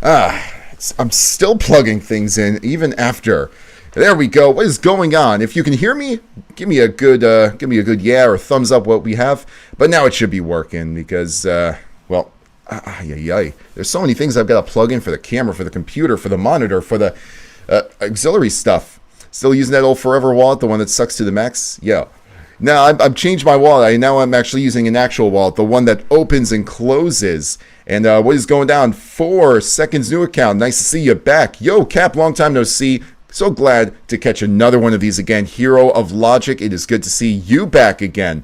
I'm still plugging things in even after. There we go. What is going on? If you can hear me, give me a good yeah or thumbs up what we have. But now it should be working because well, there's so many things I've got to plug in for the camera, for the computer, for the monitor, for the auxiliary stuff. Still using that old Forever wallet, the one that sucks to the max. Yeah. Now I've changed my wallet. I'm actually using an actual wallet, the one that opens and closes. And what is going down? 4 seconds new account. Nice to see you back. Yo, Cap, long time no see. So glad to catch another one of these again. Hero of Logic, it is good to see you back again.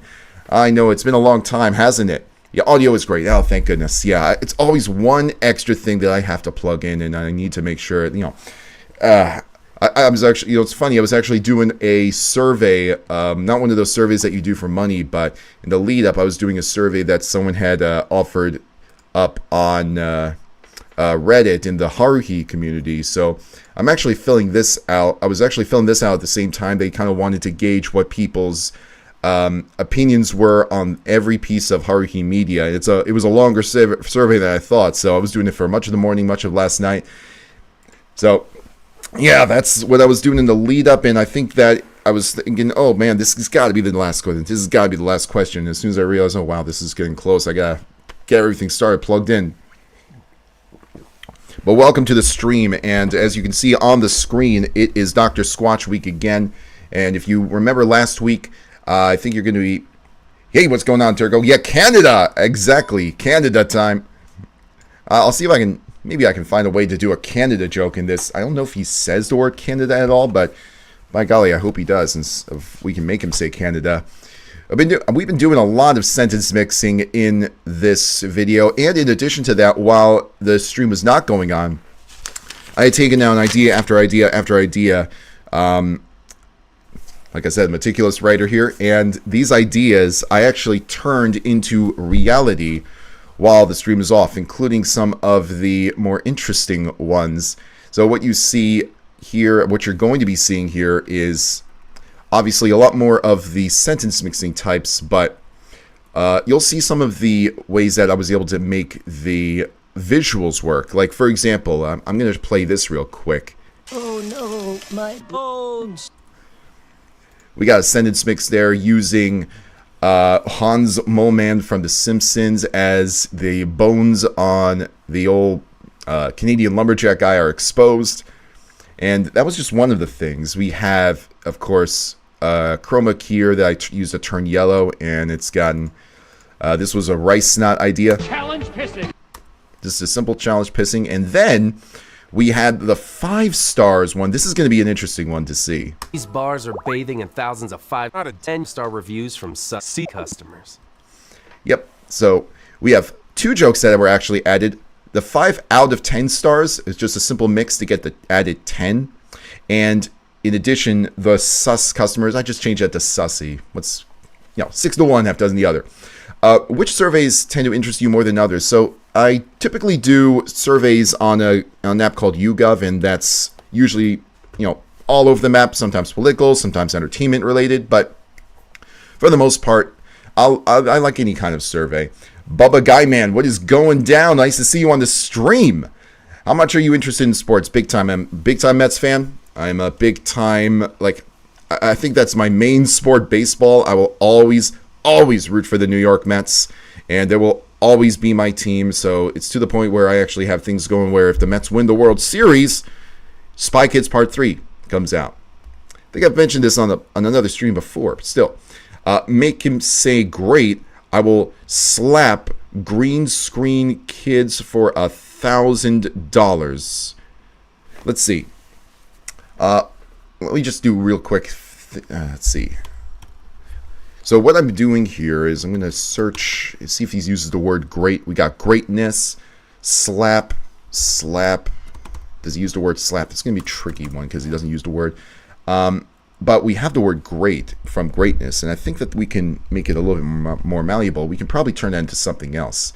I know it's been a long time, hasn't it? Yeah, audio is great. Oh, thank goodness. Yeah, it's always one extra thing that I have to plug in, and I need to make sure, I was actually, it's funny, I was actually doing a survey, not one of those surveys that you do for money, but in the lead up, I was doing a survey that someone had offered up on Reddit in the Haruhi community. So I'm actually filling this out. I was actually filling this out at the same time. They kind of wanted to gauge what people's opinions were on every piece of Haruhi media. It was a longer survey than I thought, so I was doing it for much of the morning, much of last night. So yeah, that's what I was doing in the lead up, and I think that I was thinking, oh man, this has got to be the last question. This has got to be the last question. As soon as I realized, oh wow, this is getting close, I gotta get everything started, plugged in. But welcome to the stream, and as you can see on the screen, it is Dr. Squatch week again. And if you remember last week, I think you're going to be, hey, what's going on, Turco? Yeah, Canada, exactly, Canada time. I'll see if I can. Maybe I can find a way to do a Canada joke in this. I don't know if he says the word Canada at all, but by golly, I hope he does, and if we can make him say Canada. We've been doing a lot of sentence mixing in this video, and in addition to that, while the stream was not going on, I had taken down idea after idea after idea. Like I said, meticulous writer here, and these ideas I actually turned into reality while the stream is off, including some of the more interesting ones. So what you see here, what you're going to be seeing here is obviously a lot more of the sentence mixing types, but you'll see some of the ways that I was able to make the visuals work. Like, for example, I'm going to play this real quick. Oh no, my bones. We got a sentence mix there using Hans Moleman from The Simpsons as the bones on the old Canadian lumberjack guy are exposed. And that was just one of the things. We have, of course, chroma key here that I used to turn yellow, and it's gotten, this was a rice snot idea. Challenge pissing. Just a simple challenge pissing. And then we had the 5 stars one. This is going to be an interesting one to see. These bars are bathing in thousands of 5 out of 10-star reviews from C customers. Yep. So we have 2 jokes that were actually added. The 5 out of 10 stars is just a simple mix to get the added 10. And in addition, the sus customers, I just changed that to sussy. 6 to 1, half dozen the other. Which surveys tend to interest you more than others? So I typically do surveys on an app called YouGov, and that's usually, all over the map, sometimes political, sometimes entertainment related, but for the most part, I like any kind of survey. Bubba Guy Man, what is going down? Nice to see you on the stream. How much are you interested in sports? Big time. I'm a big time Mets fan. I'm a big time, I think that's my main sport, baseball. I will always root for the New York Mets, and there will always be my team. So it's to the point where I actually have things going where if the Mets win the World Series, Spy Kids Part 3 comes out. I think I've mentioned this on another stream before, but still. Make him say great. I will slap green screen kids for $1,000. Let's see. Let me just do real quick. Let's see. So what I'm doing here is I'm going to search, see if he uses the word great. We got greatness, slap. Does he use the word slap? It's going to be a tricky one because he doesn't use the word. But we have the word great from greatness, and I think that we can make it a little bit more malleable. We can probably turn that into something else.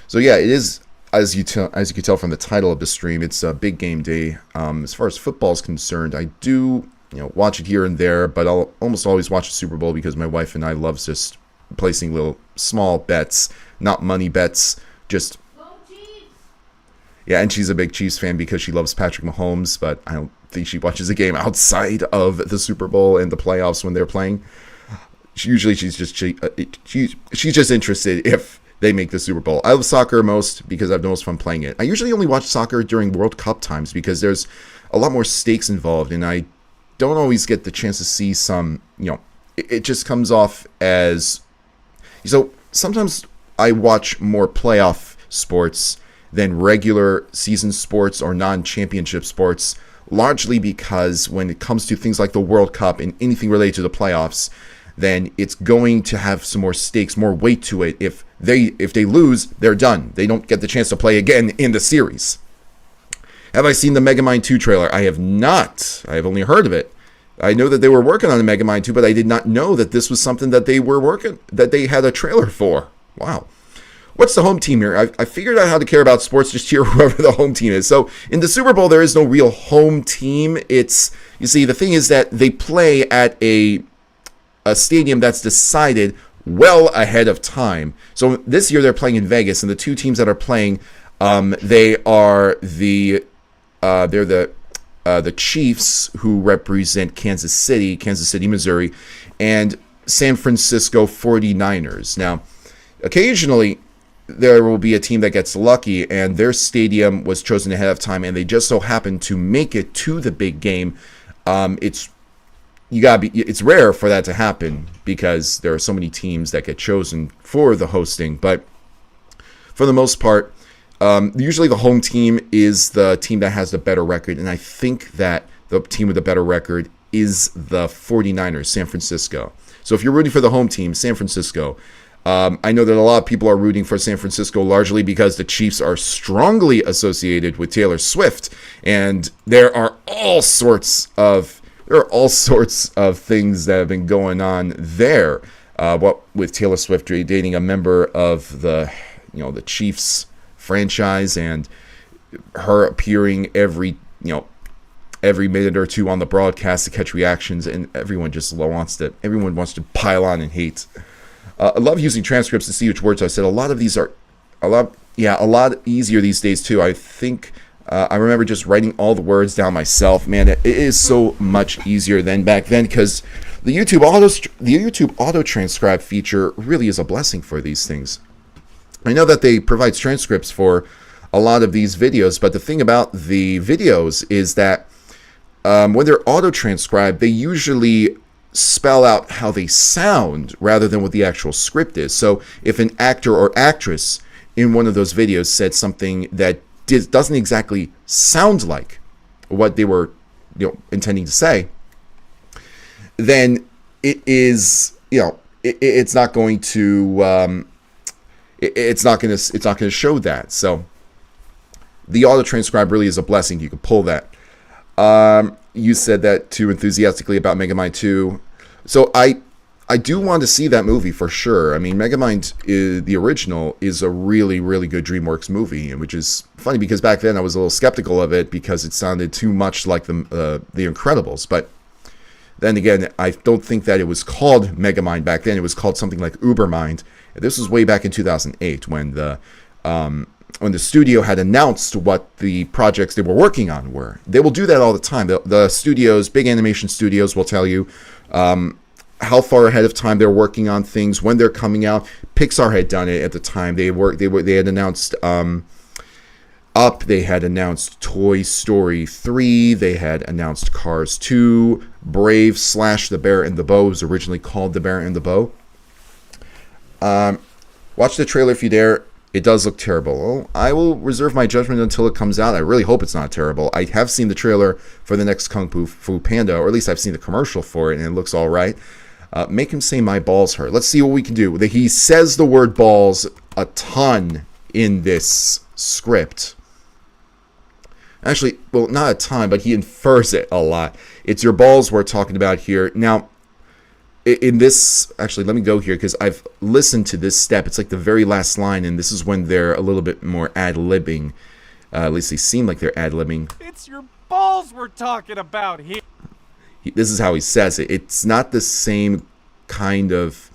So yeah, it is, as you can tell from the title of the stream, it's a big game day. As far as football is concerned, I do watch it here and there, but I'll almost always watch the Super Bowl because my wife and I love just placing little small bets, not money bets, just Yeah, and she's a big Chiefs fan because she loves Patrick Mahomes, but I don't think she watches a game outside of the Super Bowl and the playoffs when they're playing. Usually she's just interested if they make the Super Bowl. I love soccer most because I have the most fun playing it. I usually only watch soccer during World Cup times because there's a lot more stakes involved, and I don't always get the chance to see some, it just comes off as, so sometimes I watch more playoff sports than regular season sports or non-championship sports, largely because when it comes to things like the World Cup and anything related to the playoffs, then it's going to have some more stakes, more weight to it. If they lose, they're done. They don't get the chance to play again in the series. Have I seen the Megamind 2 trailer? I have not. I have only heard of it. I know that they were working on the Megamind 2, but I did not know that this was something that they had a trailer for. Wow. What's the home team here? I figured out how to care about sports, just cheer whoever the home team is. So in the Super Bowl, there is no real home team. You see, the thing is that they play at a stadium that's decided well ahead of time. So this year they're playing in Vegas, and the two teams that are playing, they're the Chiefs, who represent Kansas City, Missouri, and San Francisco 49ers. Now, occasionally there will be a team that gets lucky and their stadium was chosen ahead of time and they just so happen to make it to the big game. It's rare for that to happen because there are so many teams that get chosen for the hosting, but for the most part, usually the home team is the team that has the better record, and I think that the team with the better record is the 49ers, San Francisco. So if you're rooting for the home team, San Francisco, I know that a lot of people are rooting for San Francisco largely because the Chiefs are strongly associated with Taylor Swift, and there are all sorts of things that have been going on there. What with Taylor Swift dating a member of the Chiefs franchise, and her appearing every minute or two on the broadcast to catch reactions, and everyone wants to pile on and hate. I love using transcripts to see which words I said. A lot of these are a lot easier these days too. I think I remember just writing all the words down myself. Man, it is so much easier than back then because the YouTube auto transcribe feature really is a blessing for these things. I know that they provide transcripts for a lot of these videos, but the thing about the videos is that when they're auto transcribed, they usually spell out how they sound rather than what the actual script is. So if an actor or actress in one of those videos said something that doesn't exactly sound like what they were intending to say, then it is it's not going to show that. So the auto transcribe really is a blessing. You can pull that. You said that too enthusiastically about Megamind 2. So I do want to see that movie for sure. I mean, Megamind, the original, is a really, really good DreamWorks movie, which is funny because back then I was a little skeptical of it because it sounded too much like the Incredibles. But then again, I don't think that it was called Megamind back then. It was called something like Ubermind. This was way back in 2008 when the studio had announced what the projects they were working on were. They will do that all the time. The studios, big animation studios, will tell you how far ahead of time they're working on things, when they're coming out. Pixar had done it at the time. They had announced Up. They had announced Toy Story 3. They had announced Cars 2. Brave / The Bear and the Bow was originally called The Bear and the Bow. Watch the trailer if you dare. It does look terrible. Well, I will reserve my judgment until it comes out. I really hope it's not terrible. I have seen the trailer for the next Kung Fu Panda, or at least I've seen the commercial for it, and it looks all right. Make him say my balls hurt. Let's see what we can do. He says the word balls a ton in this script. Actually, well, not a ton, but he infers it a lot. It's your balls we're talking about here. Now, in this, actually, let me go here because I've listened to this step. It's like the very last line, and this is when they're a little bit more ad-libbing. At least they seem like they're ad-libbing. It's your balls we're talking about here. This is how he says it. It's not the same kind of,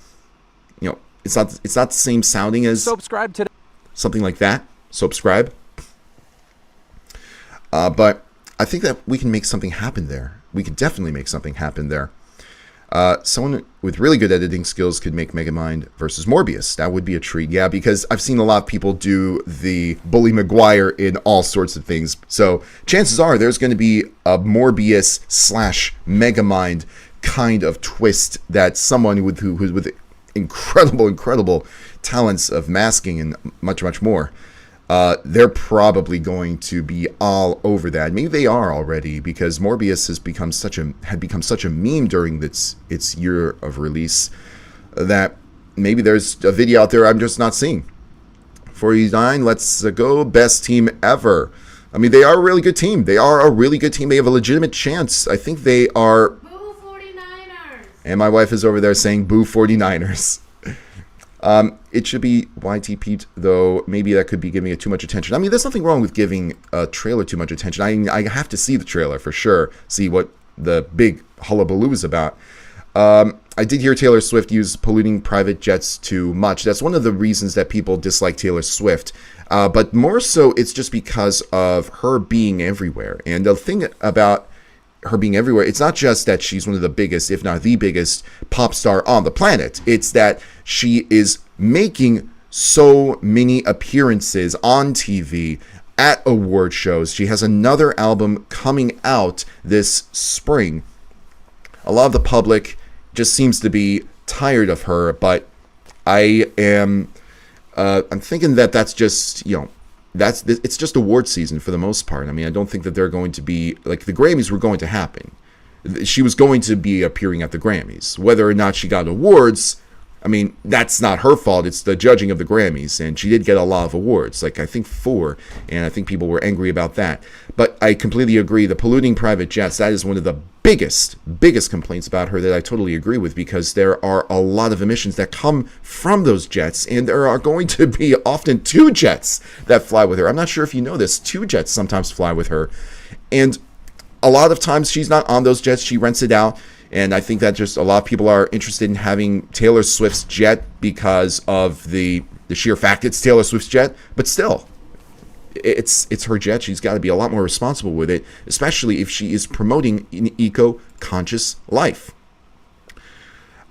it's not the same sounding as Subscribe today. something like that. Subscribe. But I think that we can make something happen there. We could definitely make something happen there. Someone with really good editing skills could make Megamind versus Morbius. That would be a treat. Yeah, because I've seen a lot of people do the Bully Maguire in all sorts of things. So chances are there's going to be a Morbius / Megamind kind of twist that someone who's with incredible talents of masking and much more, they're probably going to be all over that. Maybe they are already, because Morbius had become such a meme during its year of release that maybe there's a video out there I'm just not seeing. 49, let's go. Best team ever. I mean, they are a really good team. They are a really good team. They have a legitimate chance. I think they are. Boo 49ers! And my wife is over there saying, boo 49ers. It should be YTP, though. Maybe that could be giving it too much attention. I mean, there's nothing wrong with giving a trailer too much attention. I have to see the trailer for sure, see what the big hullabaloo is about. I did hear Taylor Swift use polluting private jets too much. That's one of the reasons that people dislike Taylor Swift. But more so, it's just because of her being everywhere. And the thing about her being everywhere, it's not just that she's one of the biggest, if not the biggest, pop star on the planet. It's that she is making so many appearances on TV, at award shows. She has another album coming out this spring. A lot of the public just seems to be tired of her, but I'm thinking that that's just, it's just award season for the most part. I mean, I don't think that they're going to be, like, the Grammys were going to happen. She was going to be appearing at the Grammys. Whether or not she got awards, I mean, that's not her fault. It's the judging of the Grammys, and she did get a lot of awards, like I think 4, and I think people were angry about that. But I completely agree. The polluting private jets, that is one of the biggest complaints about her that I totally agree with, because there are a lot of emissions that come from those jets, and there are going to be often 2 jets that fly with her. I'm not sure if you know this. 2 jets sometimes fly with her, and a lot of times she's not on those jets. She rents it out. And I think that just a lot of people are interested in having Taylor Swift's jet because of the sheer fact it's Taylor Swift's jet. But still, it's her jet. She's got to be a lot more responsible with it, especially if she is promoting an eco-conscious life.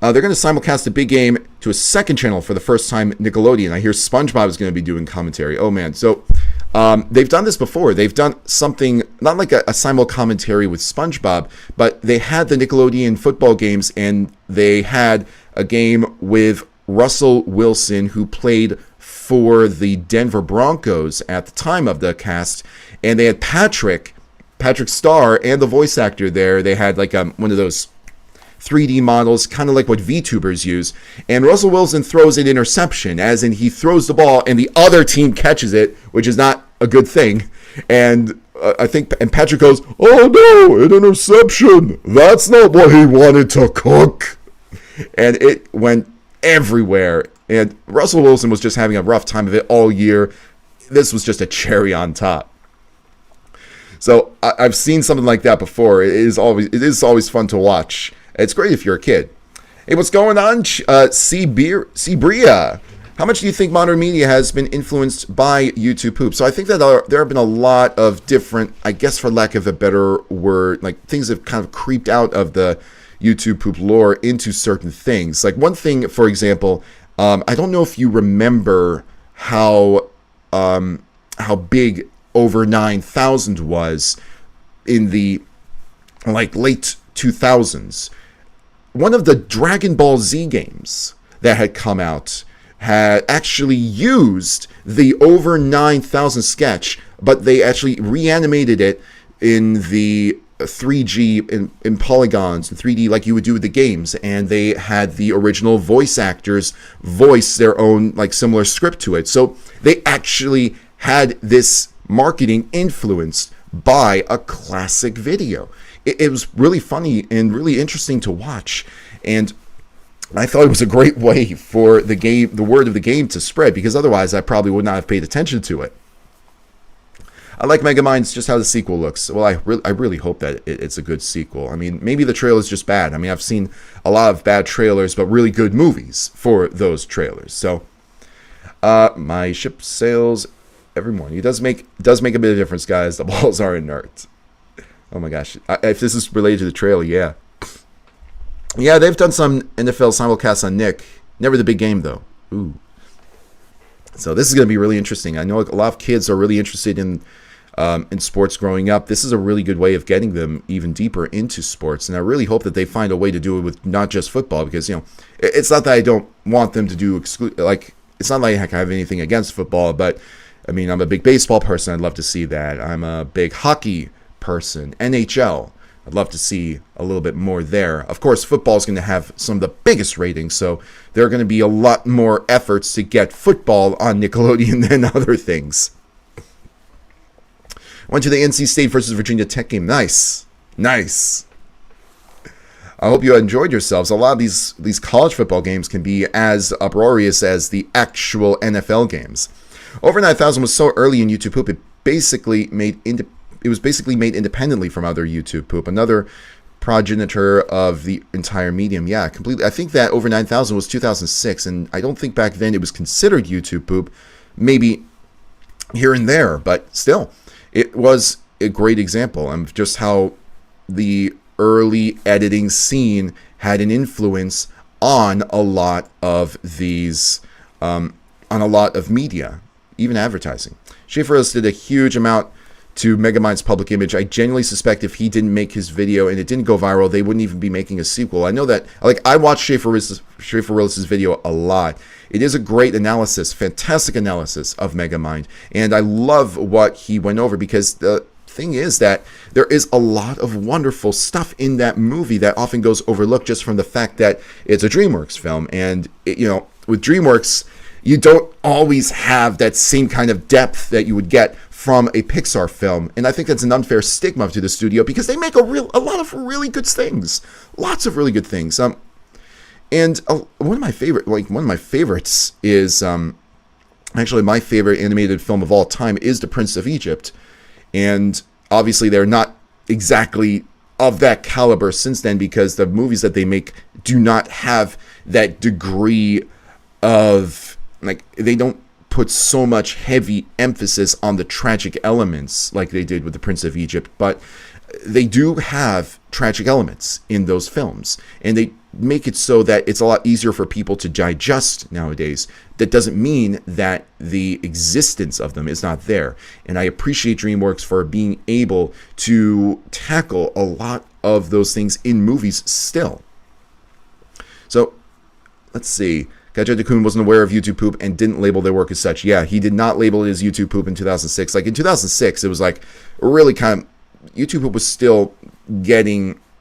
They're going to simulcast the big game to a second channel for the first time, Nickelodeon. I hear SpongeBob is going to be doing commentary. Oh, man. So they've done this before. They've done something, not like a simul commentary with SpongeBob, but they had the Nickelodeon football games, and they had a game with Russell Wilson, who played for the Denver Broncos at the time of the cast, and they had Patrick Starr, and the voice actor there. They had like one of those 3D models, kind of like what VTubers use, and Russell Wilson throws an interception, as in he throws the ball and the other team catches it, which is not a good thing. And I think, and Patrick goes, "Oh no, an interception! That's not what he wanted to cook." And it went everywhere. And Russell Wilson was just having a rough time of it all year. This was just a cherry on top. So I've seen something like that before. It is always fun to watch. It's great if you're a kid. Hey, what's going on, Cbria? How much do you think modern media has been influenced by YouTube poop? So I think that there have been a lot of different, I guess for lack of a better word, like things have kind of creeped out of the YouTube poop lore into certain things. Like one thing, for example, I don't know if you remember how big over 9,000 was in the late 2000s. One of the Dragon Ball Z games that had come out had actually used the over 9,000 sketch, but they actually reanimated it in the 3G in polygons and 3D like you would do with the games, and they had the original voice actors voice their own similar script to it. So they actually had this marketing influenced by a classic video. It was really funny and really interesting to watch, and I thought it was a great way for the word of the game to spread, because otherwise I probably would not have paid attention to it. I like Megamind's just how the sequel looks. Well, I really hope that it's a good sequel. I mean, maybe the trailer is just bad. I mean, I've seen a lot of bad trailers, but really good movies for those trailers. So, my ship sails every morning. It does make a bit of difference, guys. The balls are inert. Oh my gosh. If this is related to the trailer, yeah. Yeah, they've done some NFL simulcasts on Nick. Never the big game, though. Ooh. So this is going to be really interesting. I know a lot of kids are really interested in sports growing up. This is a really good way of getting them even deeper into sports. And I really hope that they find a way to do it with not just football. Because, you know, it's not that I don't want them to do it's not like I have anything against football. But, I mean, I'm a big baseball person. I'd love to see that. I'm a big hockey person. NHL. I'd love to see a little bit more there. Of course, football is going to have some of the biggest ratings, so there are going to be a lot more efforts to get football on Nickelodeon than other things. Went to the NC State versus Virginia Tech game. Nice. Nice. I hope you enjoyed yourselves. A lot of these college football games can be as uproarious as the actual NFL games. Over 9,000 was so early in YouTube Poop, it was basically made independently from other YouTube Poop, another progenitor of the entire medium. Yeah, completely. I think that over 9,000 was 2006, and I don't think back then it was considered YouTube Poop. Maybe here and there, but still, it was a great example of just how the early editing scene had an influence on a lot of these, on a lot of media, even advertising. Schaefer did a huge amount to Megamind's public image. I genuinely suspect if he didn't make his video and it didn't go viral, they wouldn't even be making a sequel. I know that, like, I watched Schaefer Willis's video a lot. It is a great analysis, fantastic analysis of Megamind, and I love what he went over, because the thing is that there is a lot of wonderful stuff in that movie that often goes overlooked just from the fact that it's a DreamWorks film, and with DreamWorks, you don't always have that same kind of depth that you would get from a Pixar film, and I think that's an unfair stigma to the studio, because they make a lot of really good things, lots of really good things. And one of my favorites is actually my favorite animated film of all time is The Prince of Egypt, and obviously they're not exactly of that caliber since then, because the movies that they make do not have that degree of, like, they don't put so much heavy emphasis on the tragic elements like they did with The Prince of Egypt, but they do have tragic elements in those films, and they make it so that it's a lot easier for people to digest nowadays. That doesn't mean that the existence of them is not there, and I appreciate DreamWorks for being able to tackle a lot of those things in movies still. So, let's see. Kajetakun wasn't aware of YouTube Poop and didn't label their work as such. Yeah, he did not label it as YouTube Poop in 2006. Like, in 2006, it was like really kind of, YouTube Poop was still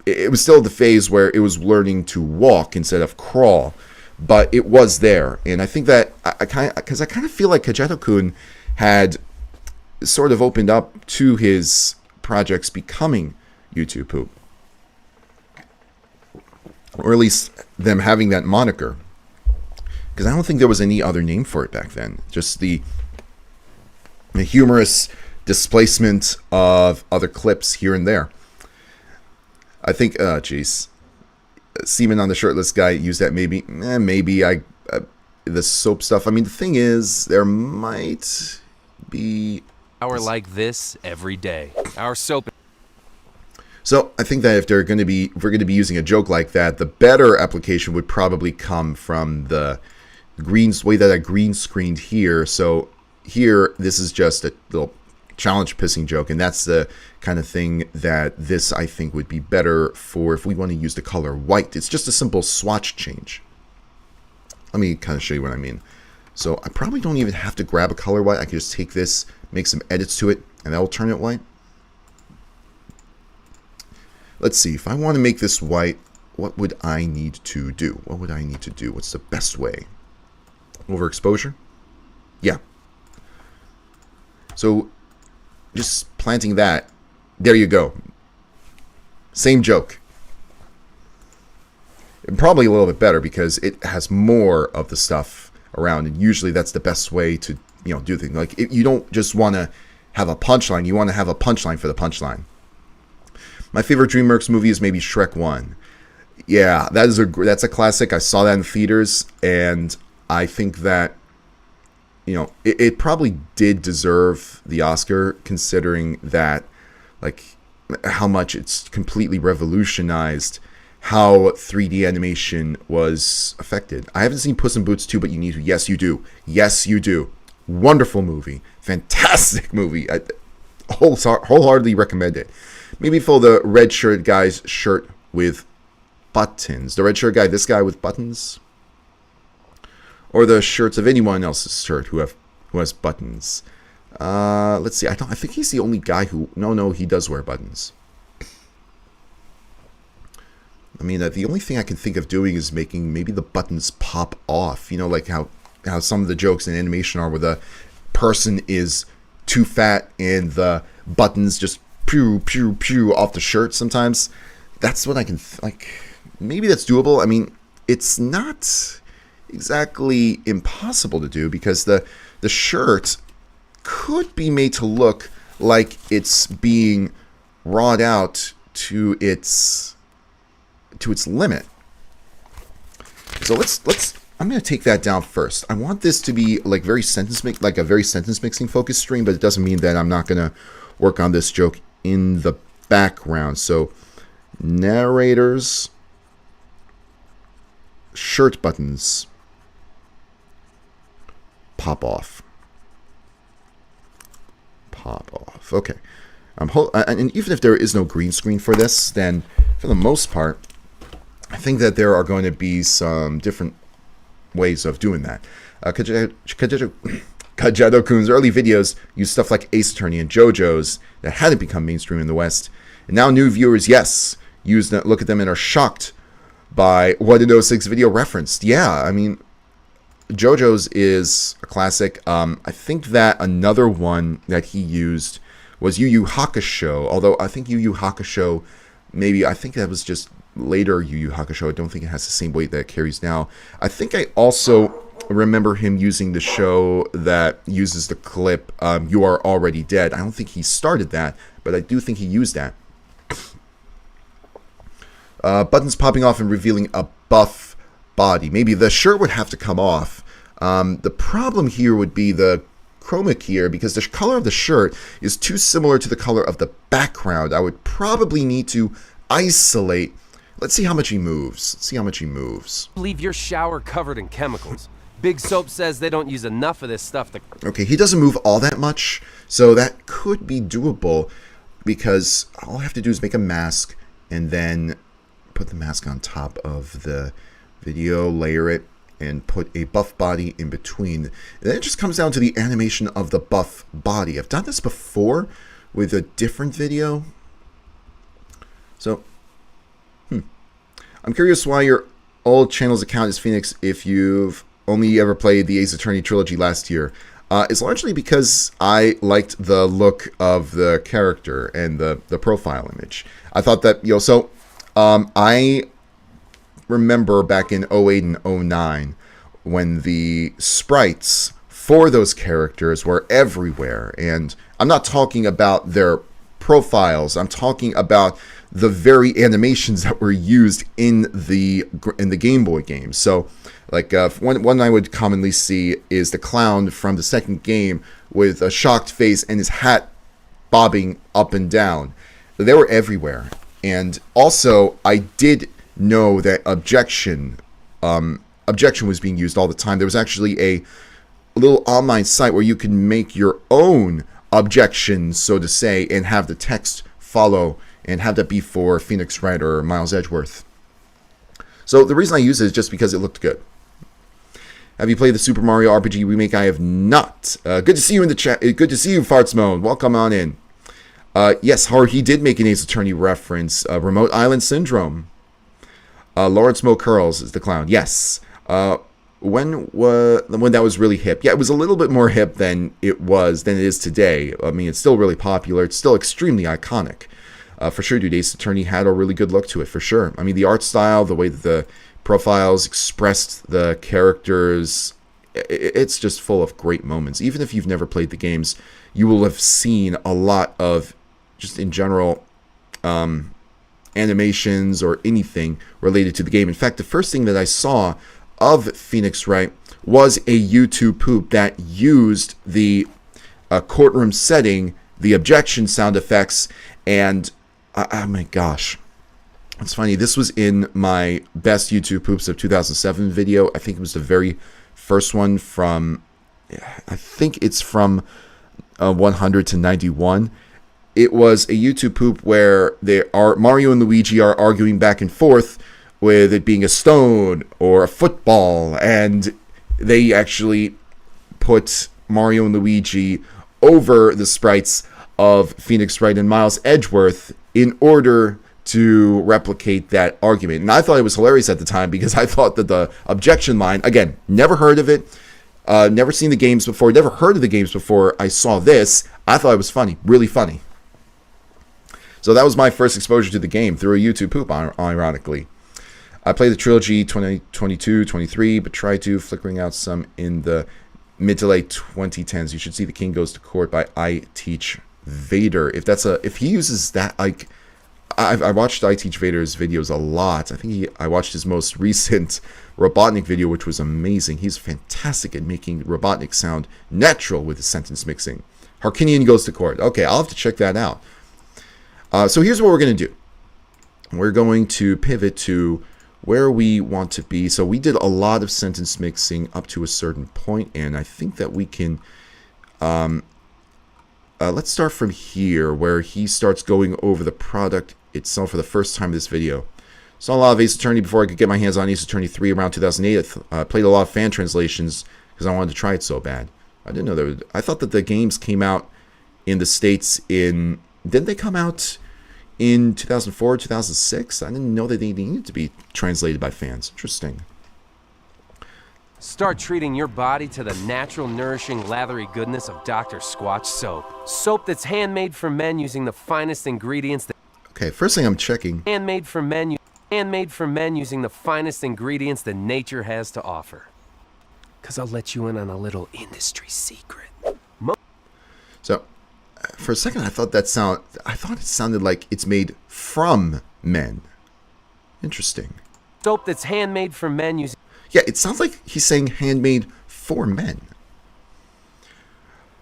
it was still the phase where it was learning to walk instead of crawl, but it was there. And I think that I kind of feel like Kajetakun had sort of opened up to his projects becoming YouTube Poop, or at least them having that moniker. Because I don't think there was any other name for it back then. Just the humorous displacement of other clips here and there. I think, Seaman on the Shirtless Guy used that maybe. The soap stuff. I mean, the thing is, there might be... Hour like this every day. Our soap... So I think that if we're going to be using a joke like that, the better application would probably come from the way that I green screened here. So here, this is just a little challenge pissing joke, and that's the kind of thing that this, I think, would be better for if we want to use the color white. It's just a simple swatch change. Let me kind of show you what I mean. So I probably don't even have to grab a color white. I can just take this, make some edits to it, and that will turn it white. Let's see, if I want to make this white, what would I need to do? What's the best way? Overexposure? Yeah. So, just planting that, there you go. Same joke. And probably a little bit better because it has more of the stuff around, and usually that's the best way to, do things. Like, you don't just want to have a punchline, you want to have a punchline for the punchline. My favorite DreamWorks movie is maybe Shrek 1. Yeah, that's a classic. I saw that in theaters, and I think that, it probably did deserve the Oscar, considering that, like, how much it's completely revolutionized how 3D animation was affected. I haven't seen Puss in Boots 2, but you need to. Yes, you do. Yes, you do. Wonderful movie. Fantastic movie. I wholeheartedly recommend it. Maybe for the red shirt guy's shirt with buttons. The red shirt guy, this guy with buttons? Or the shirts of anyone else's shirt who has buttons. Let's see. I think he's the only guy who... No, he does wear buttons. I mean, the only thing I can think of doing is making maybe the buttons pop off. Like how some of the jokes in animation are, where the person is too fat and the buttons just pew, pew, pew off the shirt sometimes. That's what I can... maybe that's doable. I mean, it's not exactly impossible to do, because the shirt could be made to look like it's being wrought out to its limit. So I'm going to take that down first. I want this to be like a very sentence mixing focused stream, but it doesn't mean that I'm not going to work on this joke in the background. So narrators, shirt buttons pop off. Okay. And even if there is no green screen for this, then for the most part, I think that there are going to be some ways of doing that. Kajeto-kun's early videos used stuff like Ace Attorney and JoJo's that hadn't become mainstream in the West. And now new viewers, look at them and are shocked by what an 06 video referenced. Yeah, I mean, JoJo's is a classic. I think that another one that he used was Yu Yu Hakusho, although I think Yu Yu Hakusho, I think that was just later Yu Yu Hakusho. I don't think it has the same weight that it carries now. I think I also remember him using the show that uses the clip, You Are Already Dead. I don't think he started that, but I do think he used that. Buttons popping off and revealing a buff body. Maybe the shirt would have to come off. The problem here would be the chroma key here, because the color of the shirt is too similar to the color of the background. I would probably need to isolate. Let's see how much he moves. Leave your shower covered in chemicals. Big Soap says they don't use enough of this stuff to... Okay, he doesn't move all that much, so that could be doable, because all I have to do is make a mask and then put the mask on top of the video, layer it, and put a buff body in between. And then it just comes down to the animation of the buff body. I've done this before with a different video. So, I'm curious why your old channel's account is Phoenix if you've only ever played the Ace Attorney trilogy last year. It's largely because I liked the look of the character and the profile image. I thought that, I remember back in 08 and 09 when the sprites for those characters were everywhere. And I'm not talking about their profiles. I'm talking about the very animations that were used in the Game Boy games. So, like, one I would commonly see is the clown from the second game with a shocked face and his hat bobbing up and down. They were everywhere. And also, I did know that objection was being used all the time. There was actually a little online site where you can make your own objections, so to say, and have the text follow, and have that be for Phoenix Wright or Miles Edgeworth. So the reason I use it is just because it looked good. Have you played the Super Mario RPG remake? I have not. Good to see you in the chat. Good to see you, Fartsmone. Welcome on in. Yes, Howard, he did make an Ace Attorney reference. Remote Island Syndrome. Lawrence Mo Curls is the clown. Yes. When that was really hip. Yeah, it was a little bit more hip than it is today. I mean, it's still really popular. It's still extremely iconic. For sure, dude, Ace Attorney had a really good look to it, for sure. I mean, the art style, the way that the profiles expressed the characters, it's just full of great moments. Even if you've never played the games, you will have seen a lot of, just in general, animations or anything related to the game. In fact, the first thing that I saw of Phoenix Wright was a YouTube poop that used the courtroom setting, the objection sound effects, and oh my gosh. It's funny, this was in my best YouTube poops of 2007 video. I think it was the very first one from, I think it's from 100 to 91. It was a YouTube poop where Mario and Luigi are arguing back and forth with it being a stone or a football, and they actually put Mario and Luigi over the sprites of Phoenix Wright and Miles Edgeworth in order to replicate that argument. And I thought it was hilarious at the time because I thought that the objection line, again, never heard of it, never seen the games before, never heard of the games before I saw this. I thought it was funny, really funny. So that was my first exposure to the game through a YouTube poop, ironically. I played the trilogy 2022, 23, but tried to, flickering out some in the mid to late 2010s. You should see The King Goes to Court by I Teach Vader. If he uses that, like, I watched I Teach Vader's videos a lot. I think I watched his most recent Robotnik video, which was amazing. He's fantastic at making Robotnik sound natural with his sentence mixing. Harkinian Goes to Court. Okay, I'll have to check that out. So here's what we're going to do. We're going to pivot to where we want to be. So we did a lot of sentence mixing up to a certain point, and I think that we can... let's start from here, where he starts going over the product itself for the first time in this video. Saw a lot of Ace Attorney before I could get my hands on Ace Attorney 3 around 2008. I played a lot of fan translations because I wanted to try it so bad. I didn't know I thought that the games came out in the States in... Didn't they come out in 2004, 2006? I didn't know that they needed to be translated by fans. Interesting. Start treating your body to the natural, nourishing, lathery goodness of Dr. Squatch soap. Soap that's handmade for men using the finest ingredients that... Okay, first thing I'm checking. Handmade for men using the finest ingredients that nature has to offer. Because I'll let you in on a little industry secret. So, for a second, I thought it sounded like it's made from men. Interesting. Soap that's handmade for men using... Yeah, it sounds like he's saying handmade for men.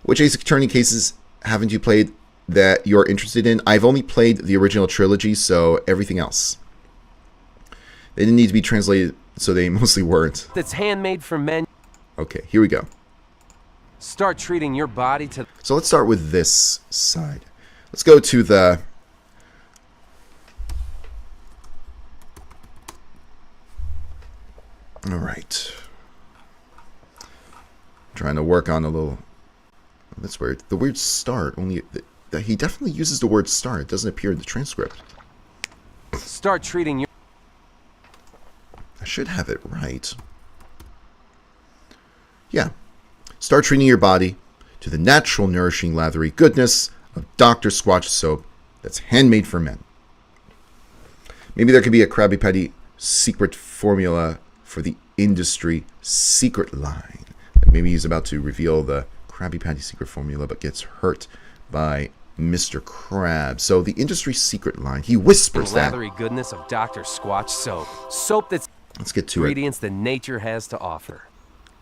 Which Ace Attorney cases haven't you played that you're interested in? I've only played the original trilogy, so everything else. They didn't need to be translated, so they mostly weren't. That's handmade for men. Okay, here we go. Start treating your body to... So let's start with this side. Let's go to the... All right. Trying to work on a little... That's weird. The word start, only... He definitely uses the word start. It doesn't appear in the transcript. Start treating your... I should have it right. Yeah. Start treating your body to the natural, nourishing, lathery goodness of Dr. Squatch soap that's handmade for men. Maybe there could be a Krabby Patty secret formula for the industry secret line. Maybe he's about to reveal the Krabby Patty secret formula but gets hurt by Mr. Krabs. So the industry secret line, he whispers that. Lathery goodness of Dr. Squatch soap. Soap that's... Let's get to it. Ingredients that nature has to offer.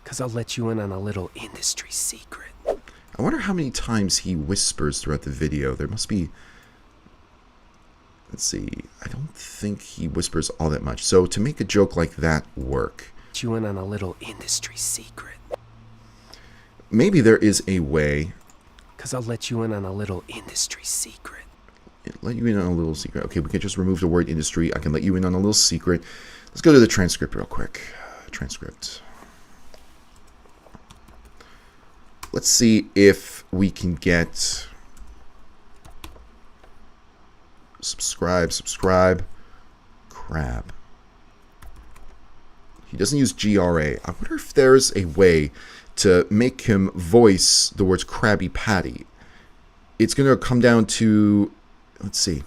Because I'll let you in on a little industry secret. I wonder how many times he whispers throughout the video. There must be... Let's see. I don't think he whispers all that much. So to make a joke like that work... Let you in on a little industry secret. Maybe there is a way... Because I'll let you in on a little industry secret. Let you in on a little secret. Okay, we can just remove the word industry. I can let you in on a little secret. Let's go to the transcript real quick. Transcript. Let's see if we can get... Subscribe. Crab. He doesn't use GRA. I wonder if there's a way to make him voice the words Krabby Patty. It's going to come down to... Let's see.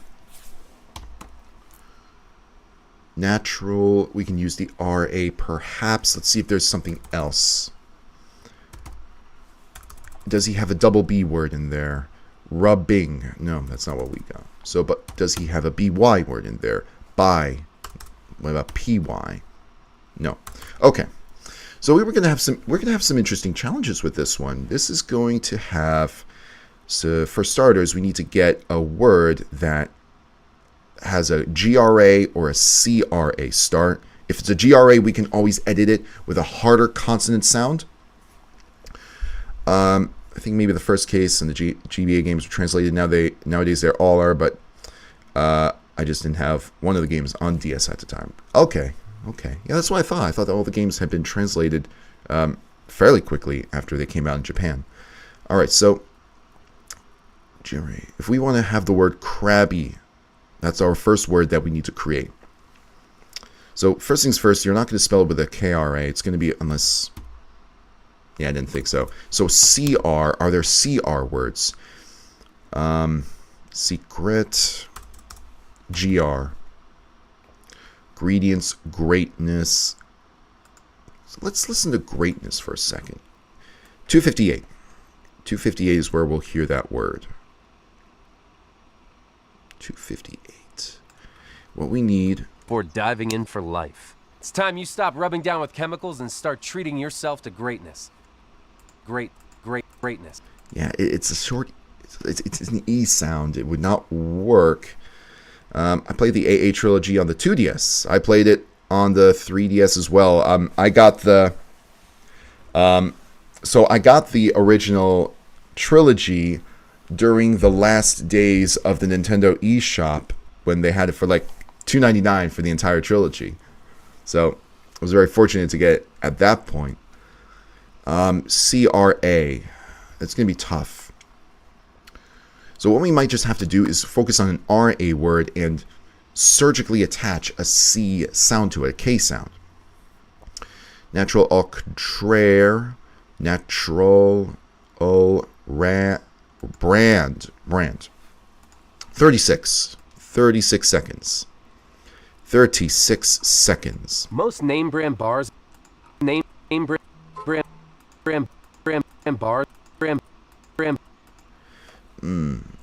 Natural. We can use the RA perhaps. Let's see if there's something else. Does he have a double B word in there? Rubbing. No, that's not what we got. So, but does he have a BY word in there? By. What about PY? No. Okay. So we're gonna have some interesting challenges with this one. This is going to have, so for starters, we need to get a word that has a GRA or a CRA start. If it's a GRA, we can always edit it with a harder consonant sound. I think maybe the first case and the GBA games were translated. Nowadays they all are, but I just didn't have one of the games on DS at the time. Okay. Yeah, that's what I thought. I thought that all the games had been translated fairly quickly after they came out in Japan. All right, so GRA. If we want to have the word crabby, that's our first word that we need to create. So first things first, you're not going to spell it with a KRA. It's going to be unless... Yeah, I didn't think so. So CR, are there CR words? Secret, GR. Ingredients, greatness. So let's listen to greatness for a second. 258. 258 is where we'll hear that word. 258. What we need... Before diving in for life. It's time you stop rubbing down with chemicals and start treating yourself to greatness. Greatness. Yeah, it's a short... It's an E sound. It would not work. I played the AA trilogy on the 2DS. I played it on the 3DS as well. I got the... So I got the original trilogy during the last days of the Nintendo eShop when they had it for like $2.99 for the entire trilogy. So I was very fortunate to get it at that point. CRA. It's going to be tough. So what we might just have to do is focus on an RA word and surgically attach a C sound to it, a K sound. Natural au contraire. Natural au brand. 36 seconds. 36 seconds. Most name brand bars, name brand bars, brand.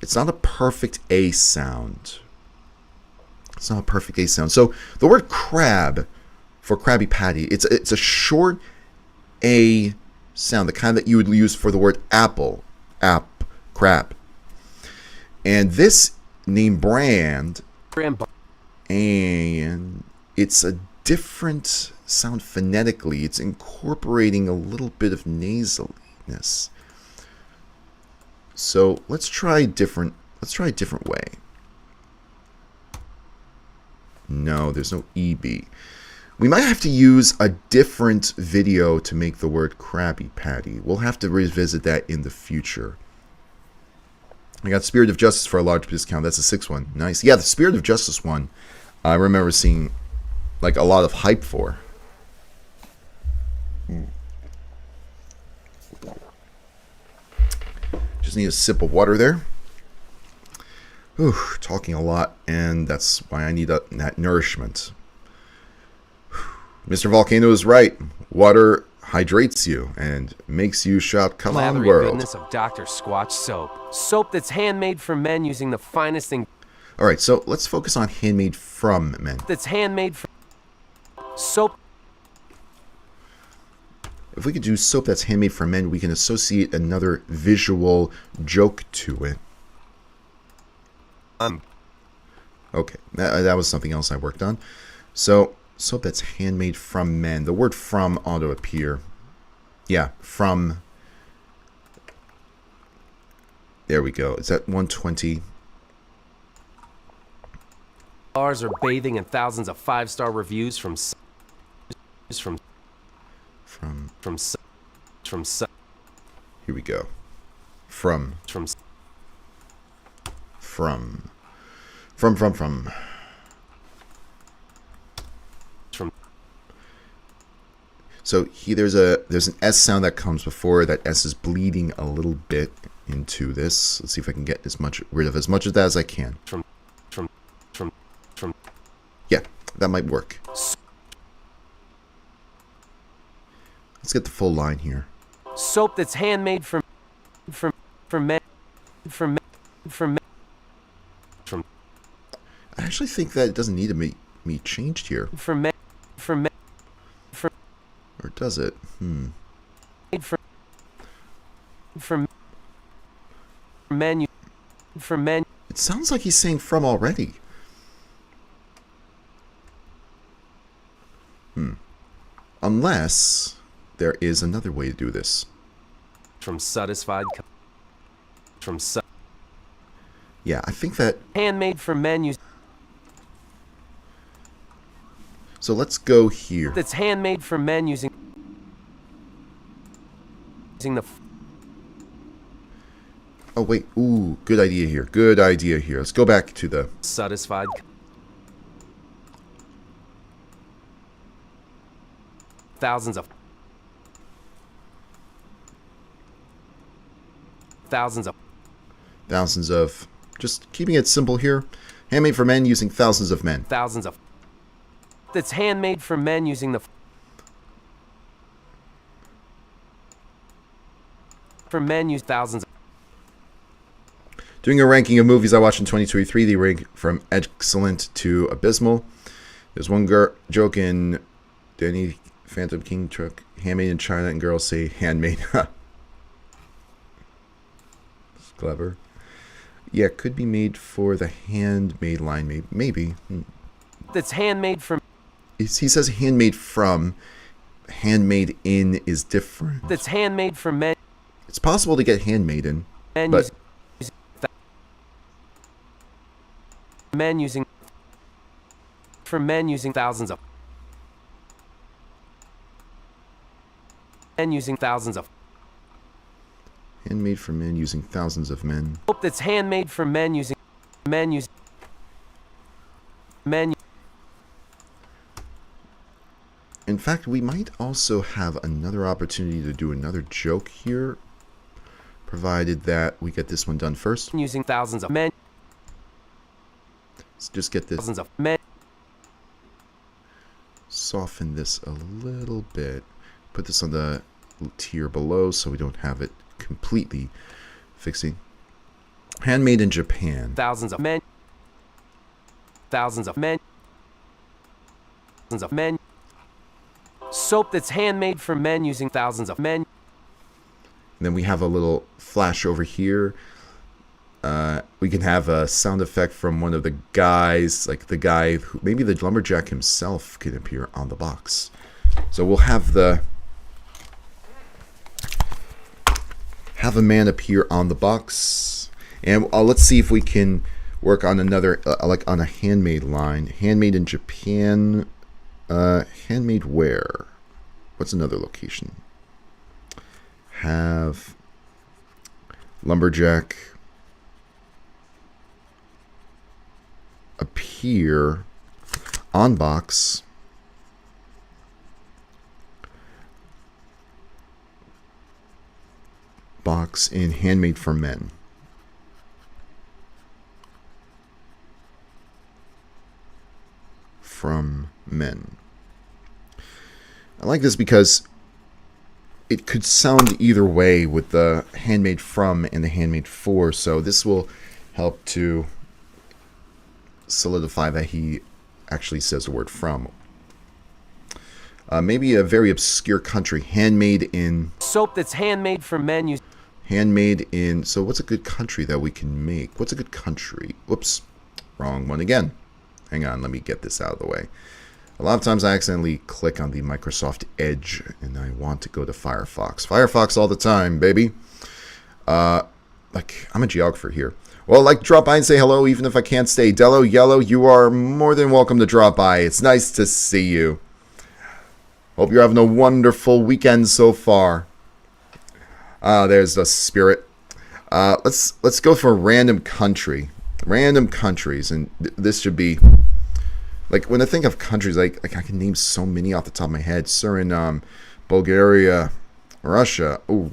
It's not a perfect A sound. It's not a perfect A sound. So the word crab for Krabby Patty, it's a short A sound, the kind that you would use for the word apple, crab. And this name brand, and it's a different sound phonetically. It's incorporating a little bit of nasaliness. So let's try a different way. No, there's no EB. We might have to use a different video to make the word Krabby Patty. We'll have to revisit that in the future. I got Spirit of Justice for a large discount. That's a 6th one. Nice. Yeah, the Spirit of Justice one, I remember seeing like a lot of hype for. Just need a sip of water there. Whew, talking a lot, and that's why I need that nourishment. Mr. Volcano is right. Water hydrates you and makes you shout, "Come on, Lathery world!" goodness of Dr. Squatch soap. Soap that's handmade for men using the finest thing. All right, so let's focus on handmade from men. That's handmade from soap. If we could do soap that's handmade from men, we can associate another visual joke to it. Okay, that was something else I worked on. So, soap that's handmade from men. The word from ought to appear. Yeah, from. There we go. It's at 120. Bars are bathing in thousands of 5-star reviews from. Here we go. From. So there's an S sound that comes before. That S is bleeding a little bit into this. Let's see if I can get rid of as much of that as I can. Yeah, that might work. Let's get the full line here. Soap that's handmade from men. I actually think that it doesn't need to be changed here. For men. Or does it? Made from menu. It sounds like he's saying from already. Unless there is another way to do this. From satisfied. Yeah, I think that... Handmade from menus. So let's go here. That's handmade from men using the... Oh, wait. Ooh, good idea here. Good idea here. Let's go back to the... Satisfied. Thousands of... Just keeping it simple here. Handmade for men using thousands of men. That's handmade for men using the... For men use thousands of... Doing a ranking of movies I watched in 2023, they rank from excellent to abysmal. There's one joke in Danny Phantom King truck, handmade in China, and girls say handmade. It's clever. Yeah, it could be made for the handmade line, maybe. That's handmade from... He says handmade from. Handmade in is different. That's handmade for men. It's possible to get handmade in, but... Men using... For men using thousands of... Men using thousands of... Handmade for men using thousands of men. Hope that's handmade for men using... Men using... Men... In fact, we might also have another opportunity to do another joke here, provided that we get this one done first. Using thousands of men. Let's just get this. Thousands of men. Soften this a little bit. Put this on the tier below so we don't have it completely fixing. Handmade in Japan. Thousands of men. Thousands of men. Thousands of men. Soap that's handmade for men using thousands of men. And then we have a little flash over here. We can have a sound effect from one of the guys, like the guy who, maybe the lumberjack himself can appear on the box. So we'll have a man appear on the box, and let's see if we can work on another, like on a handmade line. Handmade in Japan. Handmade where? What's another location? Have lumberjack appear on box. Box in handmade for men. From men. I like this because it could sound either way with the handmade from and the handmade for, so this will help to solidify that he actually says the word from. Maybe a very obscure country. Handmade in... Soap that's handmade for men use... Handmade in... So what's a good country that we can make? What's a good country? Whoops. Wrong one again. Hang on, let me get this out of the way. A lot of times I accidentally click on the Microsoft Edge and I want to go to Firefox. Firefox all the time, baby. Like, I'm a geographer here. Well, like, drop by and say hello even if I can't stay. Dello, Yellow, you are more than welcome to drop by. It's nice to see you. Hope you're having a wonderful weekend so far. There's the spirit. Let's go for a random country. Random countries, and this should be... Like, when I think of countries, like I can name so many off the top of my head. Suriname, Bulgaria, Russia. Oh.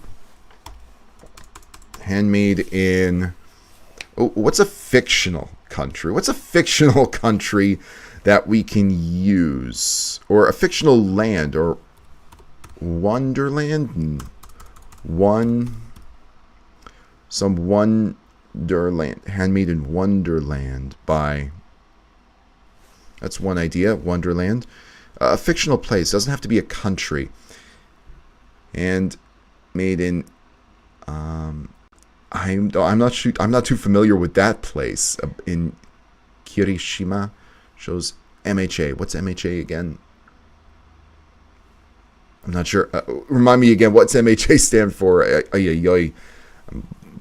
Handmade in... Oh, what's a fictional country? What's a fictional country that we can use? Or a fictional land? Or Wonderland? Some Wonderland. Handmade in Wonderland by... That's one idea, Wonderland. A fictional place. Doesn't have to be a country. and made in I'm not too familiar with that place in Kirishima. Shows MHA. What's MHA again? I'm not sure. Remind me again. What's MHA stand for?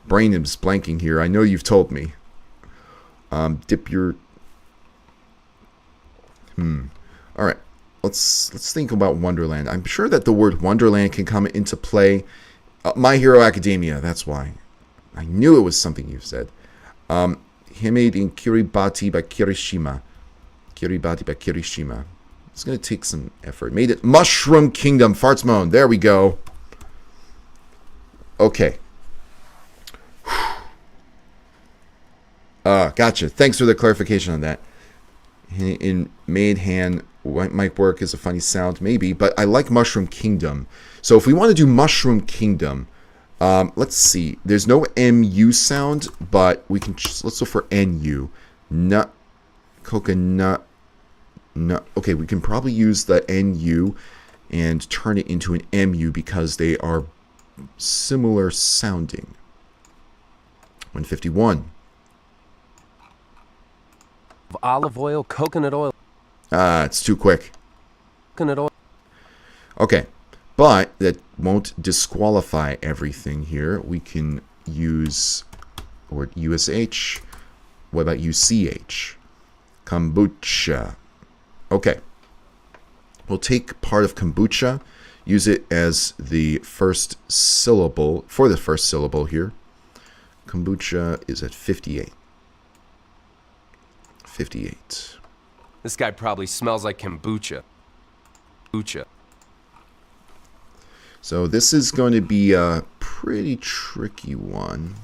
Brain is blanking here. I know you've told me. Dip your. All right. Let's think about Wonderland. I'm sure that the word Wonderland can come into play. My Hero Academia. That's why. I knew it was something you said. Made in Kiribati by Kirishima. Kiribati by Kirishima. It's going to take some effort. Made it Mushroom Kingdom. Farts Moan. There we go. Okay. Gotcha. Thanks for the clarification on that. In Made Hand might work as a funny sound, maybe, but I like Mushroom Kingdom. So if we want to do Mushroom Kingdom, let's see. There's no MU sound, but we can let's look for NU. Nut, coconut, nut. Okay, we can probably use the NU and turn it into an MU because they are similar sounding. 151. Olive oil, coconut oil. It's too quick. Coconut oil. Okay, but that won't disqualify everything here. We can use the word USH. What about UCH? Kombucha. Okay. We'll take part of kombucha, use it as the first syllable, for the first syllable here. Kombucha is at 58. 58. This guy probably smells like kombucha. Kombucha. So this is going to be a pretty tricky one.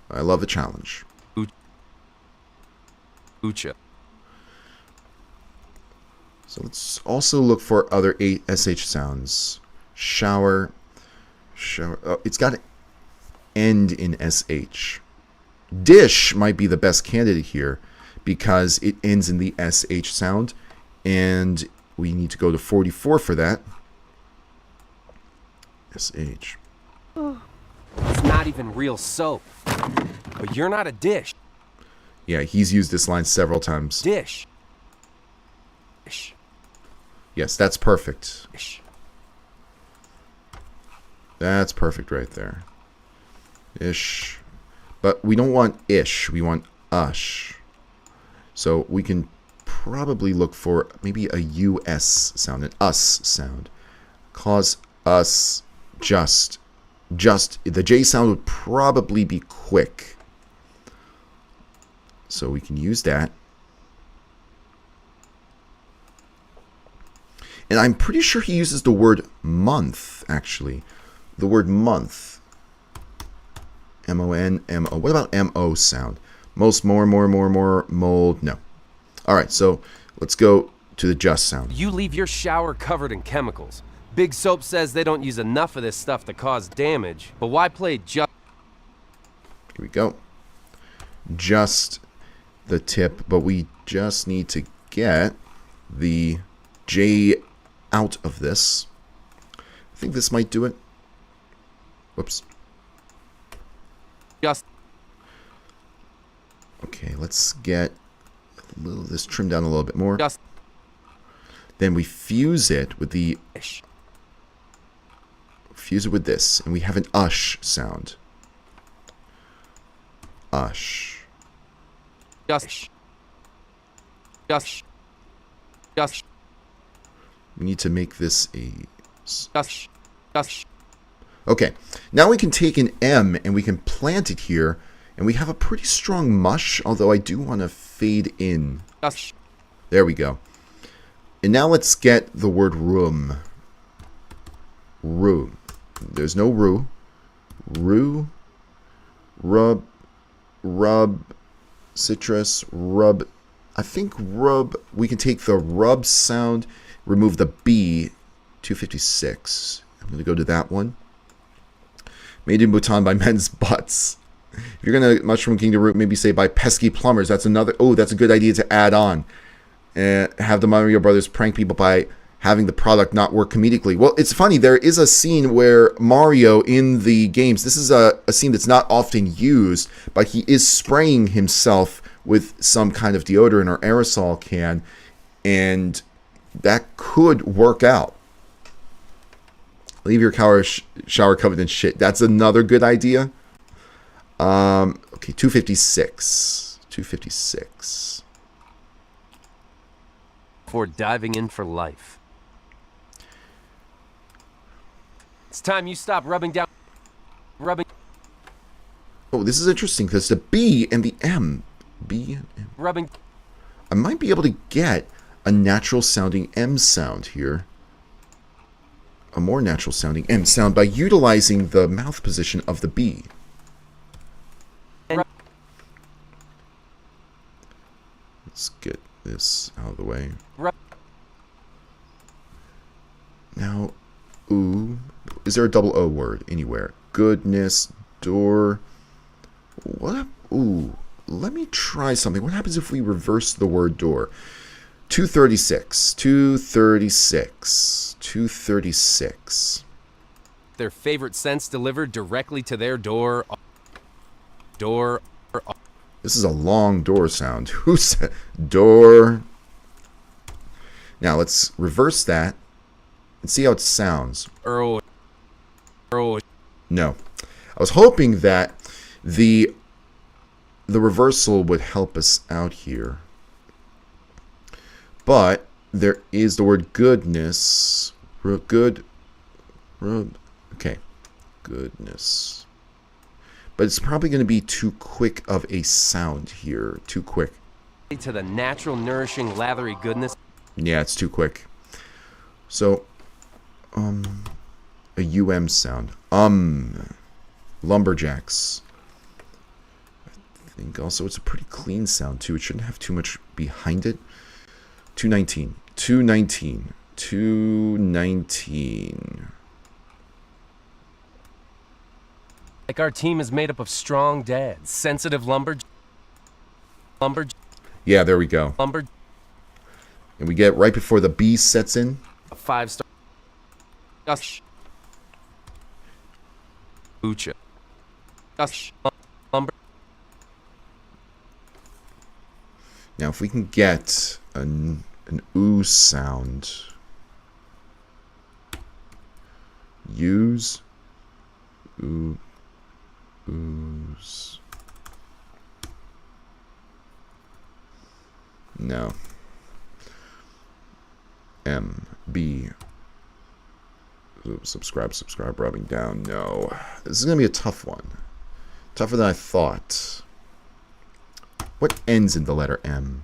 I love a challenge. Kombucha. So let's also look for other SH sounds. Shower. Shower. Oh, it's got to end in SH. Dish might be the best candidate here because it ends in the SH sound. And we need to go to 44 for that. SH. It's not even real soap. But you're not a dish. Yeah, he's used this line several times. Dish. Dish. Yes, that's perfect. Dish. That's perfect right there. Ish. But we don't want ish. We want ush. So we can probably look for maybe a US sound, an us sound. Cause us just. The J sound would probably be quick. So we can use that. And I'm pretty sure he uses the word month, actually. The word month. M-O-N, M-O. What about M-O sound? Most, more, mold. No. All right, so let's go to the just sound. You leave your shower covered in chemicals. Big Soap says they don't use enough of this stuff to cause damage. But why play just... Here we go. Just the tip, but we just need to get the J out of this. I think this might do it. Whoops. Just... Okay, let's get a little this trimmed down a little bit more. Just... Then we fuse it with the... Ish. Fuse it with this, and we have an ush sound. Ush. Just... Just... Just... We need to make this a... Just... Just... Okay, now we can take an M and we can plant it here, and we have a pretty strong mush, although I do want to fade in. Just... There we go. And now let's get the word room. Room. There's no rue. Rue. Rub. Rub. Citrus. Rub. I think rub. We can take the rub sound, remove the B. 256. I'm going to go to that one. Made in Bhutan by men's butts. If you're going to Mushroom Kingdom route, maybe say by pesky plumbers. That's another. Oh, that's a good idea to add on. Have the Mario Brothers prank people by having the product not work comedically. Well, it's funny. There is a scene where Mario in the games, this is a scene that's not often used, but he is spraying himself with some kind of deodorant or aerosol can, and that could work out. Leave your shower covered in shit. That's another good idea. Okay, 256. 256. Before diving in for life. It's time you stop rubbing. Oh, this is interesting because the B and the M. B and M. Rubbing. I might be able to get a natural sounding M sound here. A more natural sounding M sound by utilizing the mouth position of the B. Let's get this out of the way. Now, ooh. Is there a double O word anywhere? Goodness, door. What? Ooh. Let me try something. What happens if we reverse the word door? 236. 236. 236. Their favorite scents delivered directly to their door. This is a long door sound. Who said door? Now let's reverse that and see how it sounds. Earl. No. I was hoping that the reversal would help us out here. But there is the word goodness. Okay. Goodness. But it's probably going to be too quick of a sound here. Too quick. To the natural, nourishing, lathery goodness. Yeah, it's too quick. So, a UM sound. Lumberjacks. I think also it's a pretty clean sound too. It shouldn't have too much behind it. 219. 219. 219. Like our team is made up of strong dads, sensitive lumber. Yeah, there we go. Lumber. And we get right before the B sets in. A 5-star. Ucha. Lumber. Now, if we can get an ooh sound. Use. Ooh. Ooze. No. M. B. Subscribe, rubbing down. No. This is going to be a tough one. Tougher than I thought. What ends in the letter M?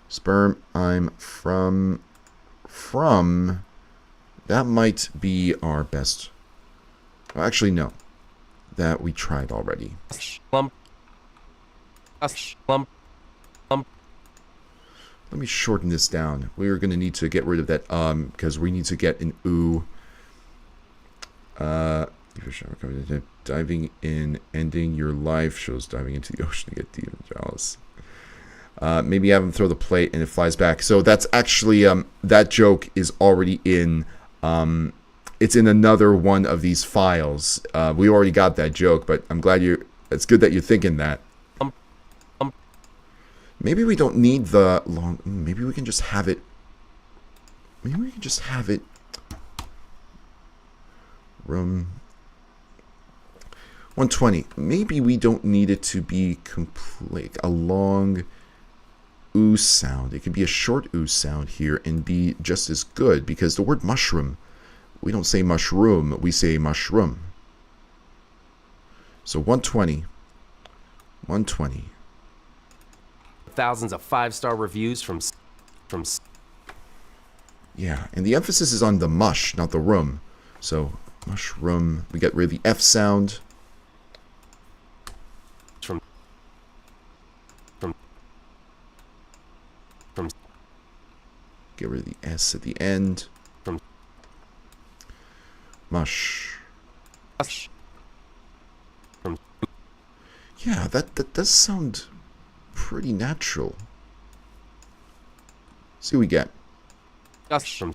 Sperm, I'm from. That might be our best. Well, actually, no. That we tried already. Let me shorten this down. We're going to need to get rid of that because we need to get an ooh. Diving in, ending your life shows diving into the ocean to get deep and jealous. Maybe have him throw the plate and it flies back. So that's actually that joke is already in. It's in another one of these files. We already got that joke, but I'm glad you. It's good that you're thinking that. Maybe we don't need the long. Maybe we can just have it. Maybe we can just have it. Room 120. Maybe we don't need it to be complete. A long ooh sound. It could be a short ooh sound here and be just as good because the word mushroom. We don't say mushroom, we say mushroom. So 120. 120. Thousands of 5-star reviews from. Yeah, and the emphasis is on the mush, not the room. So mushroom. We get rid of the F sound. From. Get rid of the S at the end. From. Mush. From. Yeah, that does sound pretty natural. See what we get. From.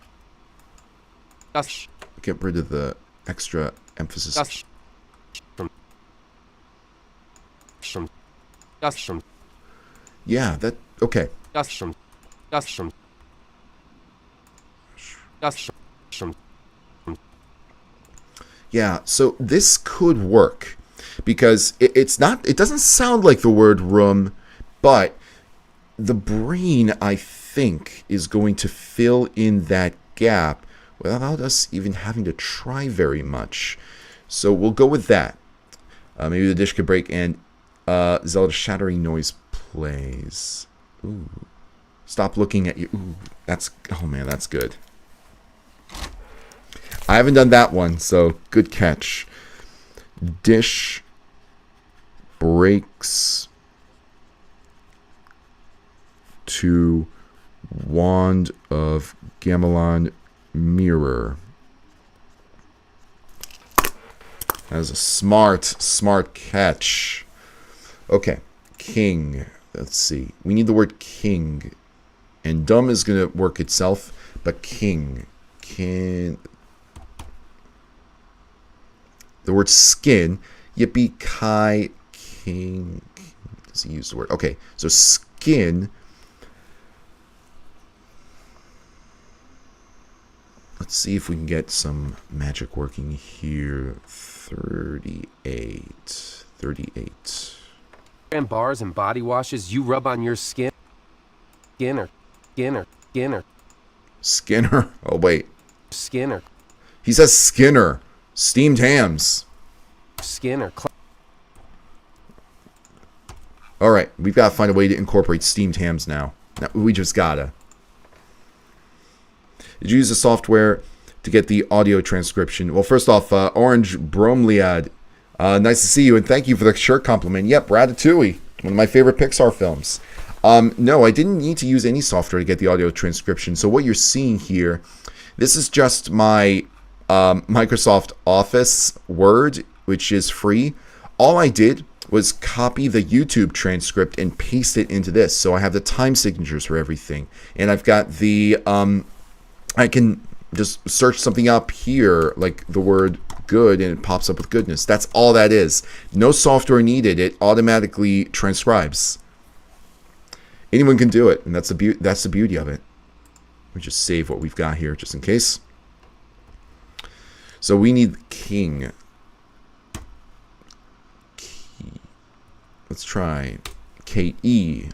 Gus. Get rid of the extra emphasis. Gus. From. Gus from. Yeah, that okay. Gus from. Gus from. Gus from. Yeah, so this could work because it's not. It doesn't sound like the word room, but the brain, I think, is going to fill in that gap without us even having to try very much. So we'll go with that. Maybe the dish could break and Zelda's shattering noise plays. Ooh. Stop looking at you. Ooh, oh man, that's good. I haven't done that one, so good catch. Dish breaks to wand of gamelan mirror. That is a smart catch. Okay, king. Let's see. We need the word king. And dumb is going to work itself, but king. The word skin. Yippee-ki king. Does he use the word? Okay, so skin. Let's see if we can get some magic working here. 38. And bars and body washes you rub on your skin. Skinner. Skinner? Oh, wait. Skinner. He says Skinner. Steamed hams. Skinner. Alright, we've got to find a way to incorporate steamed hams now. We just gotta. Did you use the software to get the audio transcription? Well, first off, Orange Bromeliad, nice to see you, and thank you for the shirt compliment. Yep, Ratatouille, one of my favorite Pixar films. No, I didn't need to use any software to get the audio transcription. So what you're seeing here, this is just my Microsoft Office Word, which is free. All I did was copy the YouTube transcript and paste it into this. So I have the time signatures for everything. And I've got the, I can just search something up here, like the word good, and it pops up with goodness. That's all that is. No software needed. It automatically transcribes. Anyone can do it, and that's the beauty of it. We just save what we've got here just in case. So we need king. Key. Let's try KE.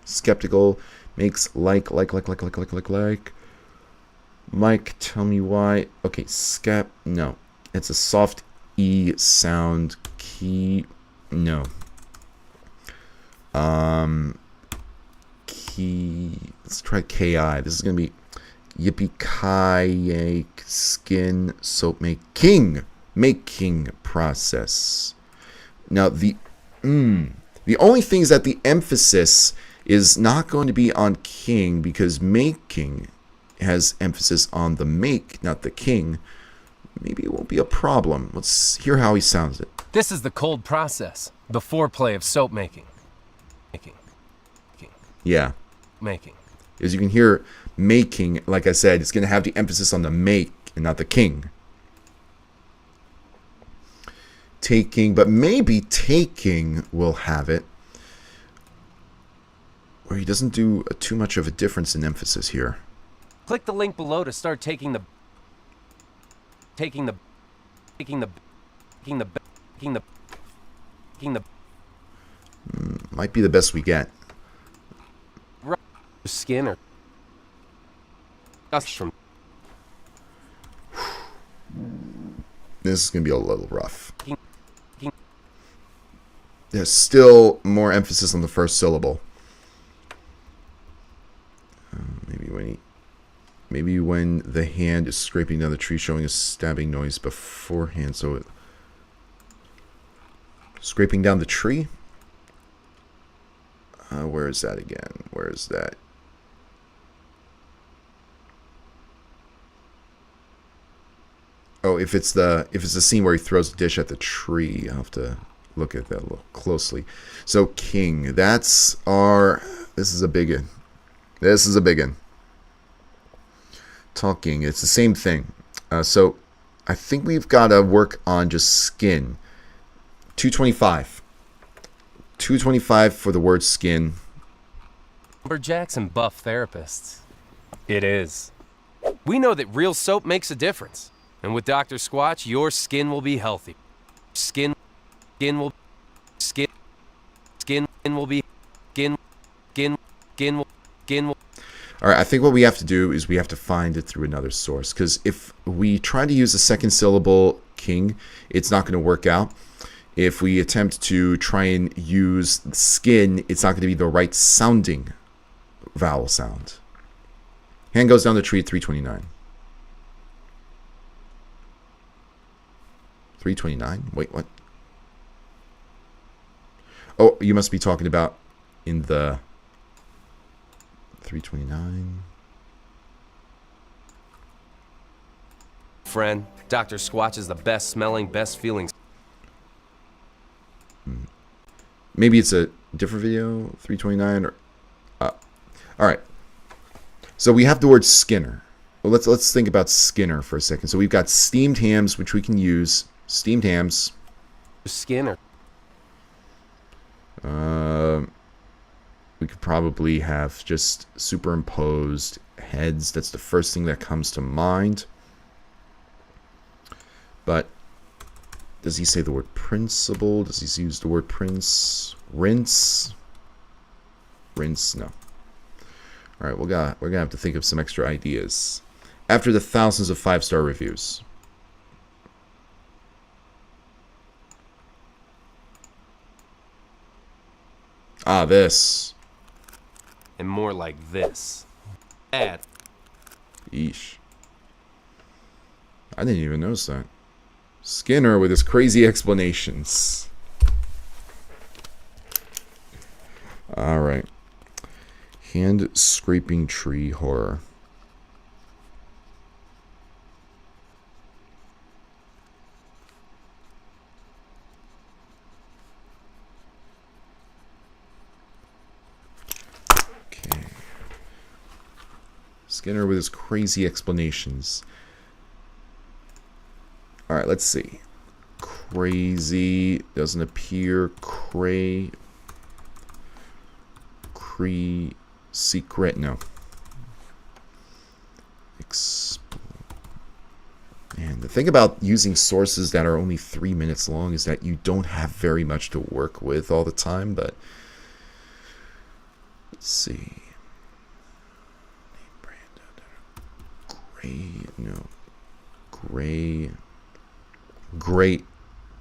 Skeptical makes like. Mike, tell me why. Okay, no. It's a soft E sound key. No. Key. Let's try KI. This is going to be yippee-ki-yay skin soap making process. Now, the only thing is that the emphasis is not going to be on king because making has emphasis on the make, not the king. Maybe it won't be a problem. Let's hear how he sounds it. This is the cold process, the foreplay of soap making. Yeah. Making. As you can hear, making, like I said, it's going to have the emphasis on the make and not the king. Taking, but maybe taking will have it. Where he doesn't do too much of a difference in emphasis here. Click the link below to start taking the Might be the best we get. Skinner. Gus from. This is going to be a little rough. There's still more emphasis on the first syllable. Maybe when the hand is scraping down the tree, showing a stabbing noise beforehand. So, scraping down the tree? Where is that again? Where is that? Oh, if it's the scene where he throws a dish at the tree, I'll have to look at that a little closely. So king, this is a big one. This is a big one. Talking, it's the same thing. So I think we've got to work on just skin. 225. 225 for the word skin. Lumberjacks and buff therapists. It is. We know that real soap makes a difference. And with Dr. Squatch, your skin will be healthy. Skin will be All right, I think what we have to do is we have to find it through another source, because if we try to use the second syllable king, it's not going to work out. If we attempt to try and use skin, it's not going to be the right sounding vowel sound. Hand goes down the tree at 329. 329? Wait, what? Oh, you must be talking about in the 329. Friend, Dr. Squatch is the best smelling, best feeling. Maybe it's a different video, 329 or all right. So we have the word Skinner. Well, let's think about Skinner for a second. So we've got steamed hams, which we can use. Steamed hams. Skinner. We could probably have just superimposed heads. That's the first thing that comes to mind. But does he say the word principal? Does he use the word prince? Rinse? Rinse? No. All right, we're gonna have to think of some extra ideas after the thousands of 5-star reviews. Ah, this. And more like this. Add. Yeesh. I didn't even notice that. Skinner with his crazy explanations. All right. Hand scraping tree horror. Okay. Skinner with his crazy explanations. All right, let's see. Crazy doesn't appear. Secret, no. And the thing about using sources that are only 3 minutes long is that you don't have very much to work with all the time, but let's see.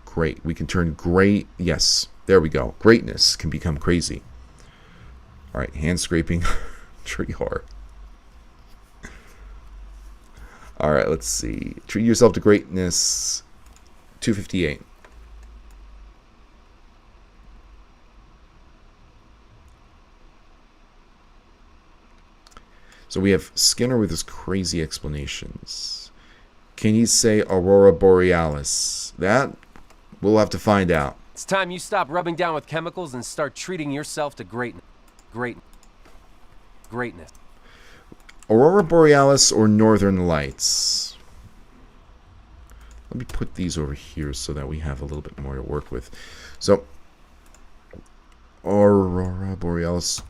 Great. We can turn great. Yes, there we go. Greatness can become crazy. All right, hand scraping tree horror. All right, let's see. Treat yourself to greatness. 258. So we have Skinner with his crazy explanations. Can he say Aurora Borealis? That we'll have to find out. It's time you stop rubbing down with chemicals and start treating yourself to greatness. Greatness. Aurora Borealis or Northern Lights? Let me put these over here so that we have a little bit more to work with. So, Aurora Borealis,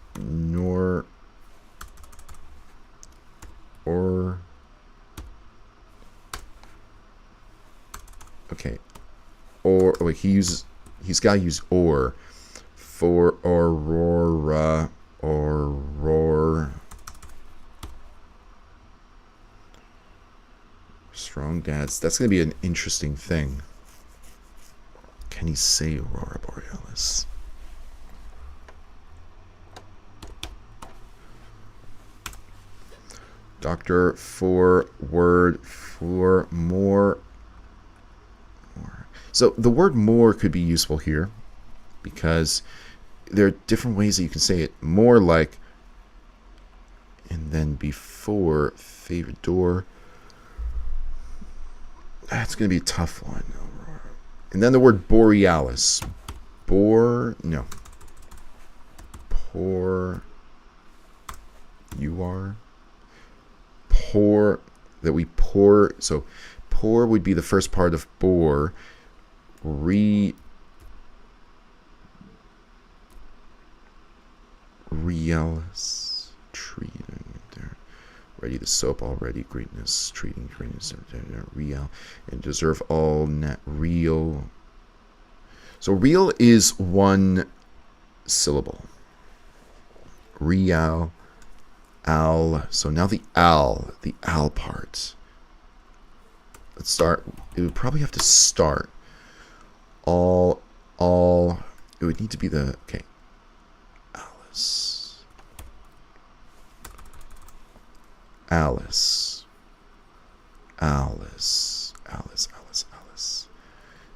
okay. Or wait, he's got to use or for Aurora. Strong dads. That's going to be an interesting thing. Can he say Aurora Borealis? Doctor for word for more. So the word more could be useful here because there are different ways that you can say it. More like, and then before favorite door. That's going to be a tough one. And then the word borealis. Poor. You are. Poor. that we pour. So pour would be the first part of bore. Realis treating there. Ready the soap already. Greatness treating greatness real and deserve all net real. So real is one syllable. Real, al. So now the al part. Let's start. It would probably have to start. All. It would need to be the, okay. Alice.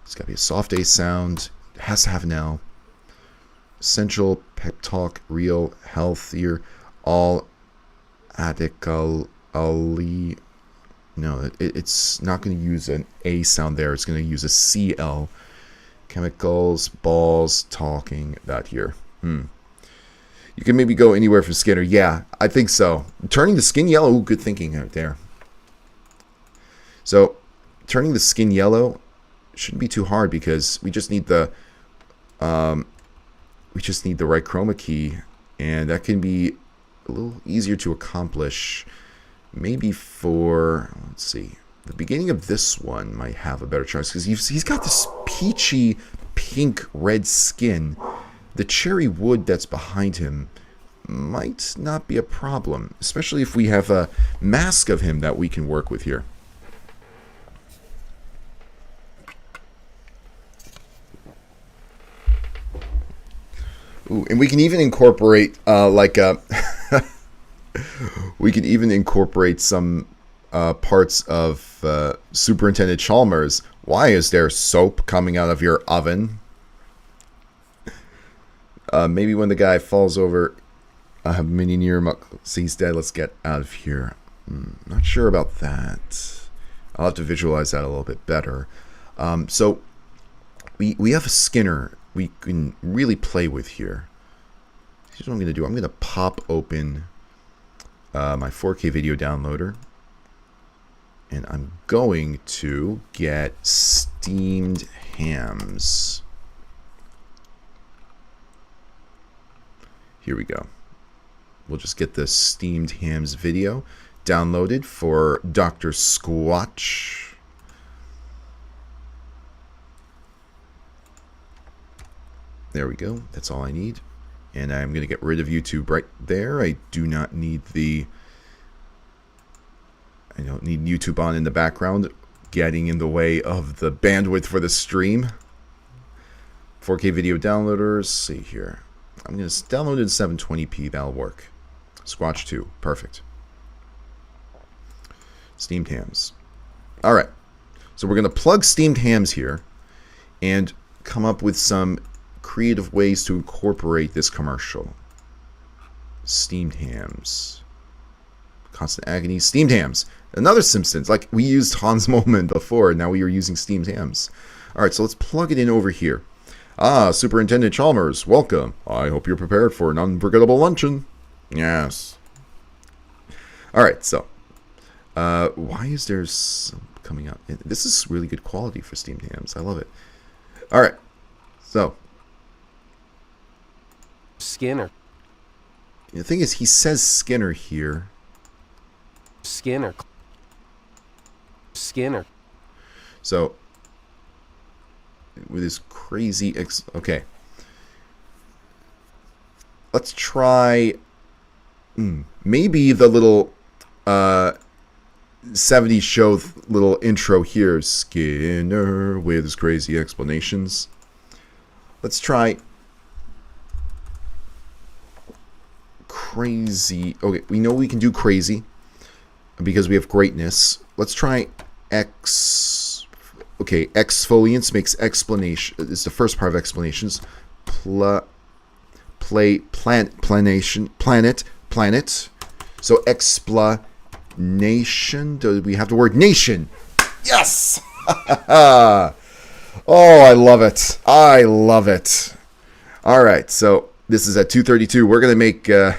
It's got to be a soft A sound. It has to have an L. Essential, pep talk, real, healthier, all, adequately. No, it's not going to use an A sound there. It's going to use a CL. Chemicals, balls, talking, that here. You can maybe go anywhere for Skinner. Yeah, I think so. Turning the skin yellow. Ooh, good thinking out there. So, turning the skin yellow shouldn't be too hard because we just need the right chroma key, and that can be a little easier to accomplish. Maybe for, let's see, the beginning of this one might have a better chance because he's got this peachy pink red skin. The cherry wood that's behind him might not be a problem, especially if we have a mask of him that we can work with here. Ooh, and we can even incorporate we can even incorporate some parts of Superintendent Chalmers. Why is there soap coming out of your oven? Maybe when the guy falls over, mini near him, he's dead. Let's get out of here. Not sure about that. I'll have to visualize that a little bit better. So we have a Skinner we can really play with here. Here's what I'm going to do. I'm going to pop open my 4K video downloader. And I'm going to get steamed hams. Here we go. We'll just get the steamed hams video downloaded for Dr. Squatch. There we go. That's all I need. And I'm going to get rid of YouTube right there. I do not need I don't need YouTube on in the background getting in the way of the bandwidth for the stream. 4K video downloaders. Let's see here. I'm going to download it in 720p. That'll work. Squatch 2. Perfect. Steamed hams. Alright. So we're going to plug steamed hams here and come up with some creative ways to incorporate this commercial. Steamed hams. Constant agony. Steamed hams. Another Simpsons. Like we used Hans Moment before. Now we are using steamed hams. Alright, so let's plug it in over here. Superintendent Chalmers, welcome. I hope you're prepared for an unforgettable luncheon. Yes. Alright, so. Why is there some coming out? This is really good quality for steamed hams. I love it. Alright, so. Skinner. The thing is, he says Skinner here. Skinner. So, with this crazy okay. Let's try maybe the little 70s show little intro here. Skinner with his crazy explanations. Let's try crazy. Okay, we know we can do crazy because we have greatness. Let's try okay, exfoliants makes explanation. It's the first part of explanations. Planet. So explanation. Do we have the word nation? Yes. Oh, I love it. I love it. All right, so this is at 2:32. We're gonna make. You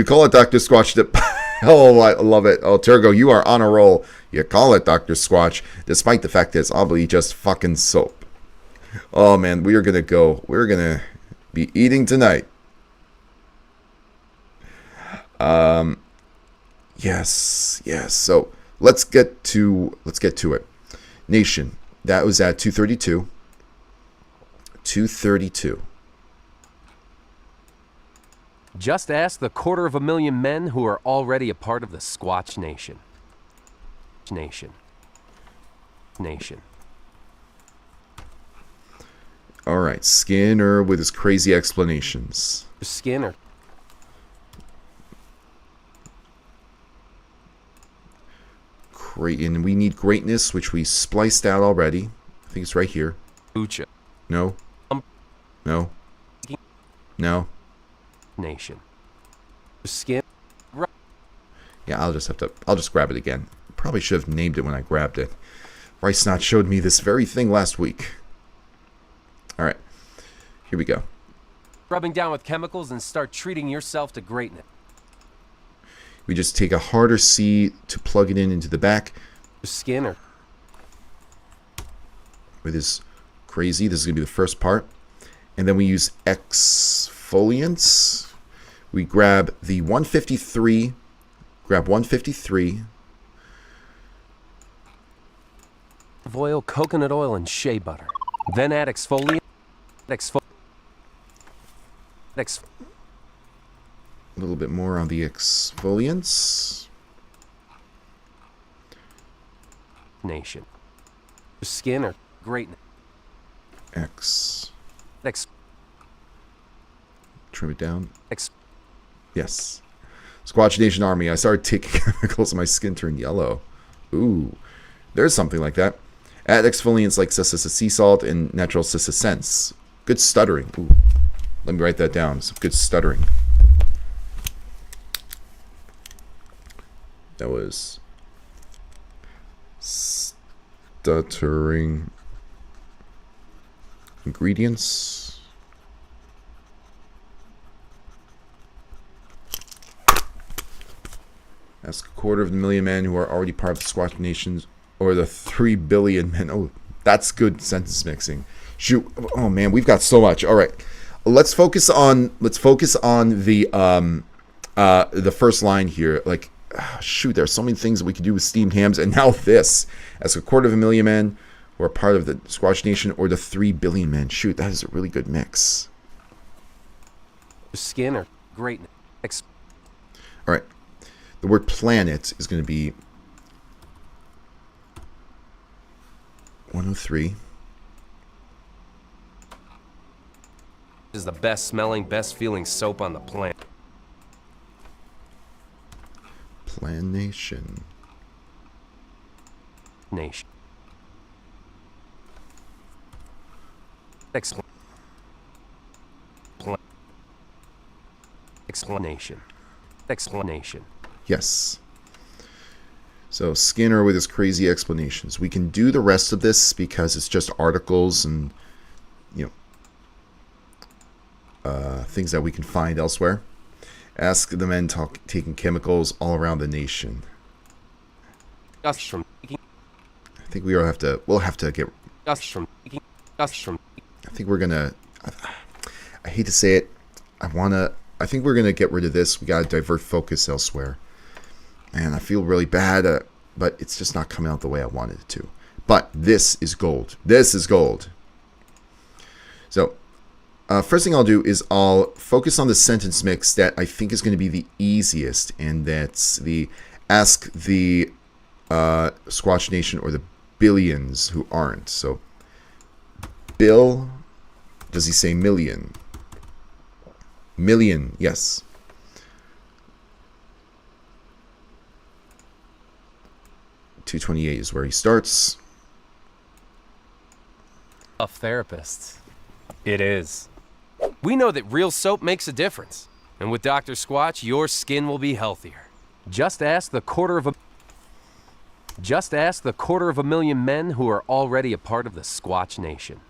call it Dr. Squatch. Oh, I love it. Oh, Turgo, you are on a roll. You call it, Dr. Squatch, despite the fact that it's obviously just fucking soap. Oh, man, we're going to be eating tonight. Yes. So let's get to it. Nation, that was at 232. 232. Just ask the 250,000 men who are already a part of the Squatch Nation. Nation. All right, Skinner with his crazy explanations. Skinner. Great, and we need greatness, which we spliced out already. I think it's right here. Ucha. No. No. Nation. Skin. Yeah, I'll just grab it again. Probably should have named it when I grabbed it. Rice Knot showed me this very thing last week. All right, here we go. Rubbing down with chemicals and start treating yourself to greatness. We just take a harder C to plug it into the back. Skinner. With this crazy, this is going to be the first part. And then we use exfoliants. We grab the 153. Grab 153. Oil, coconut oil, and shea butter. Then add exfoliant. A little bit more on the exfoliants. Nation. Skinner. Greatness. Trim it down. Yes. Squatch Nation Army. I started taking chemicals and my skin turned yellow. Ooh. There's something like that. Add exfoliants like sea salt and natural sense. Good stuttering. Ooh. Let me write that down. Some good stuttering. That was stuttering ingredients. Ask a 250,000 men who are already part of the Squatch Nations, or the 3 billion men. Oh, that's good sentence mixing. Shoot. Oh man, we've got so much. All right, let's focus on the first line here. Like, shoot, there's so many things that we could do with steamed hams, and now this. Ask a 250,000 men who are part of the Squatch Nation, or the 3 billion men. Shoot, that is a really good mix. Skinner. Greatness. All right. The word planet is going to be 103. This is the best smelling, best feeling soap on the planet. Planation. Nation. Explanation. Yes. So Skinner with his crazy explanations. We can do the rest of this because it's just articles and, things that we can find elsewhere. Ask the men taking chemicals all around the nation. I think we'll have to get. I think we're gonna. I hate to say it. I think we're gonna get rid of this. We gotta divert focus elsewhere. And I feel really bad, but it's just not coming out the way I wanted it to. But this is gold. This is gold. So, first thing I'll do is I'll focus on the sentence mix that I think is going to be the easiest, and that's the ask the Squatch Nation or the billions who aren't. So, Bill, does he say million? Million, yes. .228 is where he starts. Of therapists. It is. We know that real soap makes a difference. And with Dr. Squatch, your skin will be healthier. Just ask the 250,000 men who are already a part of the Squatch Nation.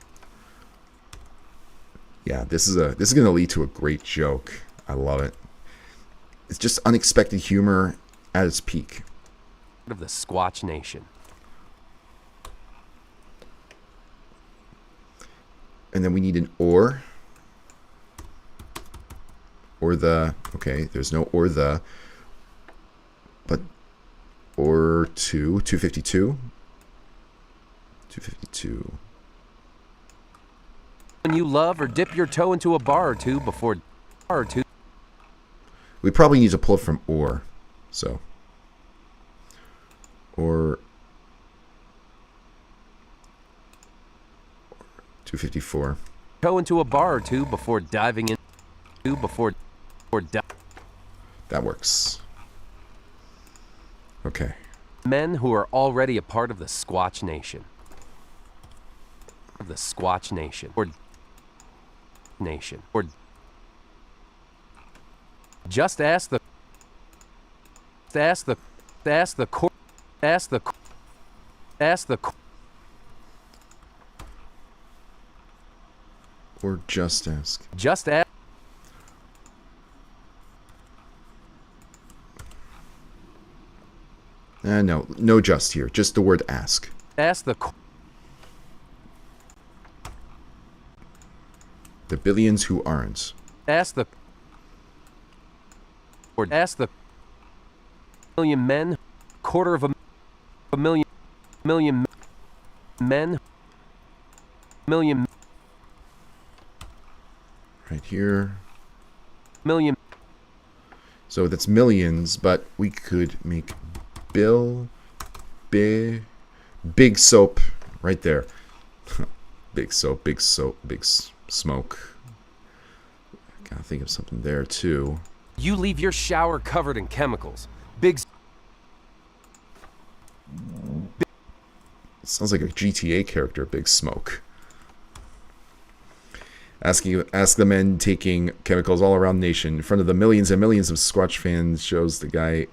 Yeah, this is going to lead to a great joke. I love it. It's just unexpected humor. at its peak. Of the Squatch Nation. And then we need an or. Or the, okay, there's no or the, but or 252. 252. When you love or dip your toe into a bar or two before We probably need to pull it from or. So, or 254. toe into a bar or two before diving in That works. Okay. men who are already a part of the Squatch Nation. Of the Squatch Nation. Or just ask the Or just ask. just ask No, no just here. Just the word ask. the The billions who aren't. ask the million men, quarter of a million men, million Right here. million So that's millions, but we could make big soap right there. Big soap, big smoke. Gotta think of something there too. You leave your shower covered in chemicals. Big Sounds like a GTA character, Big Smoke. Ask the men taking chemicals all around the nation in front of the millions and millions of Squatch fans. Shows the guy,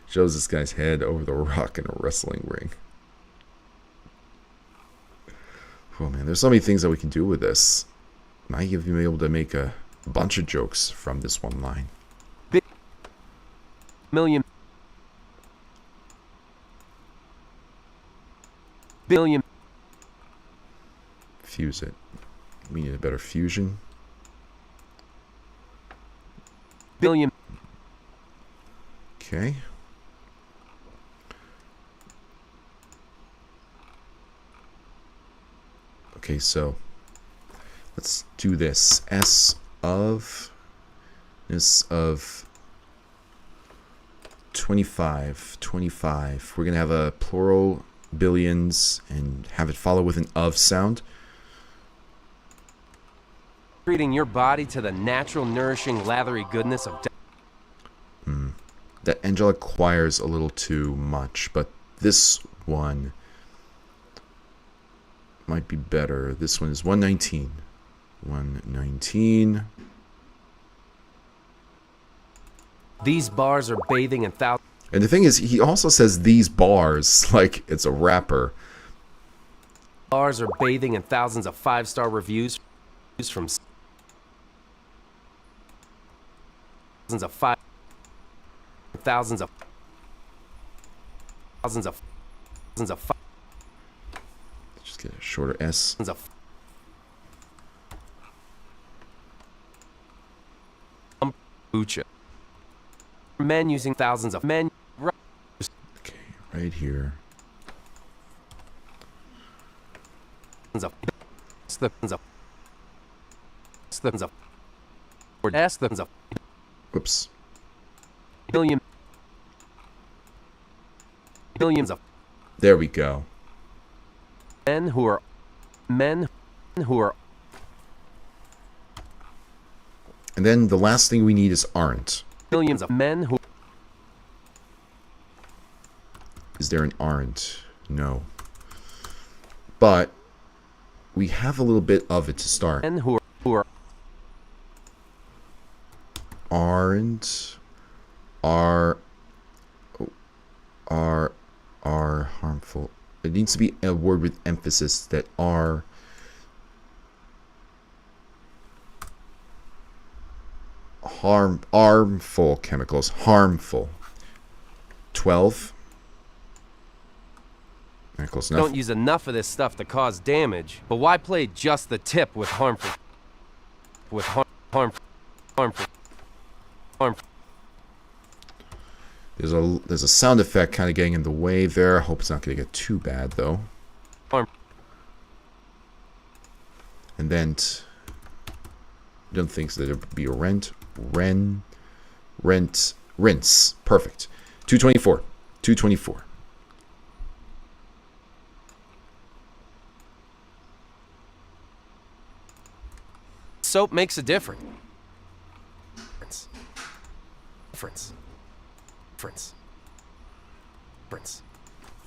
shows this guy's head over the rock in a wrestling ring. Oh man, there's so many things that we can do with this. Might even be able to make a bunch of jokes from this one line. big million billion Fuse it. We need a better fusion. billion Okay. Okay, so let's do this. S of 25. We're going to have a plural billions and have it follow with an of sound. treating your body to the natural, nourishing, lathery goodness of That angelic choir's a little too much, but this one might be better. This one is 119. 119. These bars are bathing in thousands. And the thing is, he also says these bars like it's a rapper. Bars are bathing in thousands of 5-star reviews from thousands of Just get a shorter S. Ucha. Men using thousands of men. Okay, right here. Whoops. Billions of There we go. men who are And then the last thing we need is aren't. billions of men who Is there an aren't? No. But we have a little bit of it to start. men who are Aren't are harmful. It needs to be a word with emphasis that are harmful chemicals. Harmful. 12. All right, close enough. Don't use enough of this stuff to cause damage, but why play just the tip with harmful? Harmful. There's a sound effect kind of getting in the way there. I hope it's not going to get too bad though. And then don't think so that it would be a rinse. Perfect. 224. 224. Soap makes a difference.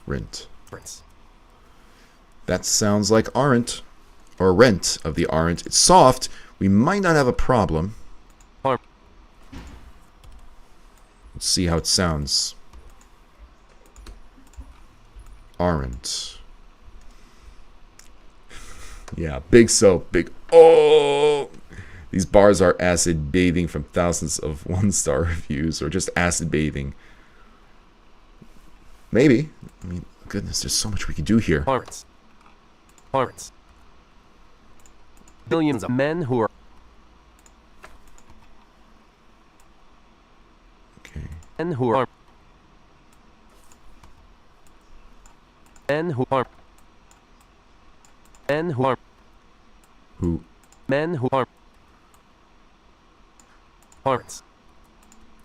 Rent. Difference. That sounds like aren't, or rent of the aren't. It's soft. We might not have a problem. Harm. Let's see how it sounds. Aren't. Yeah, big soap, big. Oh! These bars are acid bathing from thousands of one-star reviews, or just acid bathing. Maybe. I mean, goodness, there's so much we can do here. Harms. Billions of men who are. Okay. Men who are. Men who are. Men who are. Who? Men who are. Harms.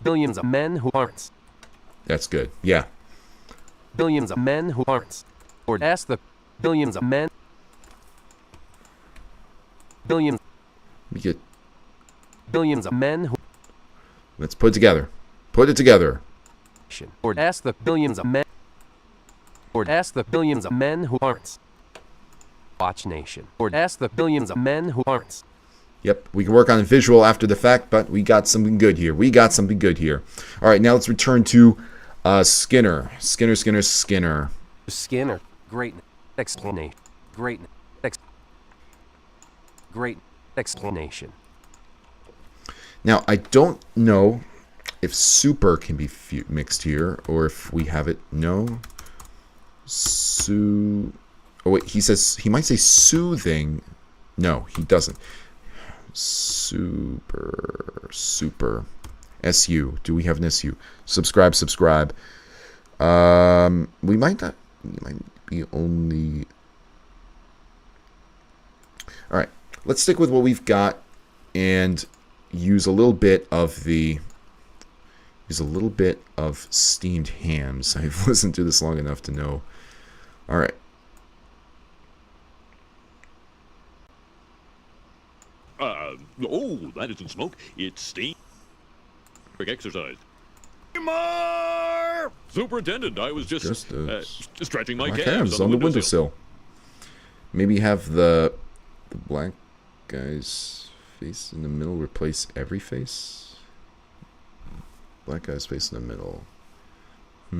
Billions of men who aren't. That's good. Yeah. Billions of men who aren't. Or ask the billions of men. Billions. We get. Billions of men who. Let's put it together. Put it together. Or ask the billions of men. Or ask the billions of men who aren't. Watch Nation. Or ask the billions of men who aren't. Yep, we can work on a visual after the fact, but we got something good here. All right, now let's return to Skinner. Skinner. Skinner. Great explanation. Great explanation. Now, I don't know if super can be mixed here, or if we have it. No. Oh, wait, he might say soothing. No, he doesn't. Super. SU. Do we have an SU? Subscribe. We might not. We might be only. All right. Let's stick with what we've got and use a little bit of steamed hams. I've listened to this long enough to know. All right. Oh, that isn't smoke. It's steam. Quick exercise. Superintendent, I was just stretching my calves on the windowsill. Maybe have the black guy's face in the middle replace every face. Black guy's face in the middle. I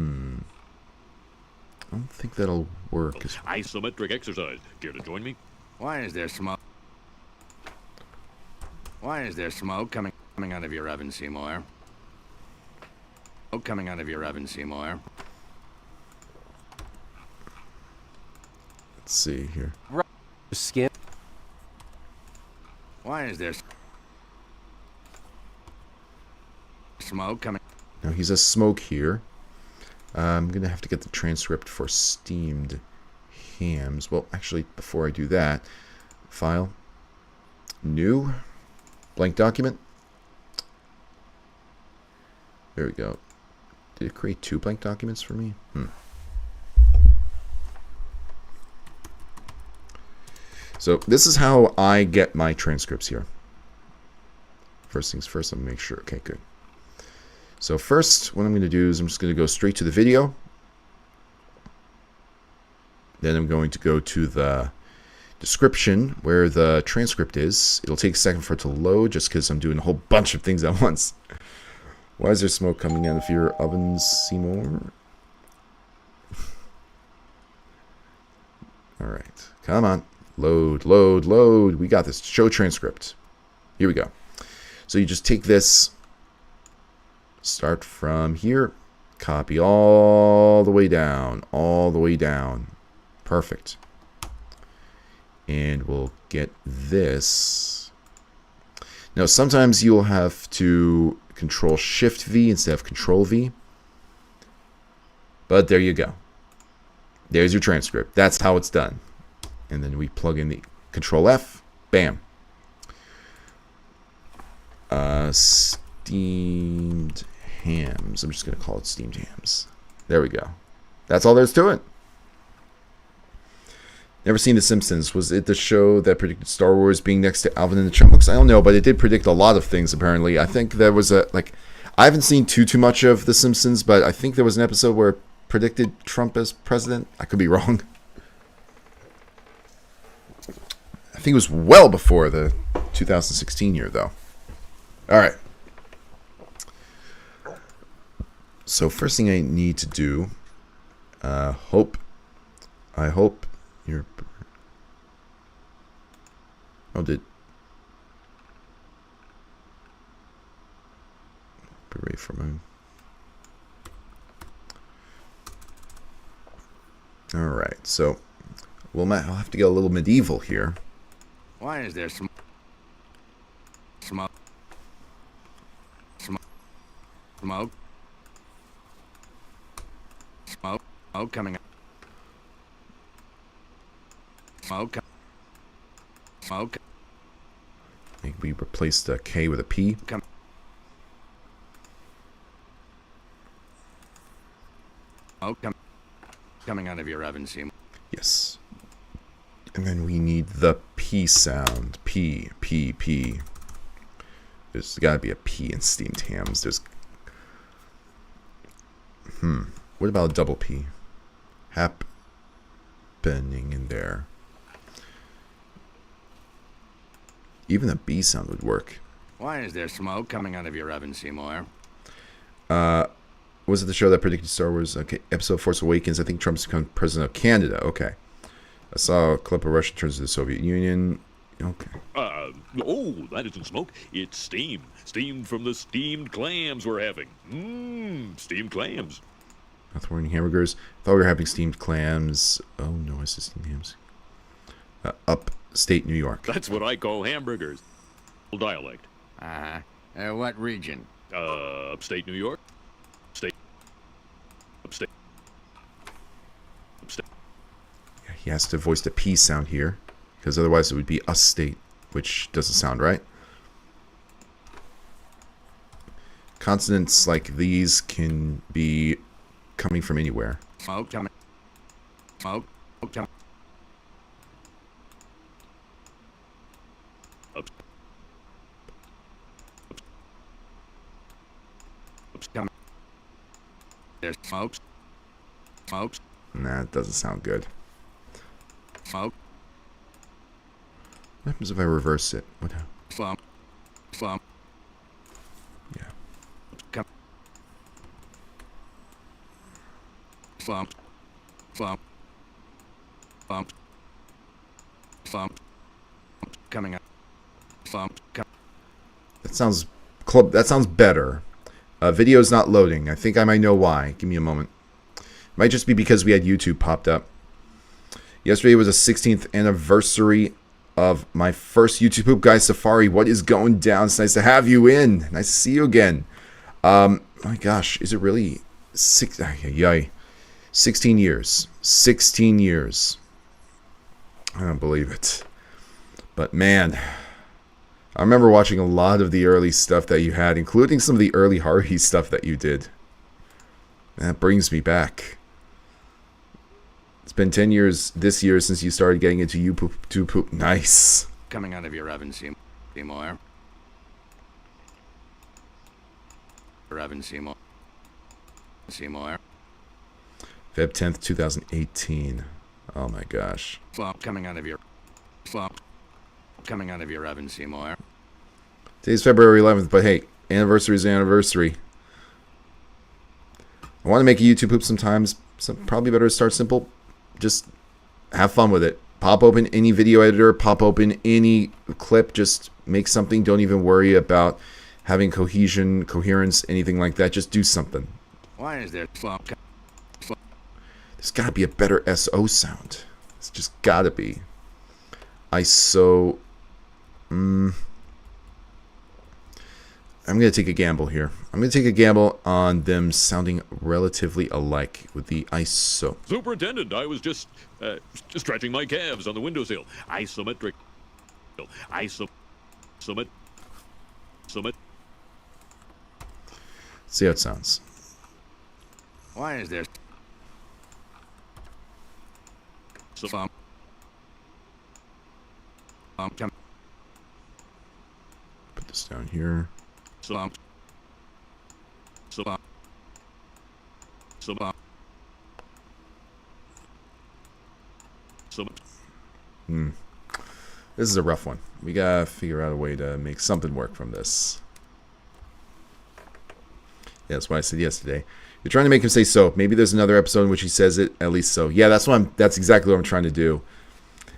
don't think that'll work. Isometric exercise. Care to join me? Why is there smoke? Why is there smoke coming out of your oven, Seymour? Smoke coming out of your oven, Seymour. Let's see here. Skin. Why is there smoke coming? Now he says smoke here. I'm gonna have to get the transcript for steamed hams. Well, actually, before I do that, file, new, blank document. There we go. Did it create 2 blank documents for me? So this is how I get my transcripts here. First things first, I'm gonna make sure. Okay, good. So first, what I'm going to do is I'm just going to go straight to the video. Then I'm going to go to the description where the transcript is. It'll take a second for it to load just because I'm doing a whole bunch of things at once. Why is there smoke coming out of your ovens, Seymour? Alright, come on. Load. We got this. Show transcript. Here we go. So you just take this. Start from here, Copy all the way down. All the way down. Perfect. And we'll get this. Now, sometimes you'll have to Control Shift V instead of Control V. But there you go. There's your transcript. That's how it's done. And then we plug in the Control F. Bam. Steamed hams. I'm just going to call it steamed hams. There we go. That's all there's to it. Never seen The Simpsons. Was it the show that predicted Star Wars being next to Alvin and the Chipmunks? I don't know, but it did predict a lot of things, apparently. I think there was I haven't seen too much of The Simpsons, but I think there was an episode where it predicted Trump as president. I could be wrong. I think it was well before the 2016 year, though. All right. So first thing I need to do, I hope you're. Oh, be ready for mine. All right, so I'll have to get a little medieval here. Why is there smoke? Smoke coming up. Smoke. I think we replaced the K with a P. Coming out of your oven, Seymour. Yes. And then we need the P sound. P. There's got to be a P in steamed hams. There's. What about a double P? Happening in there. Even a B sound would work. Why is there smoke coming out of your oven, Seymour? Was it the show that predicted Star Wars? Okay, episode Force Awakens. I think Trump's become president of Canada. Okay. I saw a clip of Russia turns to the Soviet Union. Okay. Oh, that isn't smoke. It's steam. Steam from the steamed clams we're having. Steamed clams. Mouth-watering hamburgers. Thought we were having steamed clams. Oh no, I said steamed hams. Upstate New York. That's what I call hamburgers. Dialect. What region? Upstate New York. Upstate. Yeah, he has to voice the P sound here, because otherwise it would be us state, which doesn't sound right. Consonants like these can be coming from anywhere. Smoke coming. Smoke coming. There's smokes. Nah, it doesn't sound good. Smoke. What happens if I reverse it? What? Slump. Yeah. Come. Slump. Coming up. Slump. That sounds better. Video's not loading. I think I might know why. Give me a moment. Might just be because we had YouTube popped up. Yesterday was the 16th anniversary of my first YouTube Poop Guy Safari. What is going down? It's nice to have you in. Nice to see you again. My gosh, is it really 16 years? 16 years. I don't believe it. But man, I remember watching a lot of the early stuff that you had, including some of the early Harvey stuff that you did. That brings me back. It's been 10 years this year since you started getting into YouTube Poop. Nice. Coming out of your oven, Seymour. Your oven, Seymour. Feb 10th, 2018. Oh my gosh. Slump coming out of your oven, Seymour. Today's February 11th, but hey, anniversary is anniversary. I want to make a YouTube Poop sometimes. So probably better to start simple. Just have fun with it. Pop open any video editor, pop open any clip, just make something. Don't even worry about having coherence, anything like that. Just do something. Why is there slow? There's got to be a better SO sound. It's just got to be. ISO. I'm going to take a gamble here. I'm going to take a gamble on them sounding relatively alike with the ISO. Superintendent, I was just stretching my calves on the windowsill. Isometric. Summit. See how it sounds. Why is there slow? Put this down here. Slow. This is a rough one. We gotta figure out a way to make something work from this. Yeah, that's what I said yesterday. You're trying to make him say so. Maybe there's another episode in which he says it at least so. Yeah, that's exactly what I'm trying to do.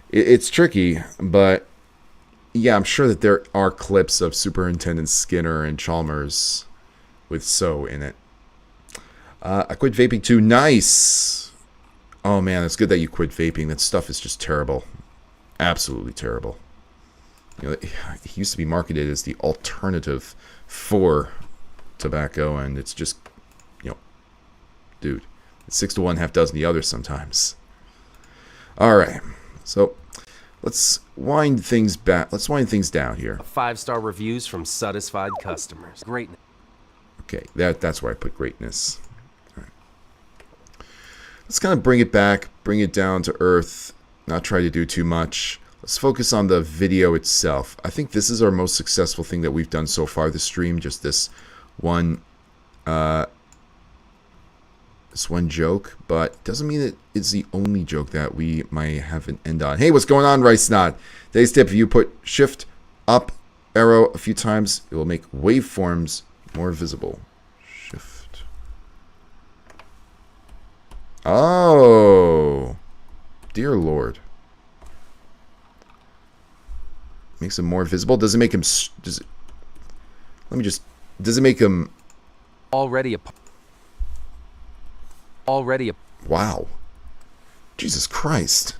It's tricky, but yeah, I'm sure that there are clips of Superintendent Skinner and Chalmers with so in it. I quit vaping too. Nice. Oh man, it's good that you quit vaping. That stuff is just terrible. Absolutely terrible. You know, it used to be marketed as the alternative for tobacco, and it's just, you know, dude, it's 6 to 1, half dozen the others sometimes. All right, so let's wind things back. Let's wind things down here. 5-star reviews from satisfied customers. Great. Okay, that's where I put greatness. All right. Let's kind of bring it back, bring it down to earth, not try to do too much. Let's focus on the video itself. I think this is our most successful thing that we've done so far this stream, just this one joke, but it doesn't mean that it's the only joke that we might have an end on. Hey, what's going on, Rice Knot? Today's tip: if you put shift up arrow a few times, it will make waveforms more visible. Shift. Oh, dear Lord. Makes them more visible. Does it make him? Does it make him? Already a. Wow. Jesus Christ.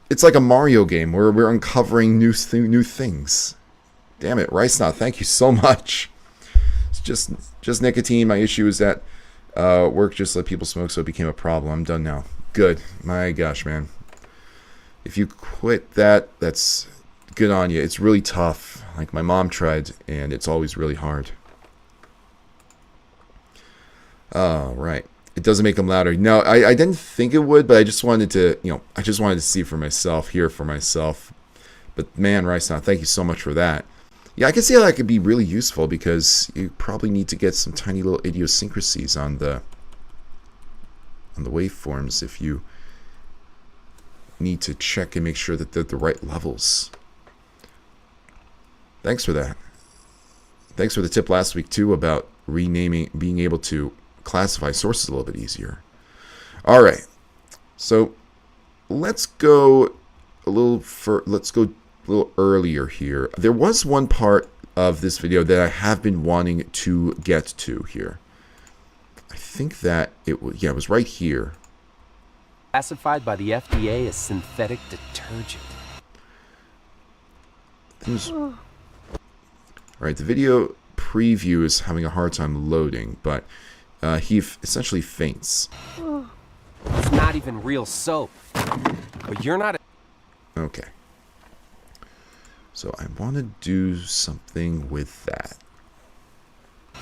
It's like a Mario game where we're uncovering new things. Damn it, Rice Knot, thank you so much. It's just nicotine. My issue is that work just let people smoke, so it became a problem. I'm done now. Good. My gosh, man. If you quit that, that's good on you. It's really tough. Like my mom tried, and it's always really hard. Oh, right. It doesn't make them louder. No, I didn't think it would, but I just wanted to, see for myself, hear for myself. But man, Rice Knot, thank you so much for that. Yeah, I can see how that could be really useful because you probably need to get some tiny little idiosyncrasies on the waveforms if you need to check and make sure that they're the right levels. Thanks for that. Thanks for the tip last week too about renaming, being able to classify sources a little bit easier. All right, so let's go a little earlier here. There was one part of this video that I have been wanting to get to here. I think that it was right here. Classified by the FDA as synthetic detergent. All right, the video preview is having a hard time loading, but he essentially faints. It's not even real soap. But you're not. Okay. So I want to do something with that.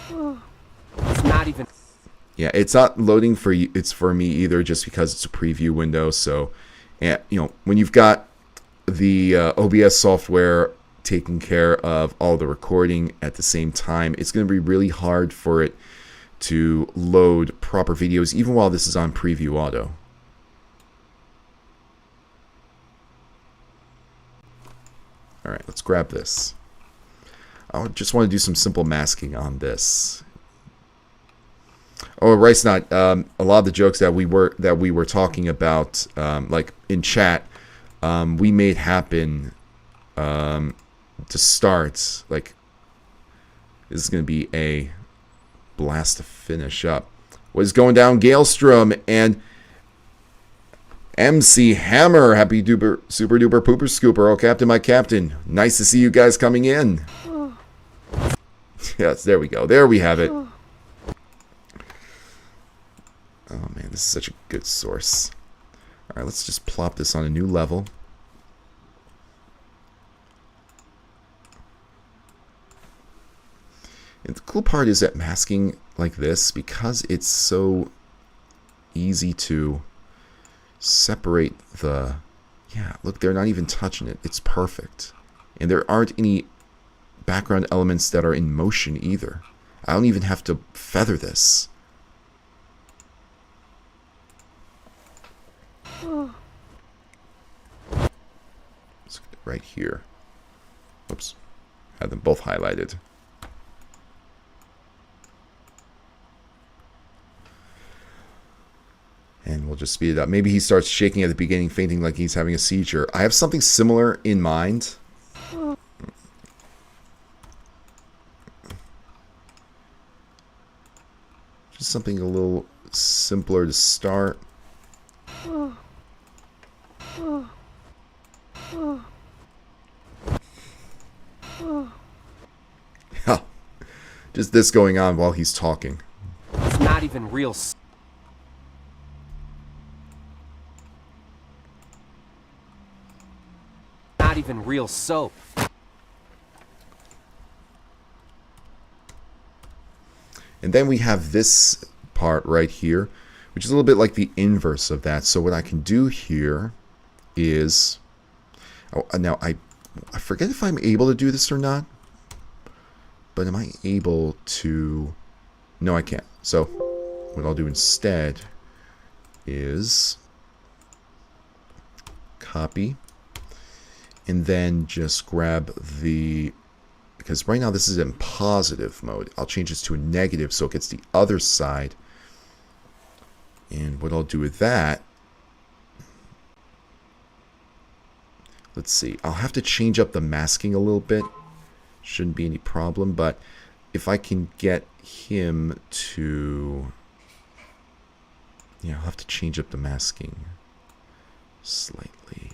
It's not even. Yeah, it's not loading for you. It's for me either, just because it's a preview window. So, when you've got the OBS software taking care of all the recording at the same time, it's going to be really hard for it to load proper videos, even while this is on preview auto. All right, let's grab this. I just want to do some simple masking on this. Oh, Rice Knot, a lot of the jokes that we were talking about, like in chat, we made happen to start. Like, this is going to be a blast to finish up. What is going down, Galestrom and MC Hammer? Happy duper, super duper pooper scooper. Oh, Captain, my Captain. Nice to see you guys coming in. Yes, there we go. There we have it. Oh man, this is such a good source. Alright, let's just plop this on a new level. And the cool part is that masking like this, because it's so easy to separate the... Yeah, look, they're not even touching it. It's perfect. And there aren't any background elements that are in motion either. I don't even have to feather this. Right here. Oops. Had them both highlighted. And we'll just speed it up. Maybe he starts shaking at the beginning, fainting like he's having a seizure. I have something similar in mind. Just something a little simpler to start. Yeah. Just this going on while he's talking. It's not even real. Not even real soap. And then we have this part right here, which is a little bit like the inverse of that. So what I can do here is... Oh, now, I forget if I'm able to do this or not. But am I able to... No, I can't. So what I'll do instead is copy. And then just grab the... Because right now this is in positive mode. I'll change this to a negative so it gets the other side. And what I'll do with that... Let's see. I'll have to change up the masking a little bit. Shouldn't be any problem. But if I can get him to... Yeah, I'll have to change up the masking slightly.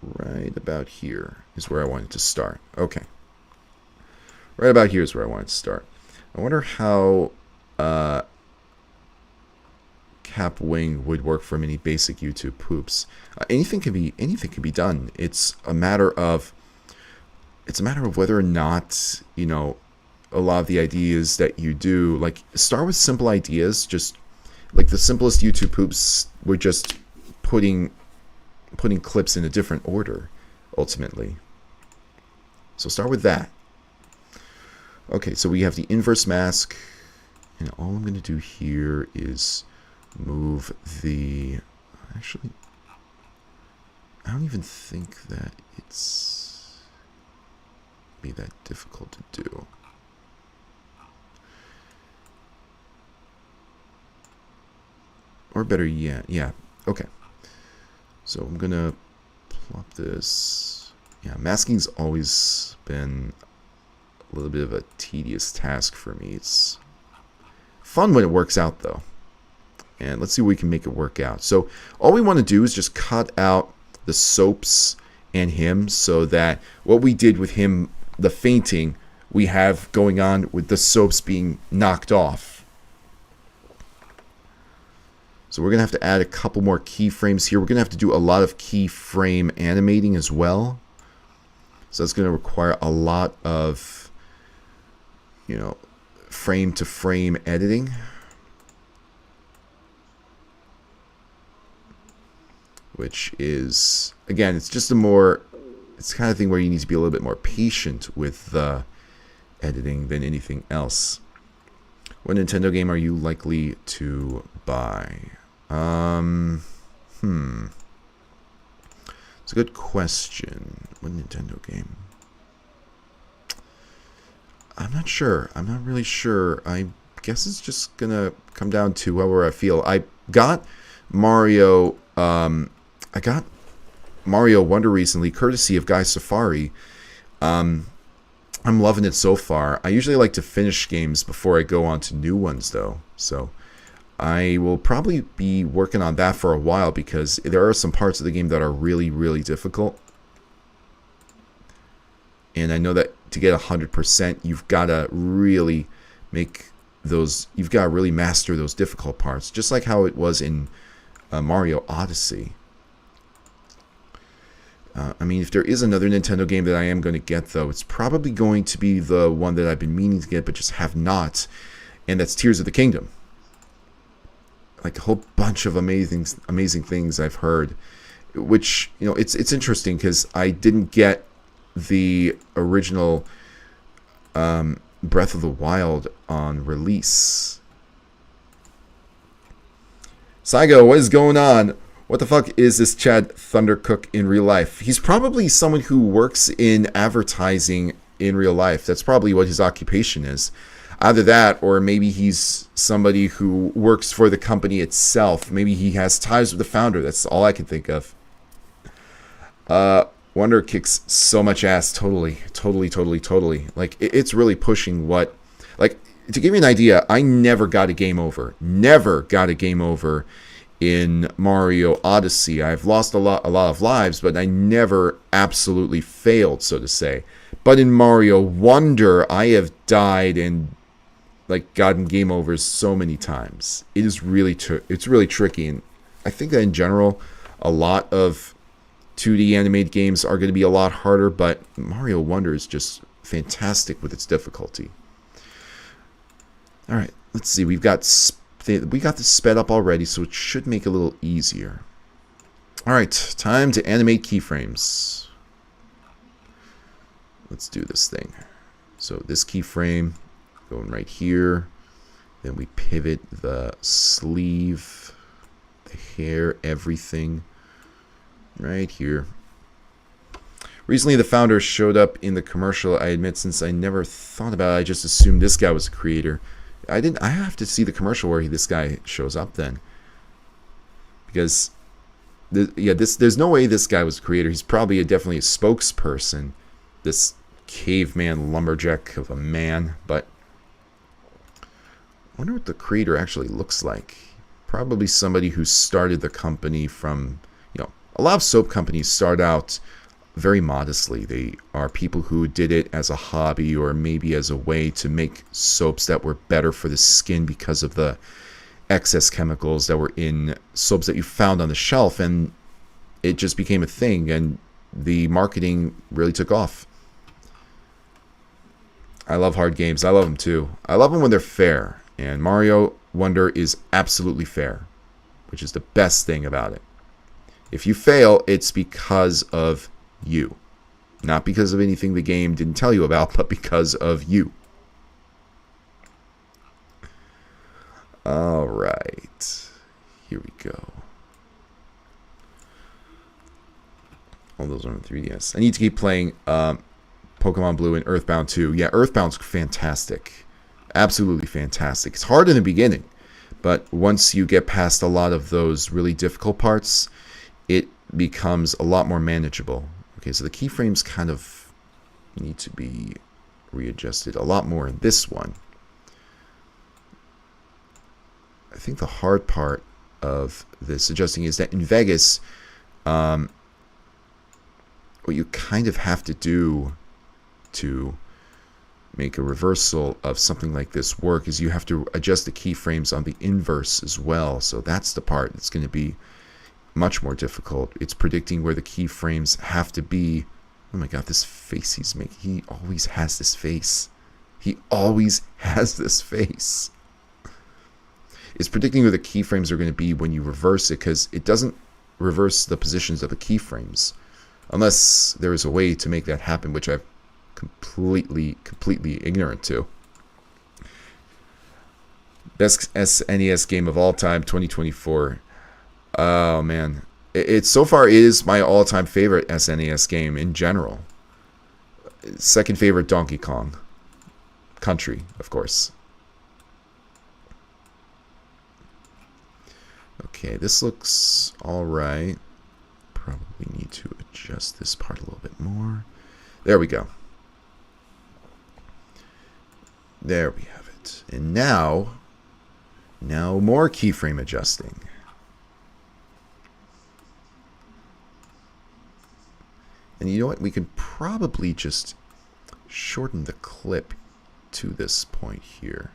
Right about here is where I wanted to start. Okay. Right about here is where I wanted to start. I wonder how Cap Wing would work from any basic YouTube poops. Anything can be done. It's a matter of whether or not, you know, a lot of the ideas that you do, like, start with simple ideas. Just like the simplest YouTube poops, we're just putting clips in a different order, ultimately. So start with that. Okay, so we have the inverse mask, and all I'm going to do here is move the... Actually, I don't even think that it's be that difficult to do. Or better yet, yeah, okay. So I'm going to plop this. Yeah, masking's always been a little bit of a tedious task for me. It's fun when it works out, though. And let's see what we can make it work out. So all we want to do is just cut out the soaps and him so that what we did with him, the fainting, we have going on with the soaps being knocked off. So we're going to have to add a couple more keyframes here. We're going to have to do a lot of keyframe animating as well. So that's going to require a lot of, you know, frame to frame editing. Which is, again, it's just it's the kind of thing where you need to be a little bit more patient with the editing than anything else. What Nintendo game are you likely to buy? It's a good question. What Nintendo game? I'm not sure. I'm not really sure. I guess it's just gonna come down to however I feel. I got Mario. I got Mario Wonder recently, courtesy of Guy Safari. I'm loving it so far. I usually like to finish games before I go on to new ones, though. So I will probably be working on that for a while because there are some parts of the game that are really, really difficult. And I know that to get 100%, you've got to really you've got to really master those difficult parts, just like how it was in Mario Odyssey. I mean, if there is another Nintendo game that I am going to get, though, it's probably going to be the one that I've been meaning to get but just have not, and that's Tears of the Kingdom. Like a whole bunch of amazing things I've heard, which, you know, it's interesting because I didn't get the original Breath of the Wild on release. Saigo, what is going on? What the fuck is this Chad Thundercook in real life? He's probably someone who works in advertising in real life. That's probably what his occupation is. Either that, or maybe he's somebody who works for the company itself. Maybe he has ties with the founder. That's all I can think of. Wonder kicks so much ass. Totally. Like, it's really pushing what... Like, to give you an idea, I never got a game over. Never got a game over in Mario Odyssey. I've lost a lot of lives, but I never absolutely failed, so to say. But in Mario Wonder, I have died and like gotten game overs so many times. It is really it's really tricky, and I think that in general, a lot of 2D animated games are going to be a lot harder. But Mario Wonder is just fantastic with its difficulty. All right, let's see. We got this sped up already, so it should make it a little easier. All right, time to animate keyframes. Let's do this thing. So this keyframe going right here. Then we pivot the sleeve, the hair, everything right here. Recently, the founder showed up in the commercial. I admit, since I never thought about it, I just assumed this guy was a creator. I have to see the commercial where this guy shows up then, because there's no way this guy was a creator. He's probably definitely a spokesperson, this caveman lumberjack of a man. But I wonder what the creator actually looks like. Probably somebody who started the company from, you know, a lot of soap companies start out very modestly. They are people who did it as a hobby or maybe as a way to make soaps that were better for the skin because of the excess chemicals that were in soaps that you found on the shelf, and it just became a thing, and the marketing really took off. I love hard games. I love them too. I love them when they're fair, and Mario Wonder is absolutely fair, which is the best thing about it. If you fail, it's because of you. Not because of anything the game didn't tell you about, but because of you. Alright. Here we go. All those are on 3DS. I need to keep playing Pokemon Blue and Earthbound 2. Yeah, Earthbound's fantastic. Absolutely fantastic. It's hard in the beginning, but once you get past a lot of those really difficult parts, it becomes a lot more manageable. Okay, so the keyframes kind of need to be readjusted a lot more in this one. I think the hard part of this adjusting is that in Vegas, what you kind of have to do to make a reversal of something like this work is you have to adjust the keyframes on the inverse as well. So that's the part that's going to be much more difficult. It's predicting where the keyframes have to be. Oh my god, this face he's making. He always has this face. He always has this face. It's predicting where the keyframes are going to be when you reverse it, because it doesn't reverse the positions of the keyframes unless there is a way to make that happen, which I'm completely ignorant to. Best SNES game of all time, 2024. Oh man, it so far is my all-time favorite SNES game in general. Second favorite, Donkey Kong Country, of course. Okay, this looks all right. Probably need to adjust this part a little bit more. There we go. There we have it. And now more keyframe adjusting. And you know what? We can probably just shorten the clip to this point here.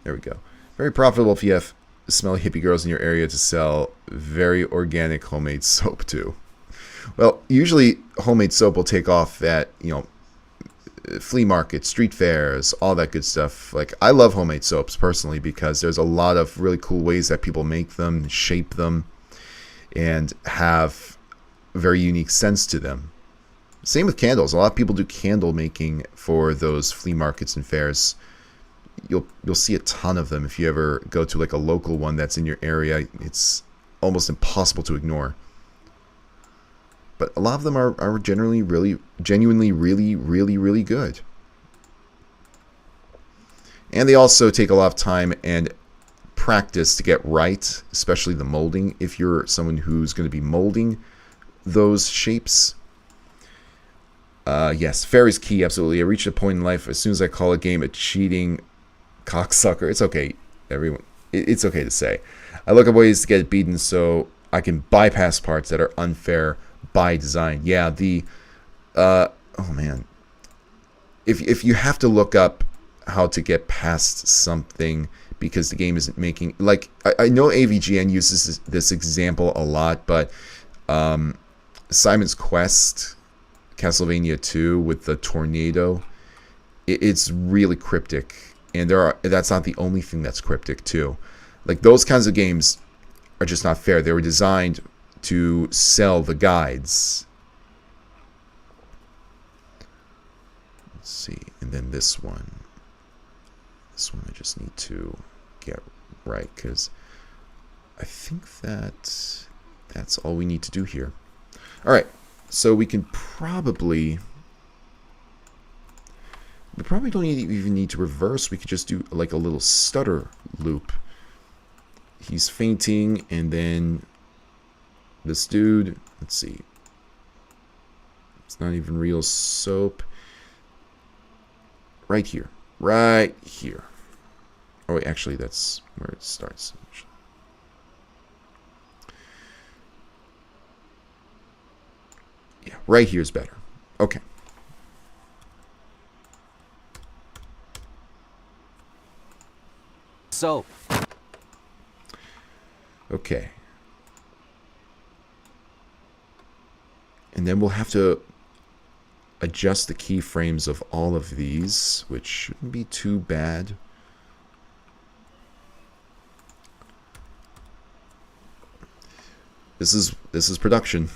There we go. Very profitable if you have smelly hippie girls in your area to sell very organic homemade soap to. Well, usually homemade soap will take off at, flea markets, street fairs, all that good stuff. Like, I love homemade soaps personally because there's a lot of really cool ways that people make them, shape them, and have very unique scents to them. Same with candles. A lot of people do candle making for those flea markets and fairs. You'll see a ton of them if you ever go to like a local one that's in your area. It's almost impossible to ignore. But a lot of them are genuinely really good. And they also take a lot of time and practice to get right, especially the molding. If you're someone who's going to be molding those shapes. Yes, fair is key, absolutely. I reached a point in life as soon as I call a game a cheating cocksucker. It's okay, everyone. It's okay to say. I look at ways to get it beaten so I can bypass parts that are unfair by design. Yeah, oh man. If you have to look up how to get past something because the game isn't making... Like, I know AVGN uses this example a lot, but Simon's Quest, Castlevania 2 with the tornado, it's really cryptic. And that's not the only thing that's cryptic too. Like, those kinds of games are just not fair. They were designed to sell the guides. Let's see. And then this one. This one I just need to get right because I think that's all we need to do here. All right. So we can probably... We probably don't even need to reverse. We could just do like a little stutter loop. He's fainting, and then this dude, let's see. It's not even real soap. Right here. Right here. Oh, wait, actually, that's where it starts. Yeah, right here is better. Okay. So. Okay. And then we'll have to adjust the keyframes of all of these, which shouldn't be too bad. This is production.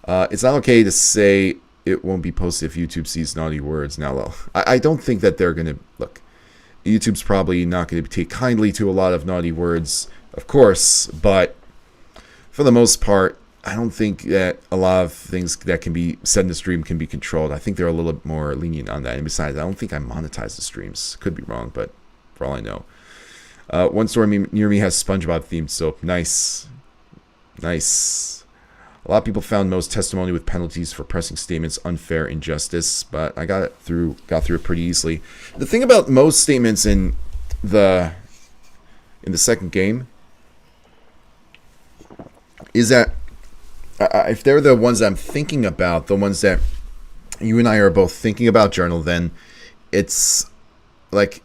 It's not okay to say it won't be posted if YouTube sees naughty words. Now, well, I don't think that they're going to... Look, YouTube's probably not going to take kindly to a lot of naughty words, of course, but for the most part, I don't think that a lot of things that can be said in the stream can be controlled. I think they're a little bit more lenient on that. And besides, I don't think I monetize the streams. Could be wrong, but for all I know. One store near me has SpongeBob-themed soap. Nice. Nice. A lot of people found most testimony with penalties for pressing statements unfair injustice, but I got through it pretty easily. The thing about most statements in the second game is that if they're the ones that I'm thinking about, the ones that you and I are both thinking about, Journal, then it's like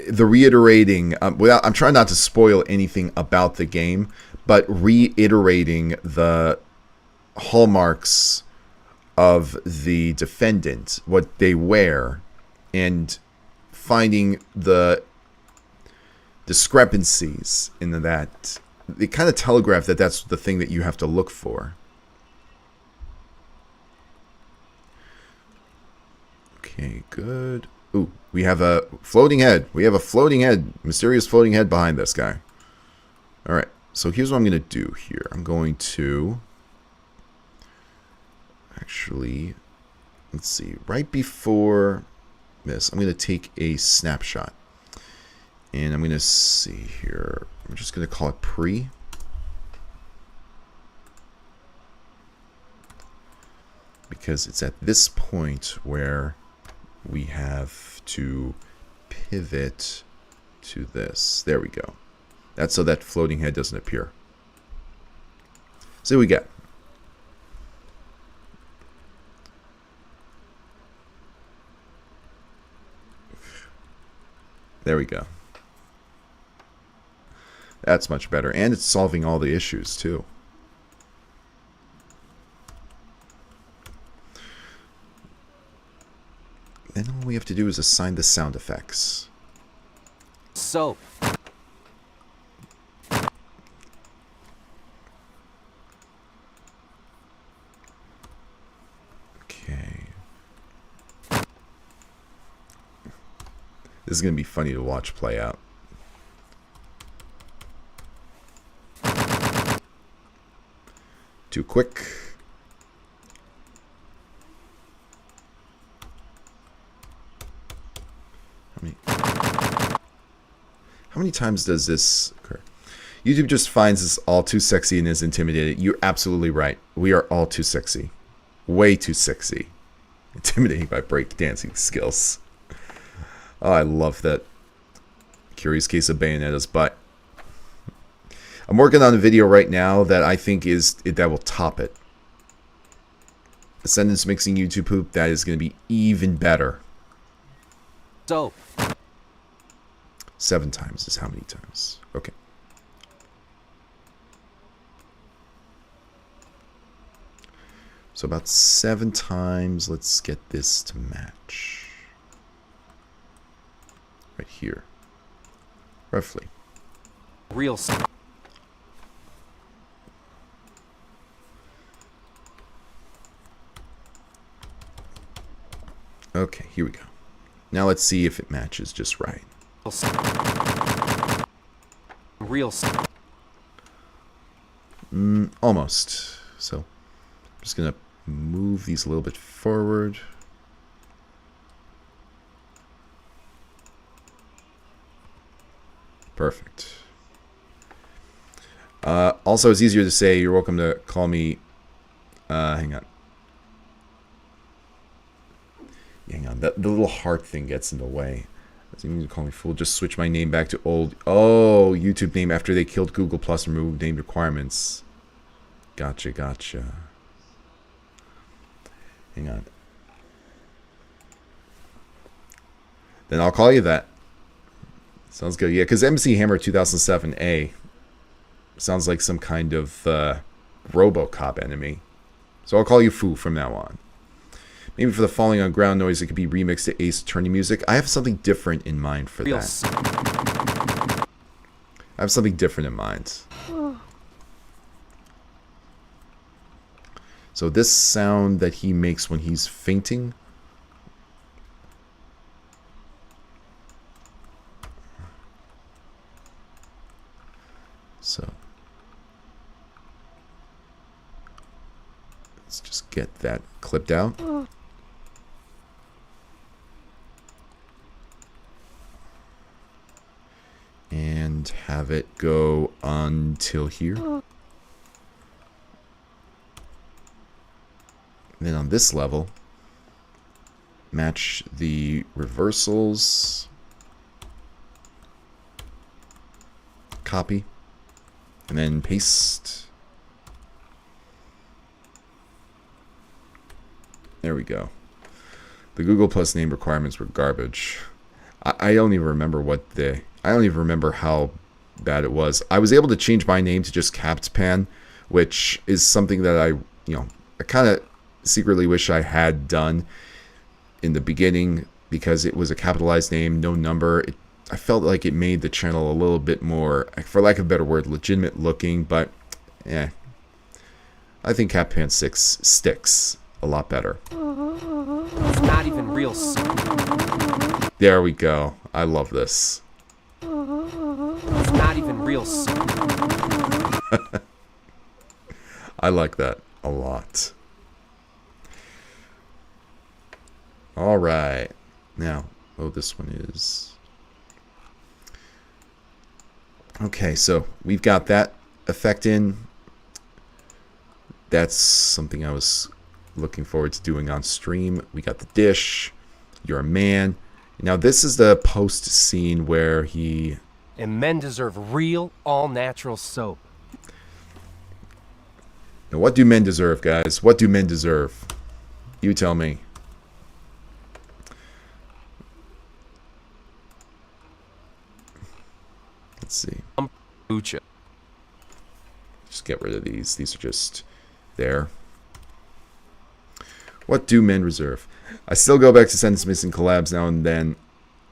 the reiterating. I'm trying not to spoil anything about the game, but reiterating the hallmarks of the defendant, what they wear, and finding the discrepancies in that. They kind of telegraph that that's the thing that you have to look for. Okay, good. Ooh, we have a floating head. We have a floating head, mysterious floating head behind this guy. All right, so here's what I'm going to do here. I'm going to... Actually, let's see. Right before this, I'm going to take a snapshot. And I'm going to see here. I'm just going to call it pre. Because it's at this point where we have to pivot to this. There we go. That's so that floating head doesn't appear. So we get. There we go. That's much better. And it's solving all the issues, too. Then all we have to do is assign the sound effects. So. Okay. This is going to be funny to watch play out. Too quick. How many times does this occur? YouTube just finds this all too sexy and is intimidated. You're absolutely right. We are all too sexy. Way too sexy. Intimidating by breakdancing skills. Oh, I love that. Curious Case of Bayonetta's butt. I'm working on a video right now that I think that will top it. A sentence mixing YouTube poop, that is going to be even better. So. 7 times is how many times? Okay. So about 7 times. Let's get this to match. Right here. Roughly. Real. Okay, here we go. Now let's see if it matches just right. Real. Almost. So, I'm just going to move these a little bit forward. Perfect. Also, it's easier to say, you're welcome to call me... hang on. Hang on. The little heart thing gets in the way. You need to call me fool. Just switch my name back to old... Oh, YouTube name after they killed Google Plus and removed name requirements. Gotcha, gotcha. Hang on. Then I'll call you that. Sounds good. Yeah, because MC Hammer 2007A sounds like some kind of RoboCop enemy. So I'll call you Foo from now on. Maybe for the falling on ground noise, it could be remixed to Ace Attorney music. I have something different in mind for that. I have something different in mind. So this sound that he makes when he's fainting. So let's just get that clipped out. And have it go until here. And then on this level, match the reversals. Copy. And then paste. There we go. The Google Plus name requirements were garbage. I don't even remember I don't even remember how bad it was. I was able to change my name to just Capspan, which is something that I kind of secretly wish I had done in the beginning because it was a capitalized name, no number. I felt like it made the channel a little bit more, for lack of a better word, legitimate looking, but I think Capspan 6 sticks a lot better. It's not even real. There we go. I love this. It's not even real. I like that a lot. All right. Now, this one is... Okay, so we've got that effect in. That's something I was looking forward to doing on stream. We got the dish. You're a man. Now, this is the post scene where he... And men deserve real, all-natural soap. Now, what do men deserve, guys? What do men deserve? You tell me. Let's see. Ucha. Just get rid of these. These are just there. What do men reserve? I still go back to sentence missing collabs now and then.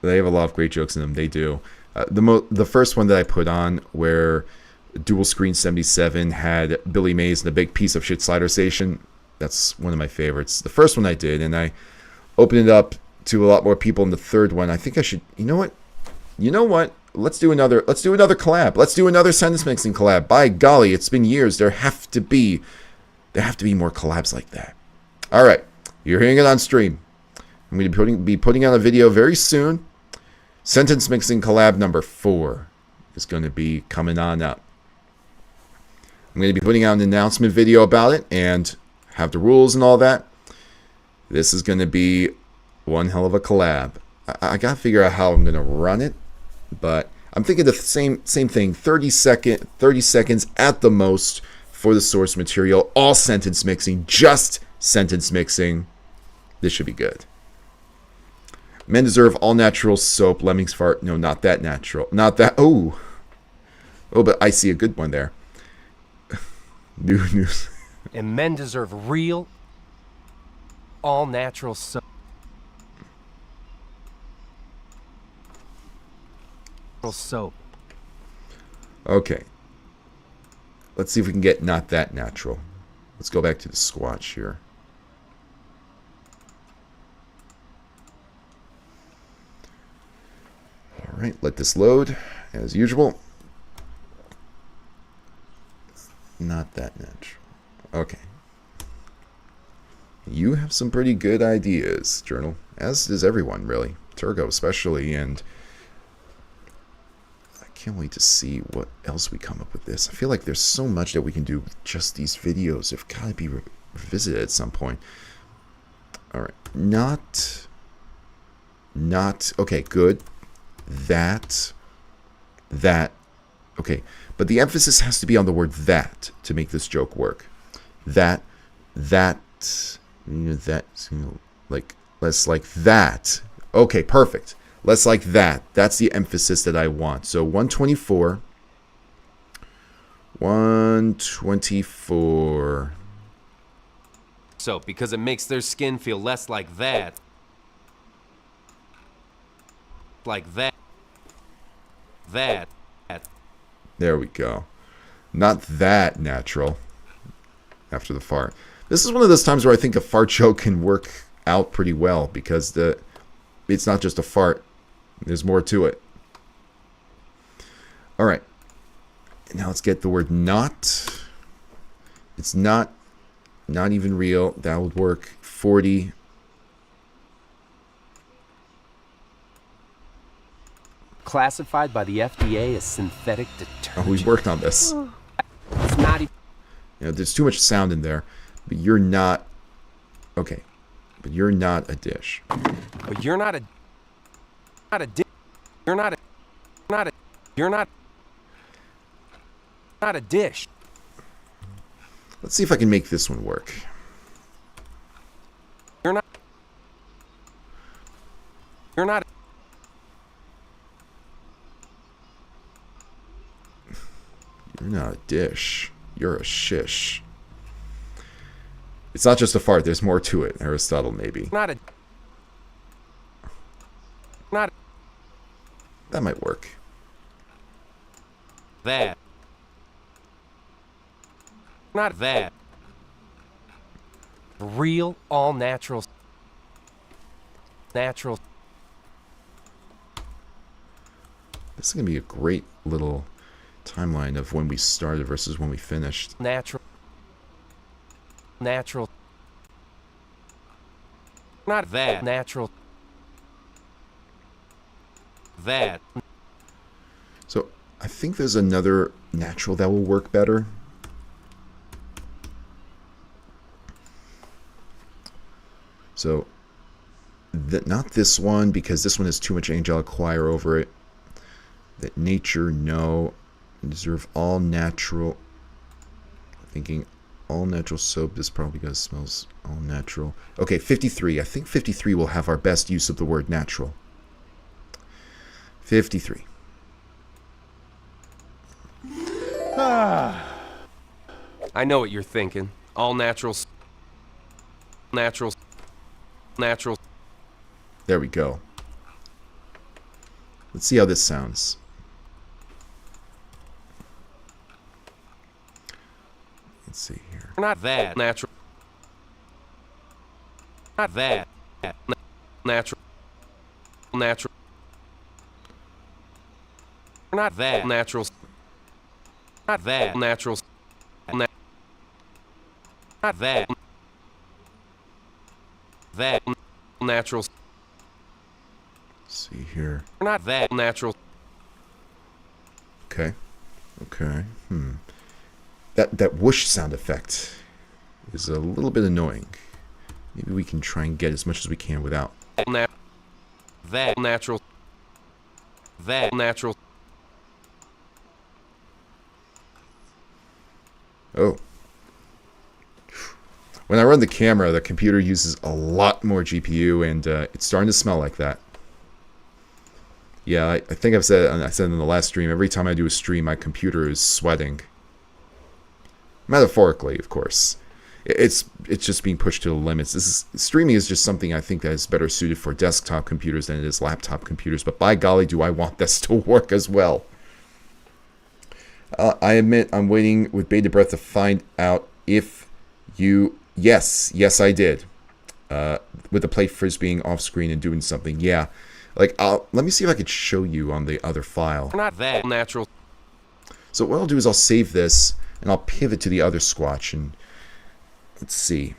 They have a lot of great jokes in them. They do. The first one that I put on where Dual Screen 77 had Billy Mays in a big piece of shit slider station. That's one of my favorites. The first one I did, and I opened it up to a lot more people in the third one. I think I should... You know what? You know what? Let's do another collab. Let's do another sentence mixing collab. By golly, it's been years. There have to be more collabs like that. All right, you're hearing it on stream. I'm going to be putting out a video very soon. Sentence mixing collab number 4 is going to be coming on up. I'm going to be putting out an announcement video about it and have the rules and all that. This is going to be one hell of a collab. I got to figure out how I'm going to run it. But I'm thinking the same thing, 30 seconds at the most for the source material, all sentence mixing, just sentence mixing. This should be good. Men deserve all natural soap, lemmings fart. No, not that natural. Not that. Oh, but I see a good one there. New news. And men deserve real, all-natural soap. Soap. Okay. Let's see if we can get not that natural. Let's go back to the Squatch here. All right, let this load as usual. Not that natural. Okay. You have some pretty good ideas, Journal. As does everyone, really. Turgo especially, and can't wait to see what else we come up with this. I feel like there's so much that we can do with just these videos. They've got to be revisited at some point. All right. Not. Okay, good. That. Okay. But the emphasis has to be on the word that to make this joke work. That. Like, less like that. Okay, perfect. Less like that. That's the emphasis that I want. So 124. 124. So, because it makes their skin feel less like that. Like that. That. There we go. Not that natural. After the fart. This is one of those times where I think a fart joke can work out pretty well because it's not just a fart. There's more to it. All right. Now let's get the word not. It's not even real. That would work. 40. Classified by the FDA as synthetic detergent. Oh, we've worked on this. It's not even... You know, there's too much sound in there. But you're not... Okay. But you're not a dish. But you're not a... You're not a dish. Let's see if I can make this one work. You're not You're not a dish. You're a shish. It's not just a fart. There's more to it. Aristotle, maybe. not That might work. that. Not that. Real, all natural. Natural. This is going to be a great little timeline of when we started versus when we finished. Natural. Natural. Not that. Natural. That. So I think there's another natural that will work better. So not this one, because this one has too much angelic choir over it. That nature, no. Deserve all natural. Thinking all natural soap. This probably because it smells all natural. Okay, 53. I think 53 will have our best use of the word natural. 53. I know what you're thinking. All natural. Natural. Natural. There we go. Let's see how this sounds. Let's see here. Not that. Natural. Not that. Natural. Natural. Not that. Natural. Not that. Natural. Not that. That. Natural. Let's see here. Not that. Natural. Okay. Okay. That whoosh sound effect is a little bit annoying. Maybe we can try and get as much as we can without. That natural. That natural. Oh. When I run the camera, the computer uses a lot more GPU, and it's starting to smell like that. Yeah, I think I said in the last stream, every time I do a stream, my computer is sweating. Metaphorically, of course. It's just being pushed to the limits. Streaming is just something I think that is better suited for desktop computers than it is laptop computers. But by golly, do I want this to work as well. I admit I'm waiting with bated breath to find out if you... Yes, I did. With the plate frisbeeing off screen and doing something. Yeah. Like, let me see if I could show you on the other file. Not that natural. So what I'll do is I'll save this, and I'll pivot to the other Squatch, and let's see.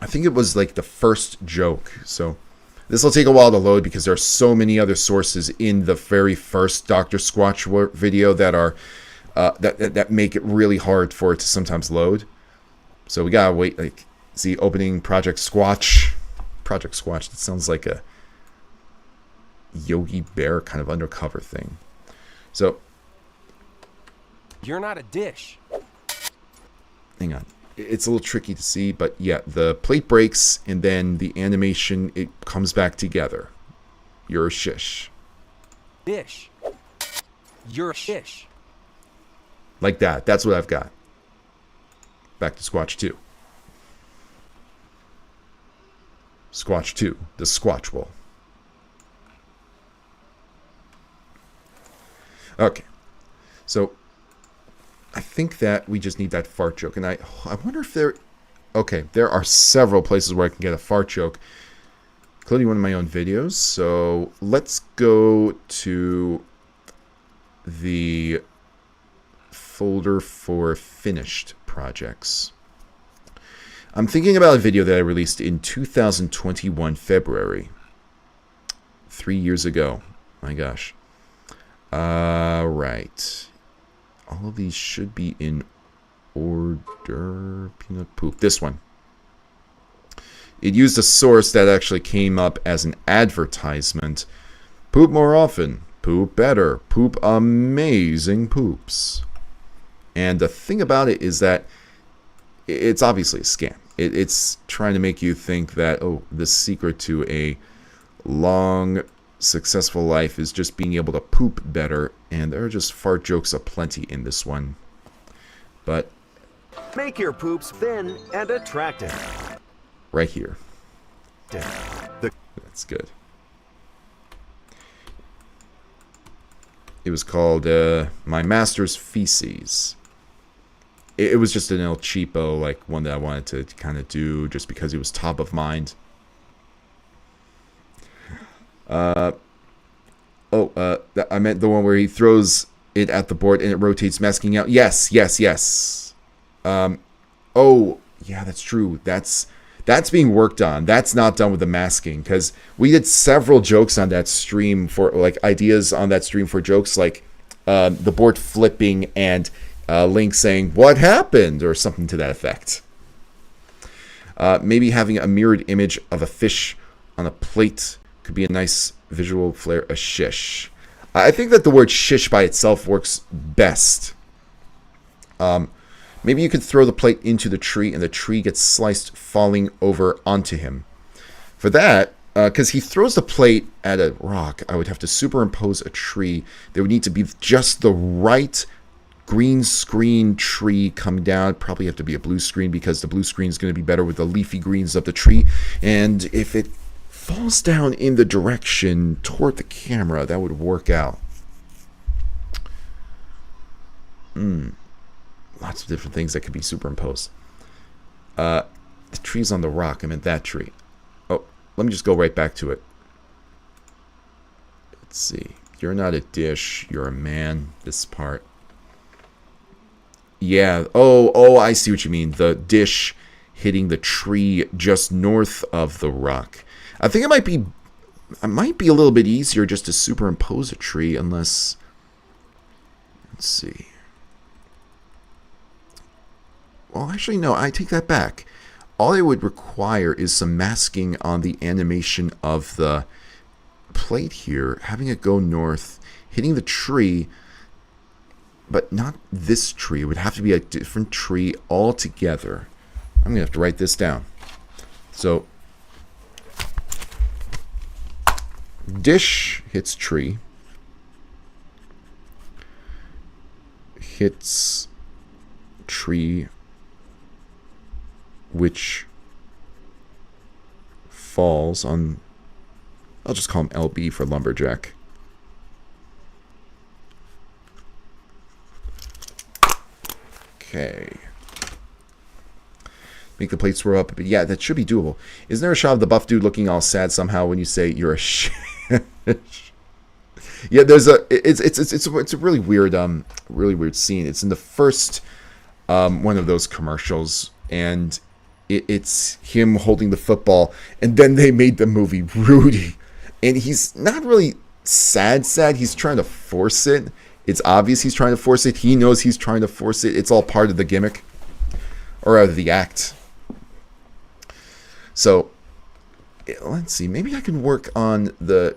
I think it was like the first joke. So this will take a while to load because there are so many other sources in the very first Dr. Squatch video that are that make it really hard for it to sometimes load. So we gotta wait. Like, see, opening Project Squatch. Project Squatch. That sounds like a Yogi Bear kind of undercover thing. So you're not a dish. Hang on. It's a little tricky to see, but yeah, the plate breaks and then the animation, it comes back together. You're a shish. Dish. You're a shish. Like that. That's what I've got. Back to Squatch 2. Squatch 2. The Squatch Bowl. Okay. So I think that we just need that fart joke. And I wonder if there... Okay, there are several places where I can get a fart joke, including one of my own videos. So let's go to the folder for finished projects. I'm thinking about a video that I released in 2021 February. 3 years ago. My gosh. Right. All of these should be in order. Peanut poop. This one. It used a source that actually came up as an advertisement. Poop more often. Poop better. Poop amazing poops. And the thing about it is that it's obviously a scam. It's trying to make you think that, oh, the secret to a long, successful life is just being able to poop better. And there are just fart jokes aplenty in this one. But make your poops thin and attractive. Right here. That's good. It was called My Master's Feces. It was just an El Cheapo, like one that I wanted to kind of do just because it was top of mind. I meant the one where he throws it at the board and it rotates, masking out. Yes. Oh, yeah, that's true. That's being worked on. That's not done with the masking, because we did several jokes on that stream for, like, ideas on that stream for jokes, like the board flipping and Link saying, "What happened?" or something to that effect. Maybe having a mirrored image of a fish on a plate could be a nice visual flair. A shish. I think that the word shish by itself works best. Maybe you could throw the plate into the tree and the tree gets sliced falling over onto him. For that, because he throws the plate at a rock, I would have to superimpose a tree. There would need to be just the right green screen tree come down. Probably have to be a blue screen because the blue screen is going to be better with the leafy greens of the tree. And if it falls down in the direction toward the camera, that would work out. Lots of different things that could be superimposed. The tree's on the rock. I meant that tree. Oh, let me just go right back to it. Let's see. You're not a dish. You're a man. This part. Yeah. Oh, I see what you mean. The dish hitting the tree just north of the rock. I think it might be a little bit easier just to superimpose a tree unless... Let's see. Well, actually, no, I take that back. All it would require is some masking on the animation of the plate here, having it go north, hitting the tree, but not this tree. It would have to be a different tree altogether. I'm going to have to write this down. So, dish hits tree, hits tree, which falls on, I'll just call him LB for lumberjack. Okay. Make the plate swirl up, but yeah, that should be doable. Isn't there a shot of the buff dude looking all sad somehow when you say you're a shit? Yeah, there's a it's a really weird scene. It's in the first one of those commercials, and it's him holding the football, and then they made the movie Rudy, and he's not really sad. He's trying to force it. It's obvious he's trying to force it. He knows he's trying to force it. It's all part of the gimmick, or rather the act. So let's see. Maybe I can work on the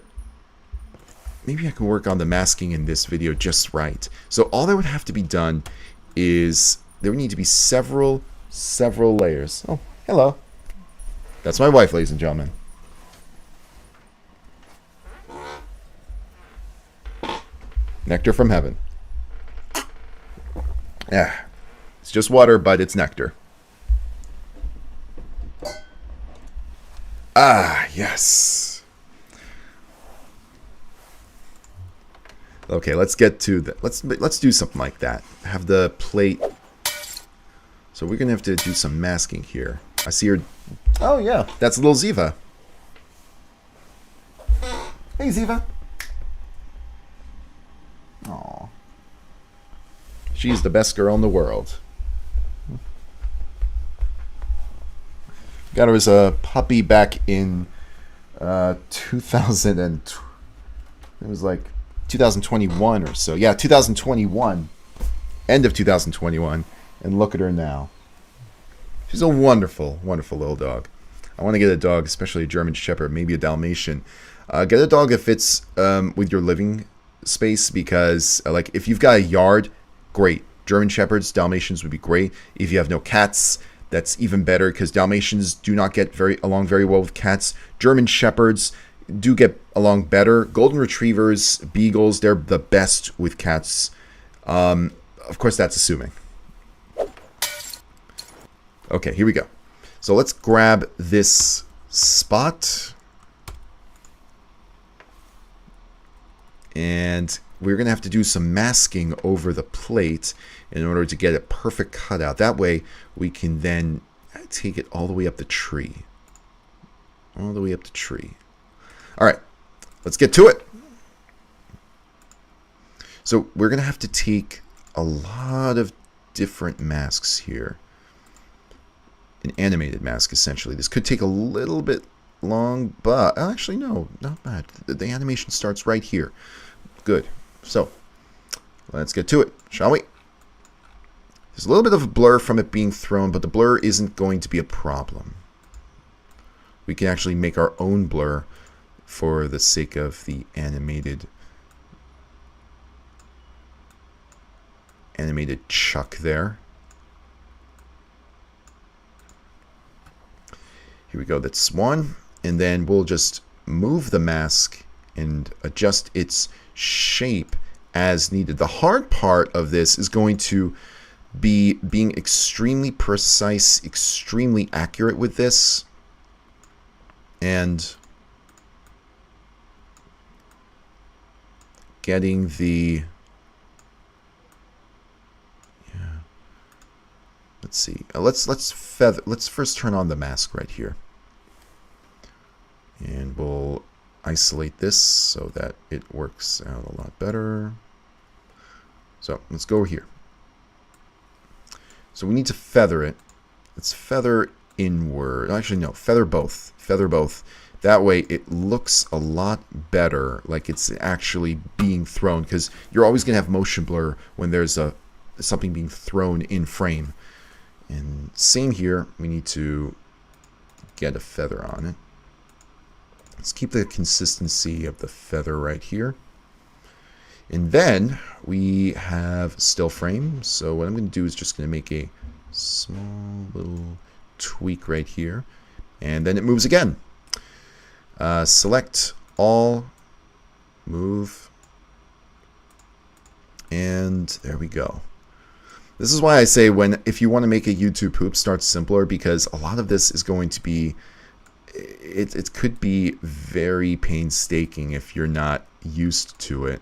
masking in this video just right. So all that would have to be done is there would need to be several layers. Oh, hello. That's my wife, ladies and gentlemen. Nectar from heaven. Yeah. It's just water, but it's nectar. Ah, yes. Okay, let's get to that. Let's do something like that. Have the plate. So we're gonna have to do some masking here. I see her. Oh yeah, that's little Ziva. Hey Ziva. Aw. She's the best girl in the world. Got her as a puppy back in 2000 and it was like 2021 or so. Yeah, 2021. End of 2021. And look at her now. She's a wonderful, wonderful little dog. I want to get a dog, especially a German Shepherd, maybe a Dalmatian. Get a dog that fits with your living space because, like, if you've got a yard, great. German Shepherds, Dalmatians would be great. If you have no cats, that's even better because Dalmatians do not get along very well with cats. German Shepherds do get along better. Golden Retrievers, Beagles, they're the best with cats. Of course, that's assuming. Okay, here we go. So let's grab this spot. And we're going to have to do some masking over the plate in order to get a perfect cutout. That way we can then take it all the way up the tree. All the way up the tree. All right, let's get to it. So we're going to have to take a lot of different masks here. An animated mask, essentially. This could take a little bit long, but actually, no, not bad. The animation starts right here. Good. So, let's get to it, shall we? There's a little bit of a blur from it being thrown, but the blur isn't going to be a problem. we can actually make our own blur for the sake of the animated chuck there. Here we go, that's one. And then we'll just move the mask and adjust its shape as needed. The hard part of this is going to be being extremely precise, extremely accurate with this. And getting the... Let's see. Let's first turn on the mask right here. And we'll isolate this so that it works out a lot better. So let's go here. So we need to feather it. Let's feather inward. Actually, no, feather both. Feather both. That way it looks a lot better, like it's actually being thrown, because you're always going to have motion blur when there's something being thrown in frame. And same here, we need to get a feather on it. Let's keep the consistency of the feather right here. And then we have still frame. So what I'm going to do is just going to make a small little tweak right here. And then it moves again. Select all, move, and there we go. This is why I say if you want to make a YouTube poop, start simpler, because a lot of this is going to be, it could be very painstaking if you're not used to it.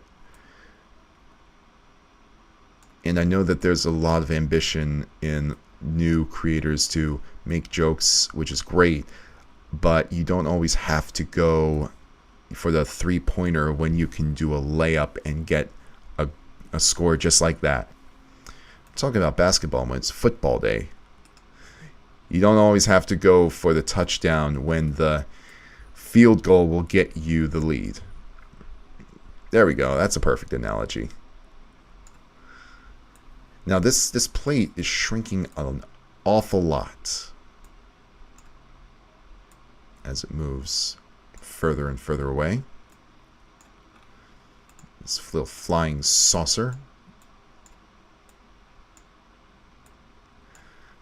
And I know that there's a lot of ambition in new creators to make jokes, which is great, but you don't always have to go for the three-pointer when you can do a layup and get a score just like that. I'm talking about basketball when it's football day. You don't always have to go for the touchdown when the field goal will get you the lead. There we go. That's a perfect analogy. Now this plate is shrinking an awful lot as it moves further and further away. This little flying saucer.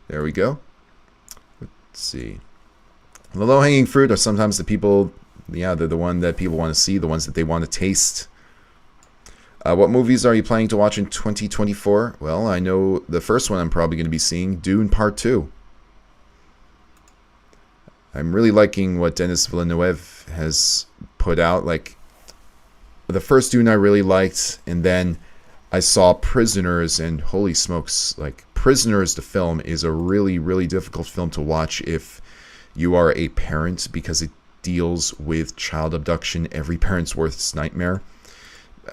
There we go. Let's see. The low-hanging fruit are sometimes the people, they're the one that people want to see, the ones that they want to taste. What movies are you planning to watch in 2024? Well, I know the first one I'm probably going to be seeing, Dune Part 2. I'm really liking what Denis Villeneuve has put out. Like, the first Dune I really liked, and then I saw Prisoners, and holy smokes, like, Prisoners, the film, is a really, really difficult film to watch if you are a parent, because it deals with child abduction, every parent's worst nightmare.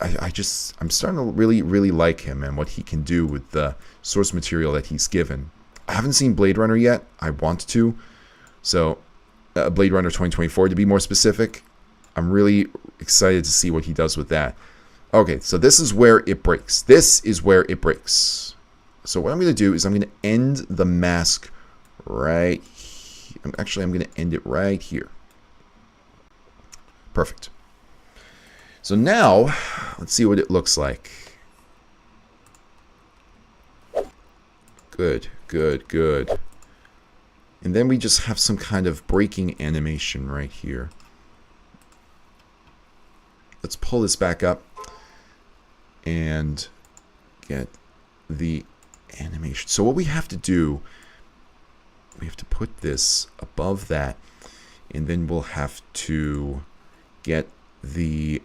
I'm starting to really, really like him and what he can do with the source material that he's given. I haven't seen Blade Runner yet. I want to. So, Blade Runner 2024 to be more specific. I'm really excited to see what he does with that. Okay, so this is where it breaks. This is where it breaks. So what I'm going to do is I'm going to end the mask right here. Actually, I'm going to end it right here. Perfect. So now, let's see what it looks like. Good, good, good. And then we just have some kind of breaking animation right here. Let's pull this back up and get the animation. So what we have to do, we have to put this above that, and then we'll have to get the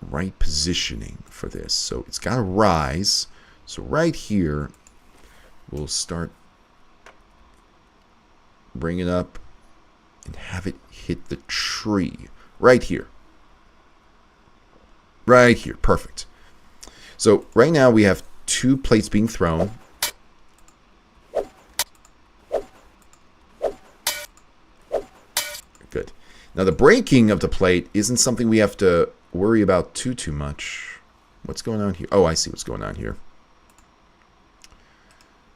right positioning for this. So it's got to rise. So right here, we'll start bring it up and have it hit the tree right here. Right here. Perfect. So right now we have two plates being thrown. Good. Now the breaking of the plate isn't something we have to worry about too much. What's going on here? Oh, I see what's going on here.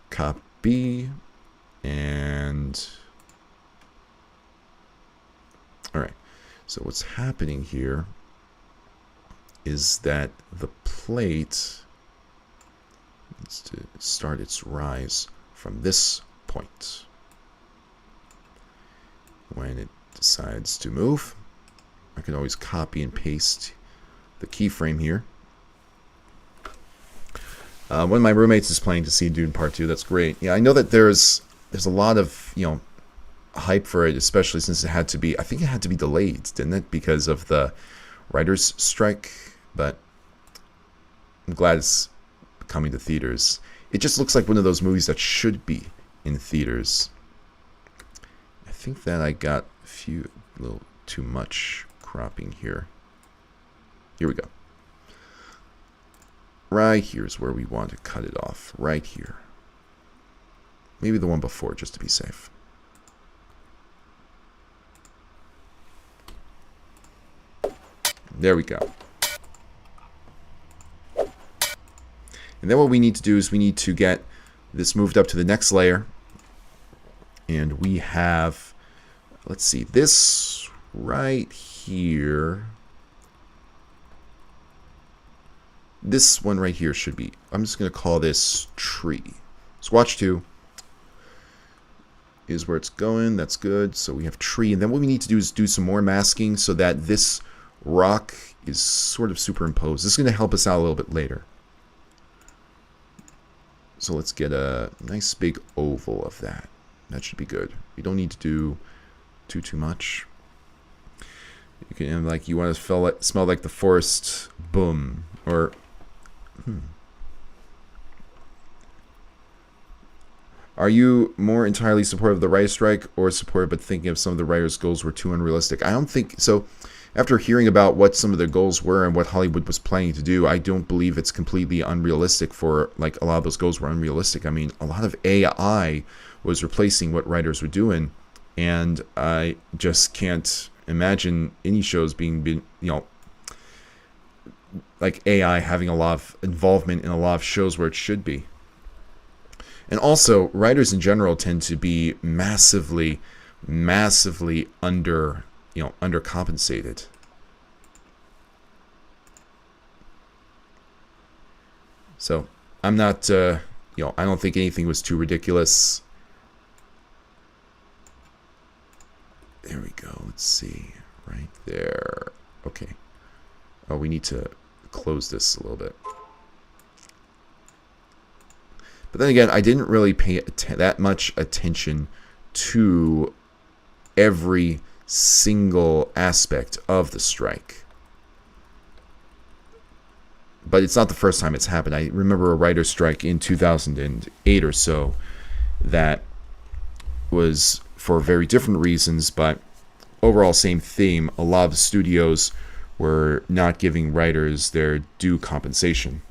Copy and All right. So what's happening here is that the plate needs to start its rise from this point. When it decides to move, I can always copy and paste the keyframe here. One of my roommates is planning to see Dune Part 2. That's great. Yeah, I know that there's a lot of, you know, hype for it, especially since it had to be, I think it had to be delayed, didn't it? Because of the writer's strike. But I'm glad it's coming to theaters. It just looks like one of those movies that should be in theaters. I think that I got a little too much cropping here. Here we go. Right here's where we want to cut it off. Right here. Maybe the one before, just to be safe. There we go. And then what we need to do is we need to get this moved up to the next layer. And we have, let's see, this right here. This one right here should be, I'm just going to call this tree. Squatch 2 is where it's going. That's good. So we have tree. And then what we need to do is do some more masking so that this rock is sort of superimposed. This is going to help us out a little bit later. So let's get a nice big oval of that. That should be good. You don't need to do too much. You can, like, you want to smell like the forest. Boom. Or Are you more entirely supportive of the writer's strike or supportive but thinking of some of the writer's goals were too unrealistic? I don't think so. After hearing about what some of their goals were and what Hollywood was planning to do, I don't believe it's completely unrealistic for, like, a lot of those goals were unrealistic. I mean, a lot of AI was replacing what writers were doing, and I just can't imagine any shows being, you know, like AI having a lot of involvement in a lot of shows where it should be. And also, writers in general tend to be massively undercompensated. So I'm not, I don't think anything was too ridiculous. There we go. Let's see, right there. Okay. Oh, we need to close this a little bit. But then again, I didn't really pay that much attention to every single aspect of the strike. But it's not the first time it's happened. I remember a writer's strike in 2008 or so that was for very different reasons, but overall same theme. A lot of studios were not giving writers their due compensation.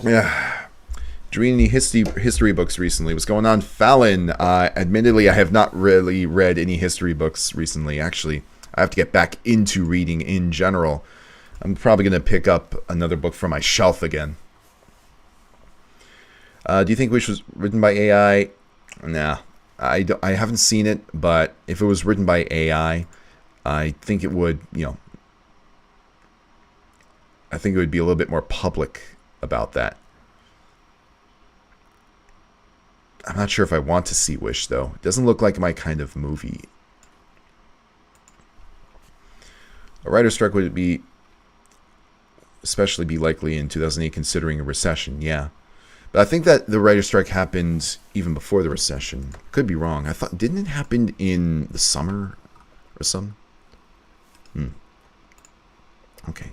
Yeah. Did you read any history books recently? What's going on, Fallon? Admittedly, I have not really read any history books recently. Actually, I have to get back into reading in general. I'm probably going to pick up another book from my shelf again. Do you think Wish was written by AI? Nah, I haven't seen it, but if it was written by AI, I think it would, I think it would be a little bit more public about that. I'm not sure if I want to see Wish, though. It doesn't look like my kind of movie. A writer's strike would be especially be likely in 2008 considering a recession, yeah. But I think that the writer's strike happened even before the recession. Could be wrong. I thought, didn't it happen in the summer or something? Okay.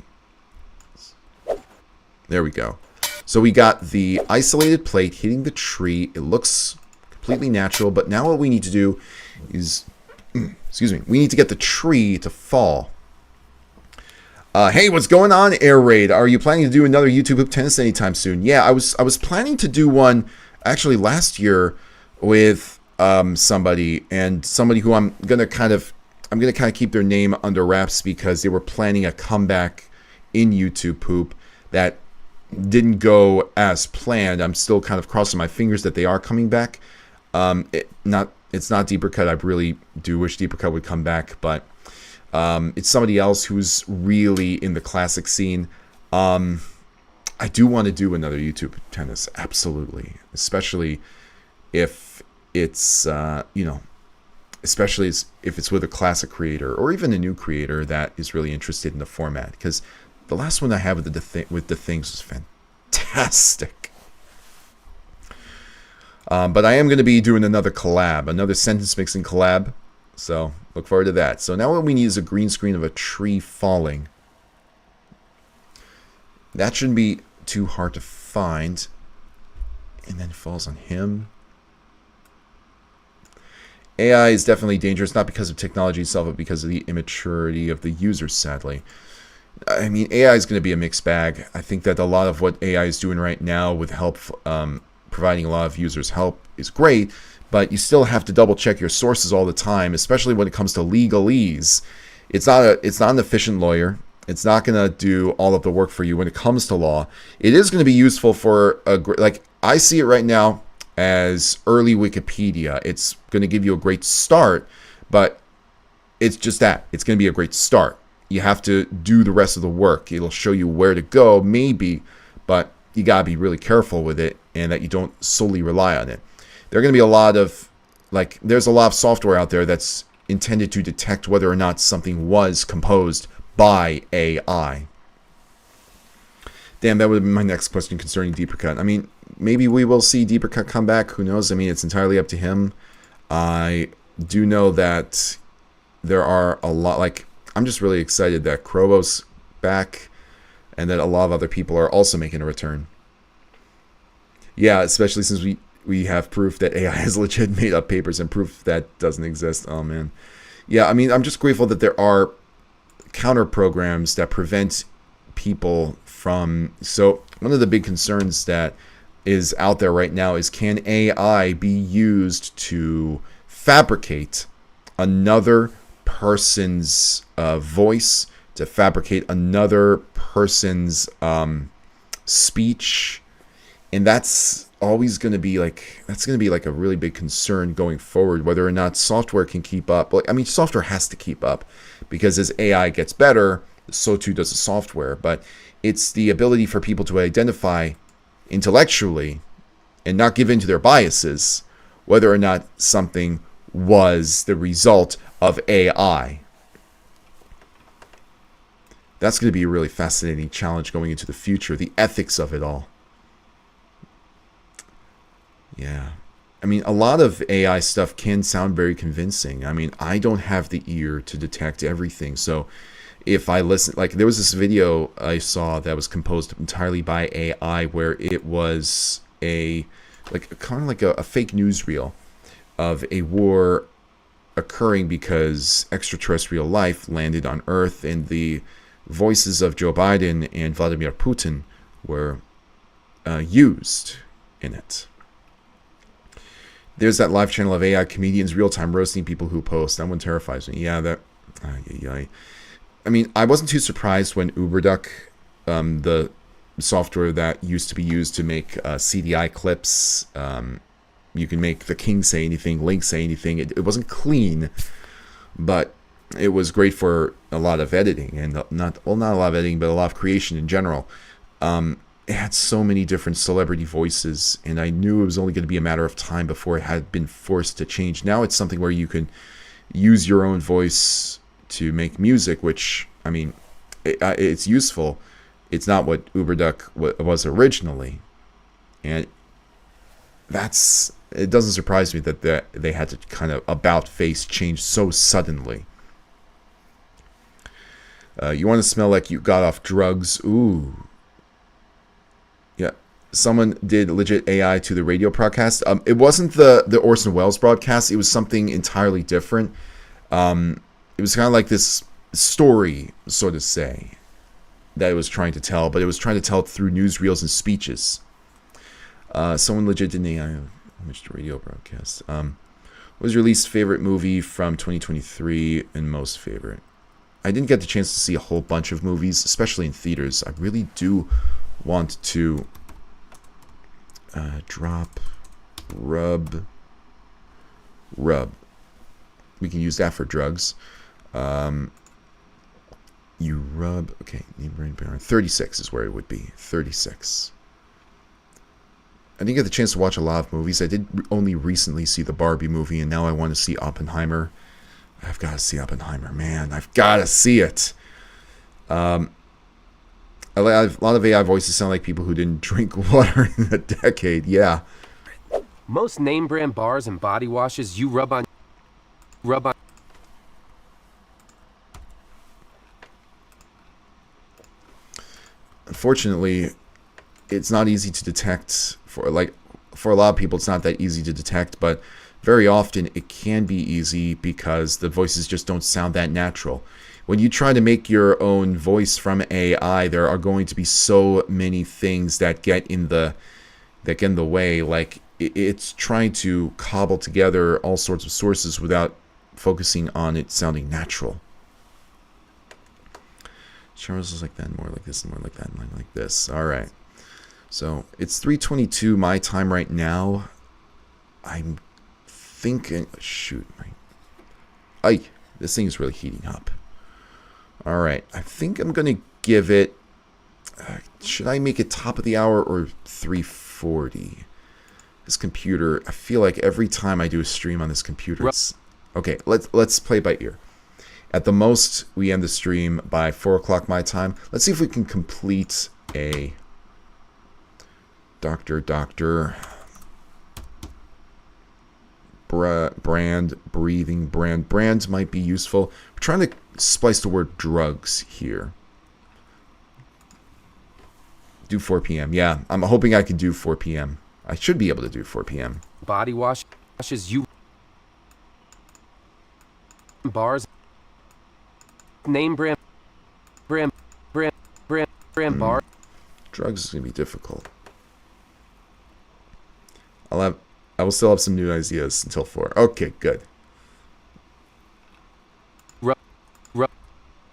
There we go. So we got the isolated plate hitting the tree. It looks completely natural, but now what we need to do is, we need to get the tree to fall. Hey, what's going on, Air Raid? Are you planning to do another YouTube Hoop Tennis anytime soon? Yeah, I was planning to do one actually last year with somebody who I'm gonna kind of keep their name under wraps because they were planning a comeback in YouTube Poop that didn't go as planned. I'm still kind of crossing my fingers that they are coming back. Not It's not Deeper Cut. I really do wish Deeper Cut would come back, but it's somebody else who's really in the classic scene. I do want to do another YouTube tennis, absolutely, especially if it's especially if it's with a classic creator or even a new creator that is really interested in the format. Because the last one I had with the things was fantastic. But I am going to be doing another collab, another sentence mixing collab. So look forward to that. So now what we need is a green screen of a tree falling. That shouldn't be too hard to find. And then it falls on him. AI is definitely dangerous, not because of technology itself, but because of the immaturity of the users, sadly. I mean, AI is going to be a mixed bag. I think that a lot of what AI is doing right now with help, providing a lot of users help is great, but you still have to double check your sources all the time, especially when it comes to legalese. It's not an efficient lawyer. It's not going to do all of the work for you when it comes to law. It is going to be useful for like I see it right now as early Wikipedia. It's going to give you a great start, but it's just that. It's going to be a great start. You have to do the rest of the work. It'll show you where to go, maybe, but you got to be really careful with it and that you don't solely rely on it. There are going to be a lot of, there's a lot of software out there that's intended to detect whether or not something was composed by AI. Damn, that would have been my next question concerning Deeper Cut. I mean, maybe we will see Deeper Cut come back. Who knows? I mean, it's entirely up to him. I do know that there are a lot, I'm just really excited that Krobo's back and that a lot of other people are also making a return. Yeah, especially since we have proof that AI has legit made up papers and proof that doesn't exist. Oh, man. Yeah, I mean, I'm just grateful that there are counter programs that prevent people from... So one of the big concerns that is out there right now is, can AI be used to fabricate another person's voice, to fabricate another person's speech? And that's always going to be a really big concern going forward, whether or not software can keep up. I mean, software has to keep up, because as AI gets better, so too does the software. But it's the ability for people to identify intellectually and not give in to their biases whether or not something was the result of AI. That's going to be a really fascinating challenge going into the future, the ethics of it all. Yeah. I mean, a lot of AI stuff can sound very convincing. I mean, I don't have the ear to detect everything. So if I listen, there was this video I saw that was composed entirely by AI where it was a fake newsreel of a war occurring because extraterrestrial life landed on Earth, and the voices of Joe Biden and Vladimir Putin were used in it. There's that live channel of AI comedians real-time roasting people who post. That one terrifies me. Yeah, that... I mean, I wasn't too surprised when UberDuck, the software that used to be used to make CDI clips, you can make the king say anything, Link say anything. It wasn't clean, but it was great for a lot of editing, and not a lot of editing, but a lot of creation in general. It had so many different celebrity voices, and I knew it was only going to be a matter of time before it had been forced to change. Now it's something where you can use your own voice to make music, which, I mean, it's useful. It's not what UberDuck was originally, and it doesn't surprise me that they had to kind of about-face change so suddenly. You want to smell like you got off drugs? Ooh. Yeah. Someone did legit AI to the radio broadcast. It wasn't the Orson Welles broadcast. It was something entirely different. It was kind of like this story, so to say, that it was trying to tell, but it was trying to tell it through newsreels and speeches. Someone legit did an AI image to radio broadcast. What was your least favorite movie from 2023 and most favorite? I didn't get the chance to see a whole bunch of movies, especially in theaters. I really do want to rub rub. We can use that for drugs. You rub. Okay, 36 is where it would be. 36. I didn't get the chance to watch a lot of movies. I did only recently see the Barbie movie, and now I want to see Oppenheimer. I've got to see Oppenheimer, man. I've got to see it. A lot of AI voices sound like people who didn't drink water in a decade. Yeah. Most name brand bars and body washes you rub on. Unfortunately, it's not easy to detect for a lot of people. It's not that easy to detect, but very often it can be easy because the voices just don't sound that natural. When you try to make your own voice from AI, there are going to be so many things that get in the way. Like it's trying to cobble together all sorts of sources without focusing on it sounding natural. Charles is like that, more like this, and more like that, and like this. All right. So it's 3:22 my time right now. I'm thinking, shoot, this thing is really heating up. All right, I think I'm gonna give it. Should I make it top of the hour or 3:40? This computer, I feel like every time I do a stream on this computer, it's okay. Let's play by ear. At the most, we end the stream by 4 o'clock my time. Let's see if we can complete a Doctor brand breathing brand. Brands might be useful. We're trying to splice the word drugs here. Do 4 p.m. Yeah, I'm hoping I can do 4 p.m. I should be able to do 4 p.m. Body washes you bars. Name brand bar. Drugs is gonna be difficult. I will still have some new ideas until 4. Okay, good.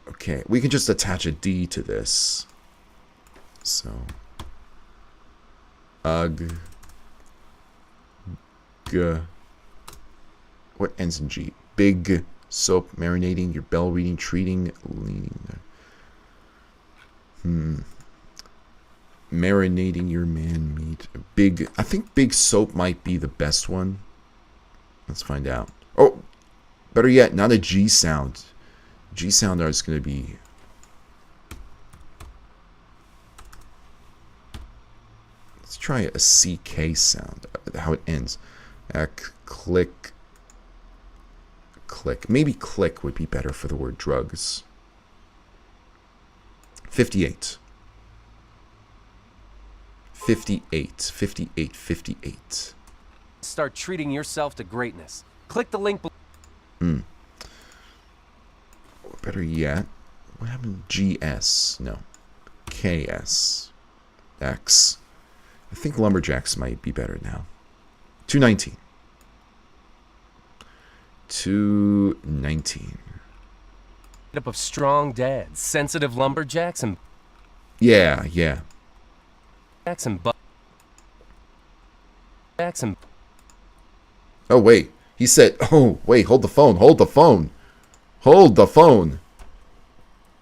Okay, we can just attach a D to this. So, what ends in G? Big soap, marinating, your bell reading, treating, leaning. Marinating your man meat. I think big soap might be the best one. Let's find out. Oh, better yet, not a G sound. G sound is going to be. Let's try a CK sound. How it ends. Click. Click. Maybe click would be better for the word drugs. 58. 58. Start treating yourself to greatness. Click the link below. Better yet, what happened to GS? No. KS. X. I think lumberjacks might be better now. 219. 219. Up of strong dads, sensitive lumberjacks, and Yeah. Jackson. Oh wait, he said. Oh wait, hold the phone.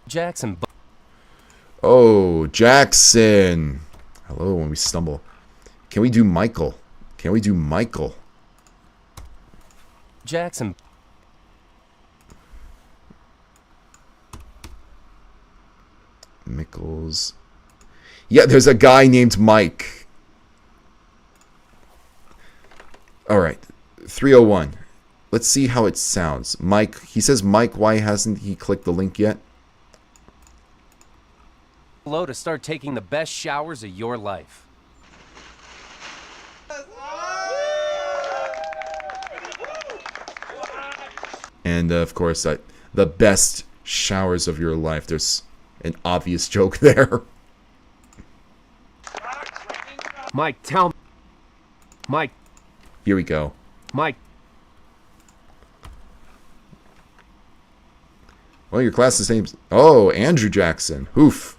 Jackson. Oh, Jackson. Hello. When we stumble, can we do Michael? Jackson. Mickles. Yeah, there's a guy named Mike. All right, 301. Let's see how it sounds. Mike, he says Mike, why hasn't he clicked the link yet? Below to start taking the best showers of your life. And of course, the best showers of your life. There's an obvious joke there. Mike, tell me. Mike. Here we go. Mike. Well, your class's name's... Oh, Andrew Jackson. Oof.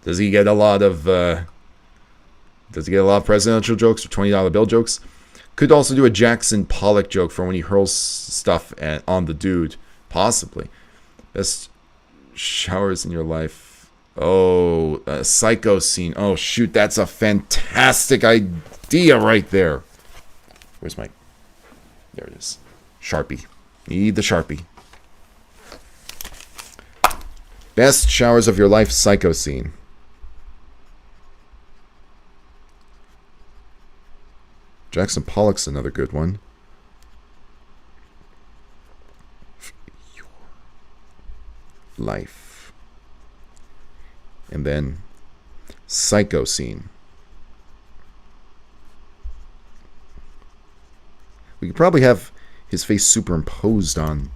Does he get a lot of presidential jokes or $20 bill jokes? Could also do a Jackson Pollock joke for when he hurls stuff on the dude. Possibly. Best showers in your life. Oh, a psycho scene. Oh, shoot. That's a fantastic idea right there. Where's my... There it is. Sharpie. Need the Sharpie. Best showers of your life psycho scene. Jackson Pollock's another good one. Your life. And then psycho scene. We could probably have his face superimposed on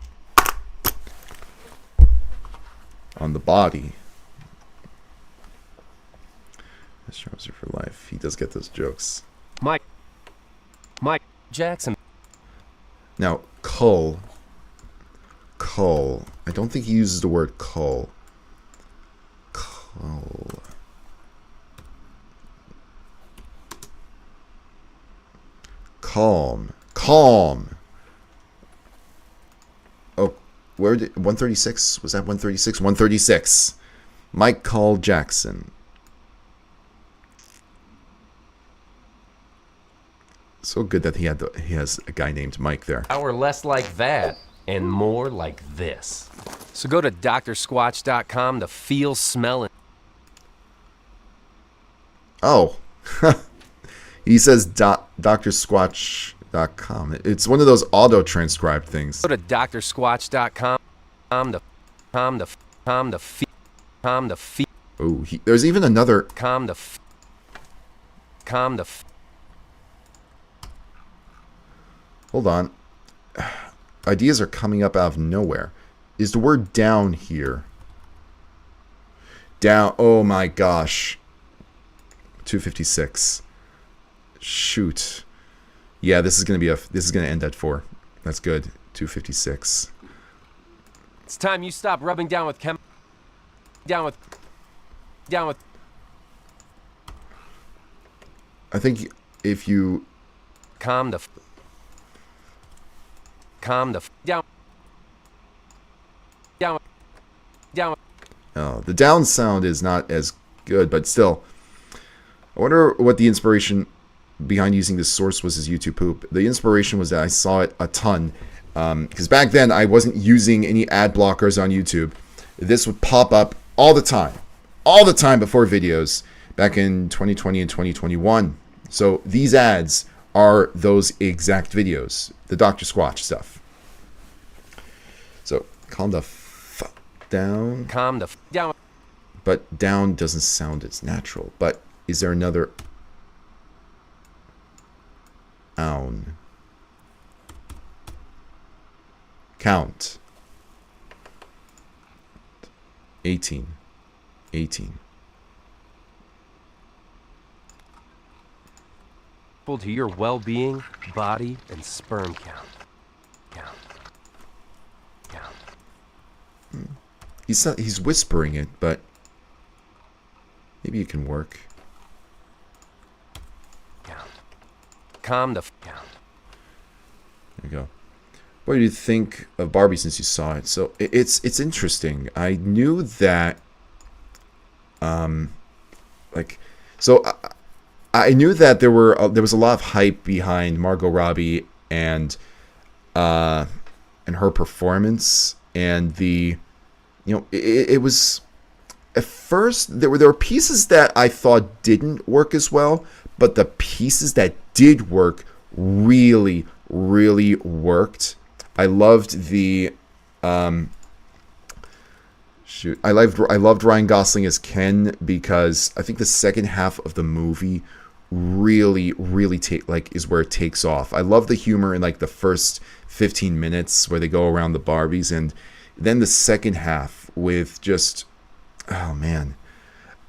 the body. Best showers of your life. He does get those jokes. Mike Jackson. Now, cull. I don't think he uses the word cull. Cull. Calm. Oh, where did 136? Was that 136? 136. Mike Cull Jackson. So good that he has a guy named Mike there. Or less like that and more like this. So go to drsquatch.com to feel, smell, and... Oh. He says drsquatch.com. It's one of those auto-transcribed things. Go to drsquatch.com to feel. Oh, there's even another... Hold on. Ideas are coming up out of nowhere. Is the word down here? Down. Oh my gosh. 256. Shoot. Yeah, this is gonna end at 4. That's good. 256. It's time you stop rubbing down with I think if you down. Oh, the down sound is not as good, but still. I wonder what the inspiration behind using this source was as YouTube poop. The inspiration was that I saw it a ton. Because back then, I wasn't using any ad blockers on YouTube. This would pop up all the time. All the time before videos. Back in 2020 and 2021. So these ads are those exact videos. The Dr. Squatch stuff. So, calm the fuck down. Down. But down doesn't sound as natural. But is there another... Own. Count. 18. To your well-being, body, and sperm count. He's whispering it, but maybe it can work. Calm the There you go. What do you think of Barbie since you saw it? So it's interesting. I knew that, I knew that there was a lot of hype behind Margot Robbie and her performance, and it was, at first there were pieces that I thought didn't work as well, but the pieces that did work really worked. I loved the I loved Ryan Gosling as Ken, because I think the second half of the movie really is where it takes off. I love the humor in like the first 15 minutes where they go around the Barbies, and then the second half with just, oh man.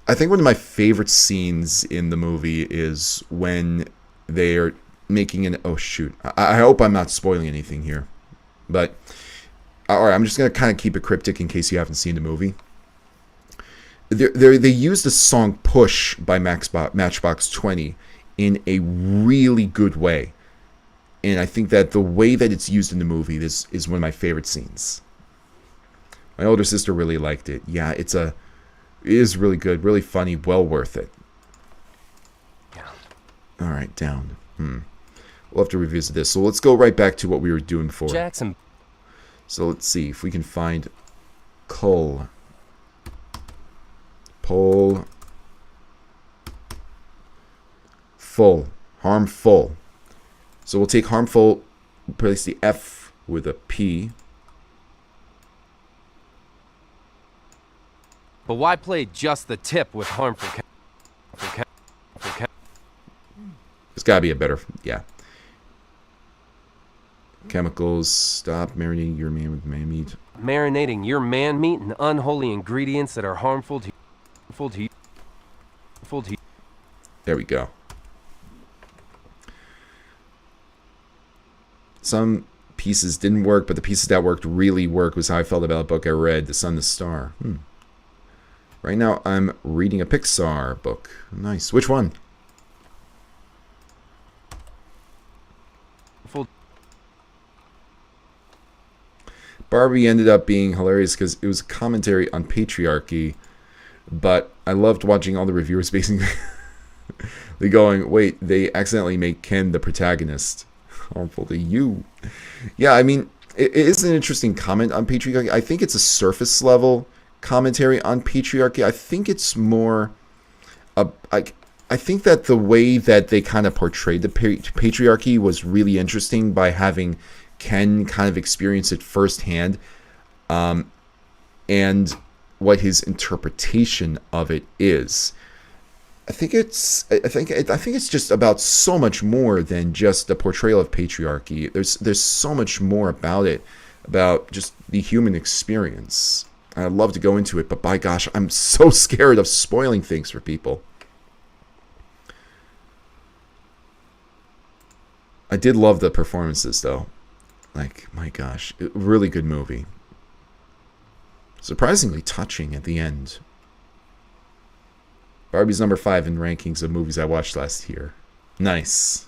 I think one of my favorite scenes in the movie is when they're making an, oh shoot, I hope I'm not spoiling anything here, but all right, I'm just gonna kind of keep it cryptic in case you haven't seen the movie. They used the song "Push" by Matchbox 20 in a really good way. And I think that the way that it's used in the movie is one of my favorite scenes. My older sister really liked it. Yeah, it is really good, really funny, well worth it. All right, down. We'll have to revisit this. So let's go right back to what we were doing before. Jackson. So let's see if we can find cull. Pull. Full. Harmful. So we'll take harmful, replace the F with a P. But why play just the tip with harmful There's got to be a better, yeah. Chemicals, stop marinating your man with man meat. marinating your man meat in unholy ingredients that are harmful to you. There we go. Some pieces didn't work, but the pieces that worked really worked was how I felt about a book I read, The Sun, the Star. Right now, I'm reading a Pixar book. Nice. Which one? Barbie ended up being hilarious because it was a commentary on patriarchy, but I loved watching all the reviewers basically they going, wait, they accidentally make Ken the protagonist. Harmful to you. Yeah, I mean, it is an interesting comment on patriarchy. I think it's a surface level commentary on patriarchy. I think it's more I think that the way that they kind of portrayed the patriarchy was really interesting by having Ken kind of experience it firsthand, and what his interpretation of it is. I think it's just about so much more than just the portrayal of patriarchy. There's so much more about it, about just the human experience. I'd love to go into it, but by gosh, I'm so scared of spoiling things for people. I did love the performances, though. Like, my gosh, really good movie. Surprisingly touching at the end. Barbie's number 5 in rankings of movies I watched last year. Nice.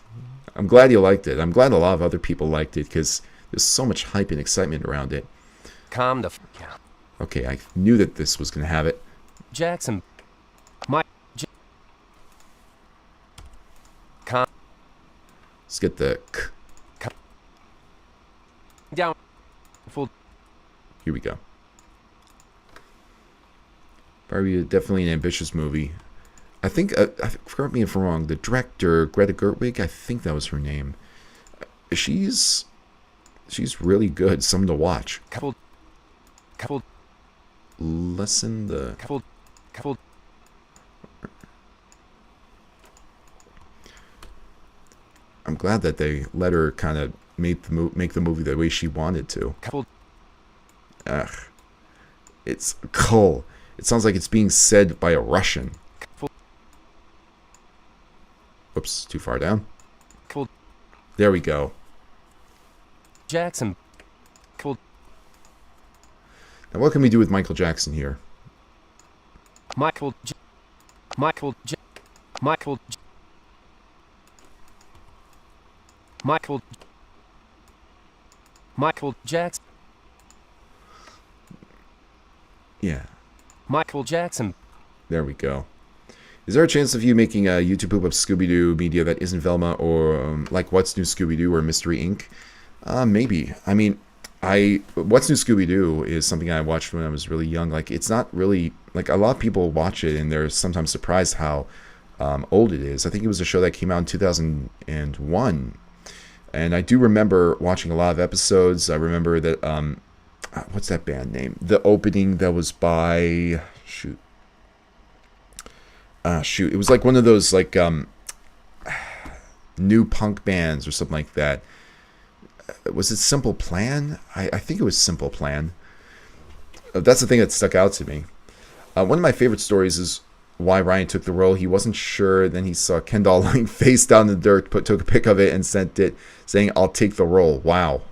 I'm glad you liked it. I'm glad a lot of other people liked it because there's so much hype and excitement around it. Calm the f down. Okay, I knew that this was going to have it. Jackson. Let's get the k. Down. Full. Here we go. Barbie is definitely an ambitious movie. I think, correct me if I'm wrong, the director, Greta Gerwig, I think that was her name. She's really good. Something to watch. Couple. Lessen the... Couple. I'm glad that they let her kind of make the movie the way she wanted to. Couple. Ugh. It's cool. It sounds like it's being said by a Russian. Oops, too far down. Couple. There we go. Jackson. Couple. Now what can we do with Michael Jackson here? Michael Jackson. Yeah. Michael Jackson. There we go. Is there a chance of you making a YouTube poop of Scooby-Doo media that isn't Velma or like What's New Scooby-Doo or Mystery Inc? Maybe. I mean, What's New Scooby-Doo is something I watched when I was really young. Like, it's not really, like, a lot of people watch it and they're sometimes surprised how old it is. I think it was a show that came out in 2001. And I do remember watching a lot of episodes. I remember that, what's that band name? The opening that was by, shoot. It was like one of those, like, new punk bands or something like that. Was it Simple Plan? I think it was Simple Plan. That's the thing that stuck out to me. One of my favorite stories is why Ryan took the role. He wasn't sure. Then he saw Ken doll lying face down in the dirt, took a pic of it and sent it saying, "I'll take the role." Wow.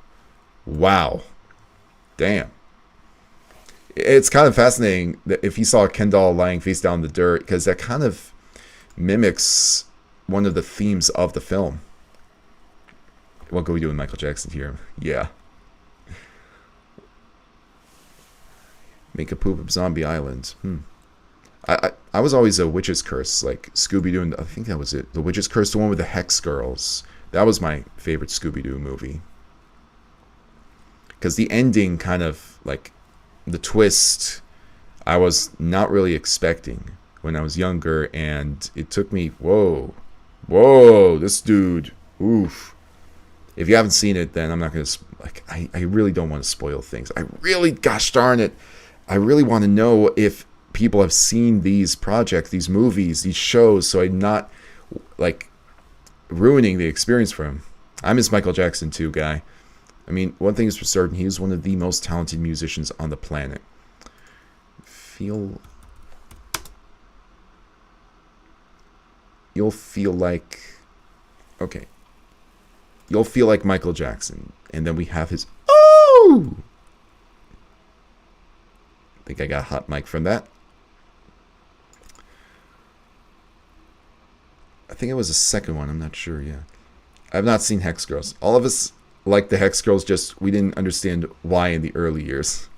Damn. It's kind of fascinating that if he saw a Ken doll lying face down in the dirt, because that kind of mimics one of the themes of the film. What can we do with Michael Jackson here? Yeah. Make a poop of Zombie Island. I was always a Witch's Curse, like Scooby-Doo, and I think that was it. The Witch's Curse, the one with the Hex Girls. That was my favorite Scooby-Doo movie. Because the ending kind of, like, the twist, I was not really expecting when I was younger, and it took me, whoa, this dude, oof. If you haven't seen it, then I'm not going to, like, I really don't want to spoil things. I really, gosh darn it, I really want to know if people have seen these projects, these movies, these shows, so I'm not, like, ruining the experience for him. I miss Michael Jackson too, guy. I mean, one thing is for certain, he is one of the most talented musicians on the planet. You'll feel like... Okay. You'll feel like Michael Jackson. And then we have his... Oh! I think I got a hot mic from that. I think it was the second one. I'm not sure, yeah. I've not seen Hex Girls. All of us like the Hex Girls, just we didn't understand why in the early years.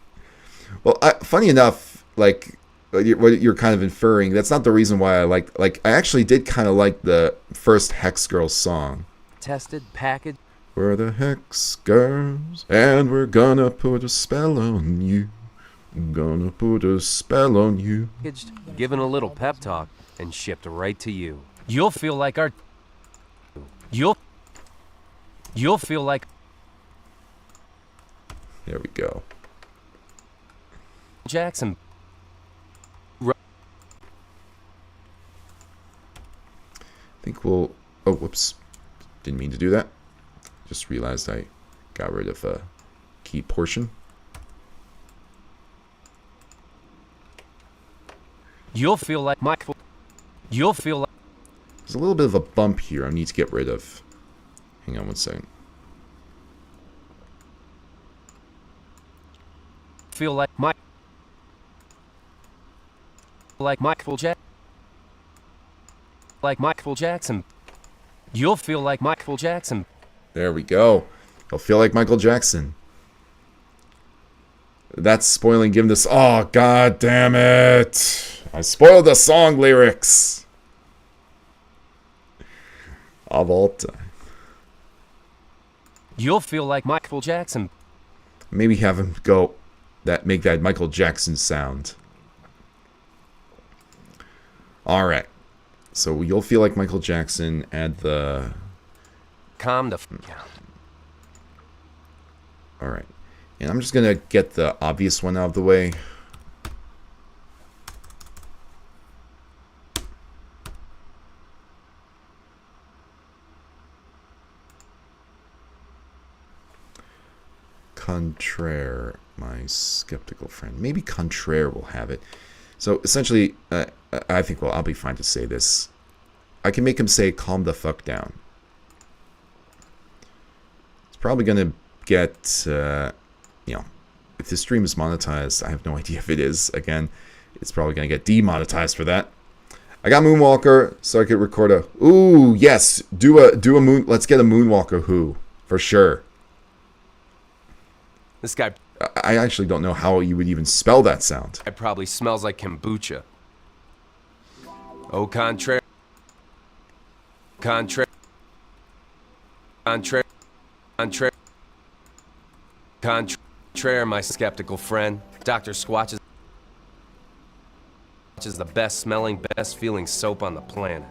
Well, funny enough, like what you're kind of inferring, that's not the reason why I liked. Like I actually did kind of like the first Hex Girls song. Tested, packaged. We're the Hex Girls, and we're gonna put a spell on you. Gonna put a spell on you. Given a little pep talk, and shipped right to you. You'll feel like our... You'll feel like... There we go. Jackson. I think we'll... Oh, whoops. Didn't mean to do that. Just realized I got rid of a key portion. You'll feel like Michael. You'll feel like... There's a little bit of a bump here I need to get rid of. Hang on one second. Feel like Michael Jackson. Like Michael Jackson. You'll feel like Michael Jackson. There we go. You'll feel like Michael Jackson. That's spoiling. Give this. Oh, god damn it! I spoiled the song lyrics of all time. You'll feel like Michael Jackson. Maybe have him go make that Michael Jackson sound. All right. So you'll feel like Michael Jackson. Add the... Calm the f down. All right. And I'm just going to get the obvious one out of the way. Contraire, my skeptical friend. Maybe Contraire will have it. So essentially, I think, well, I'll be fine to say this. I can make him say, calm the fuck down. It's probably going to get, you know, if this stream is monetized, I have no idea if it is. Again, it's probably going to get demonetized for that. I got Moonwalker, so I could record a... Ooh, yes, do a moon... Let's get a Moonwalker who, for sure. This guy... I actually don't know how you would even spell that sound. It probably smells like kombucha. Oh, contraire. Contraire. Contraire. Contraire. Contraire, my skeptical friend. Dr. Squatch is the best smelling, best feeling soap on the planet.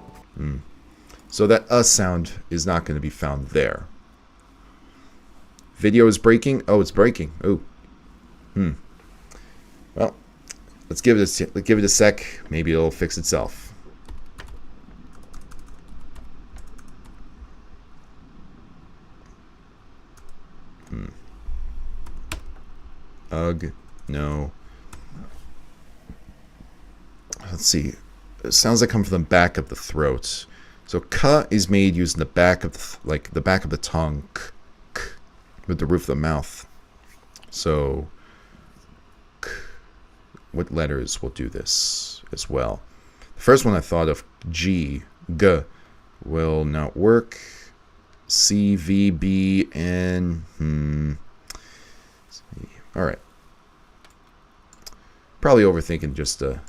So that sound is not going to be found there. Video is breaking. Oh, it's breaking. Oh. Well, let's give it a sec. Maybe it'll fix itself. Ugh. No. Let's see. It sounds like come from the back of the throat. So ka is made using the back of the back of the tongue, k, with the roof of the mouth. So what letters will do this as well? The first one I thought of, G, will not work. C, V, B, and all right. Probably overthinking just a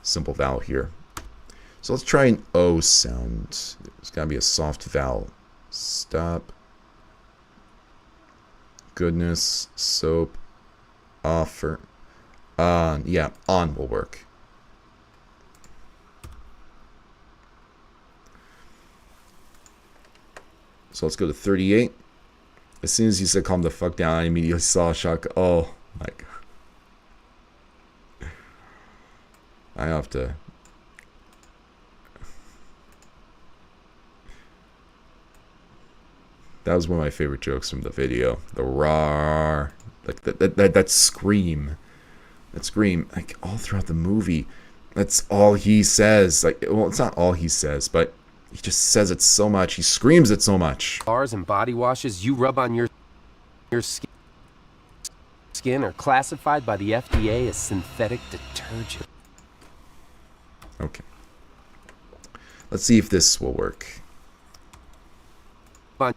simple vowel here. So let's try an O sound. There's got to be a soft vowel. Stop. Goodness. Soap. Offer. On. Yeah, on will work. So let's go to 38. As soon as he said calm the fuck down, I immediately saw a shock. Oh my god. I have to. That was one of my favorite jokes from the video. The roar. Like that scream. That scream. Like all throughout the movie. That's all he says. Like, well, it's not all he says, but he just says it so much. He screams it so much. Bars and body washes you rub on your skin are classified by the FDA as synthetic detergent. Okay. Let's see if this will work. Fine.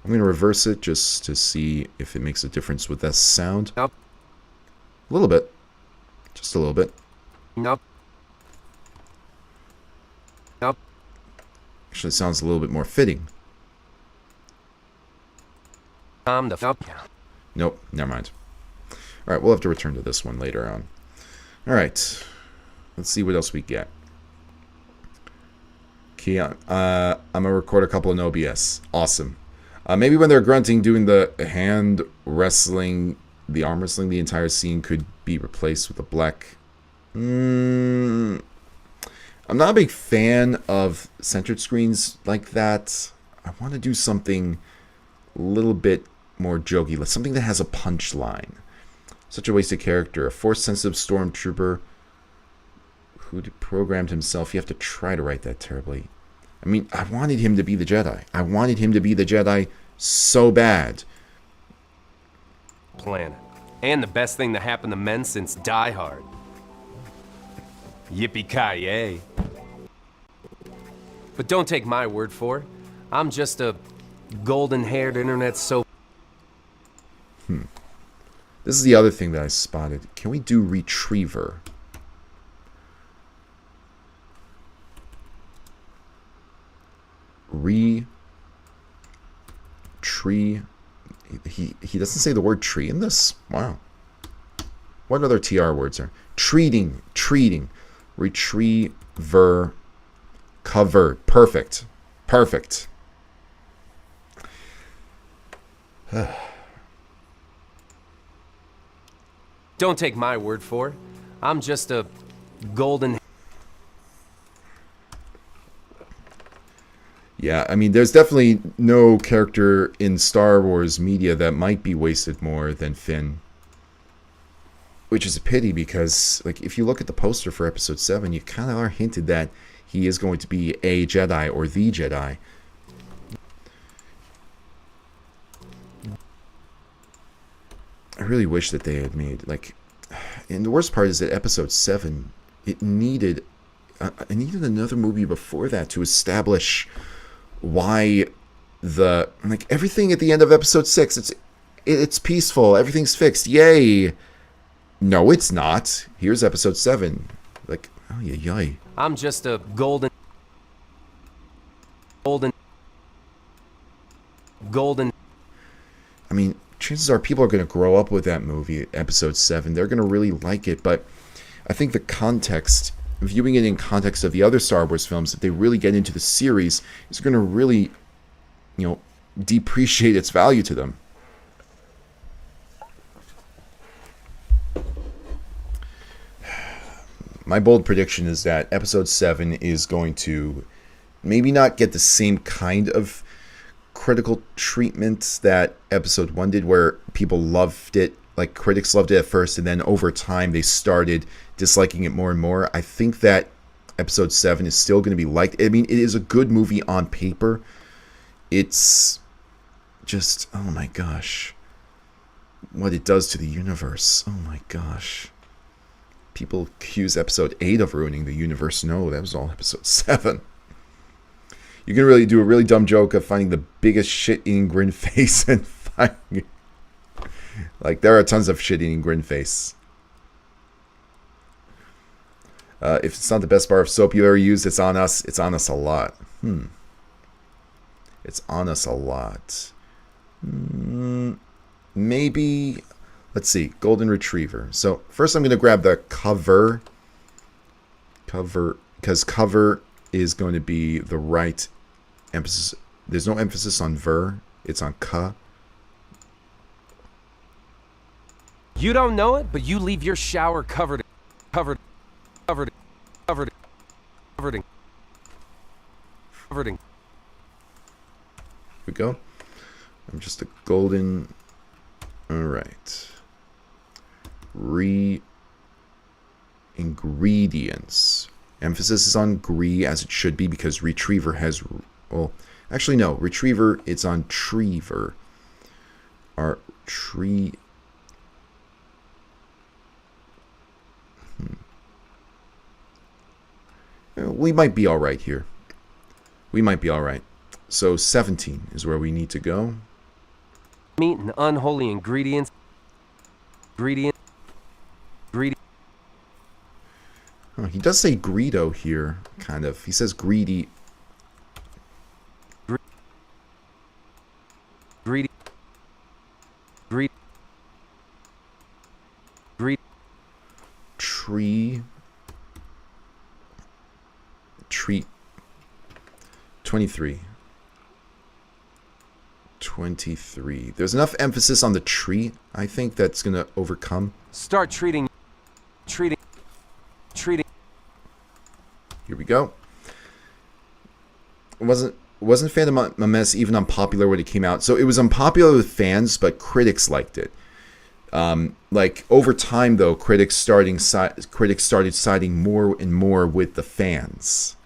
I'm going to reverse it just to see if it makes a difference with that sound. Nope. A little bit. Just a little bit. Nope. Nope. Actually, it sounds a little bit more fitting. Calm the fuck down. Nope, never mind. Alright, we'll have to return to this one later on. Alright. Let's see what else we get. Okay, I'm going to record a couple in OBS. Awesome. Maybe when they're grunting, doing the hand wrestling, the arm wrestling, the entire scene could be replaced with a black... I'm not a big fan of centered screens like that. I want to do something a little bit more jokey, like something that has a punchline. Such a wasted character. A force-sensitive stormtrooper who programmed himself. You have to try to write that terribly. I mean, I wanted him to be the Jedi. I wanted him to be the Jedi so bad. Planet. And the best thing that happened to men since Die Hard. Yippee-ki-yay. But don't take my word for it. I'm just a golden-haired internet soap. This is the other thing that I spotted. Can we do retriever? Tree. He doesn't say the word tree in this? Wow. What other TR words are? Treating. Retriever. Covered. Perfect. Don't take my word for it. I'm just a golden... Yeah, I mean, there's definitely no character in Star Wars media that might be wasted more than Finn. Which is a pity because, like, if you look at the poster for Episode 7, you kind of are hinted that he is going to be a Jedi or the Jedi. I really wish that they had made, like... And the worst part is that Episode 7, it needed another movie before that to establish why the... Like, everything at the end of Episode 6, it's peaceful, everything's fixed, yay! No, it's not. Here's Episode 7. Like, oh, yay. I'm just a golden... I mean, chances are people are going to grow up with that movie, Episode 7. They're going to really like it, but I think the context, viewing it in context of the other Star Wars films, if they really get into the series, is going to really, depreciate its value to them. My bold prediction is that Episode 7 is going to maybe not get the same kind of critical treatment that Episode 1 did, where people loved it, like critics loved it at first, and then over time they started disliking it more and more. I think that Episode 7 is still going to be liked. I mean, it is a good movie on paper. It's just, oh my gosh, what it does to the universe. Oh my gosh. People accuse Episode 8 of ruining the universe. No, that was all Episode 7. You can really do a really dumb joke of finding the biggest shit-eating grin face and finding... Like, there are tons of shit-eating grin face. If it's not the best bar of soap you ever used, it's on us. It's on us a lot. It's on us a lot. Maybe... Let's see. Golden Retriever. So, first I'm going to grab the cover. Because cover is going to be the right emphasis. There's no emphasis on ver. It's on ka. You don't know it, but you leave your shower covered in. Here we go. I'm just a golden. All right. Ingredients. Emphasis is on gree, as it should be, because retriever has... Well, actually, no. Retriever, it's on treever. Our tree... We might be all right here. We might be all right. So 17 is where we need to go. Meat and unholy ingredients. Oh, he does say greedo here, kind of. He says greedy. Greedy. Treat. 23. There's enough emphasis on the tree, I think, that's going to overcome. Start treating. Here we go. Wasn't Phantom a Menace even unpopular when it came out? So it was unpopular with fans, but critics liked it. Like over time, though, critics started siding more and more with the fans.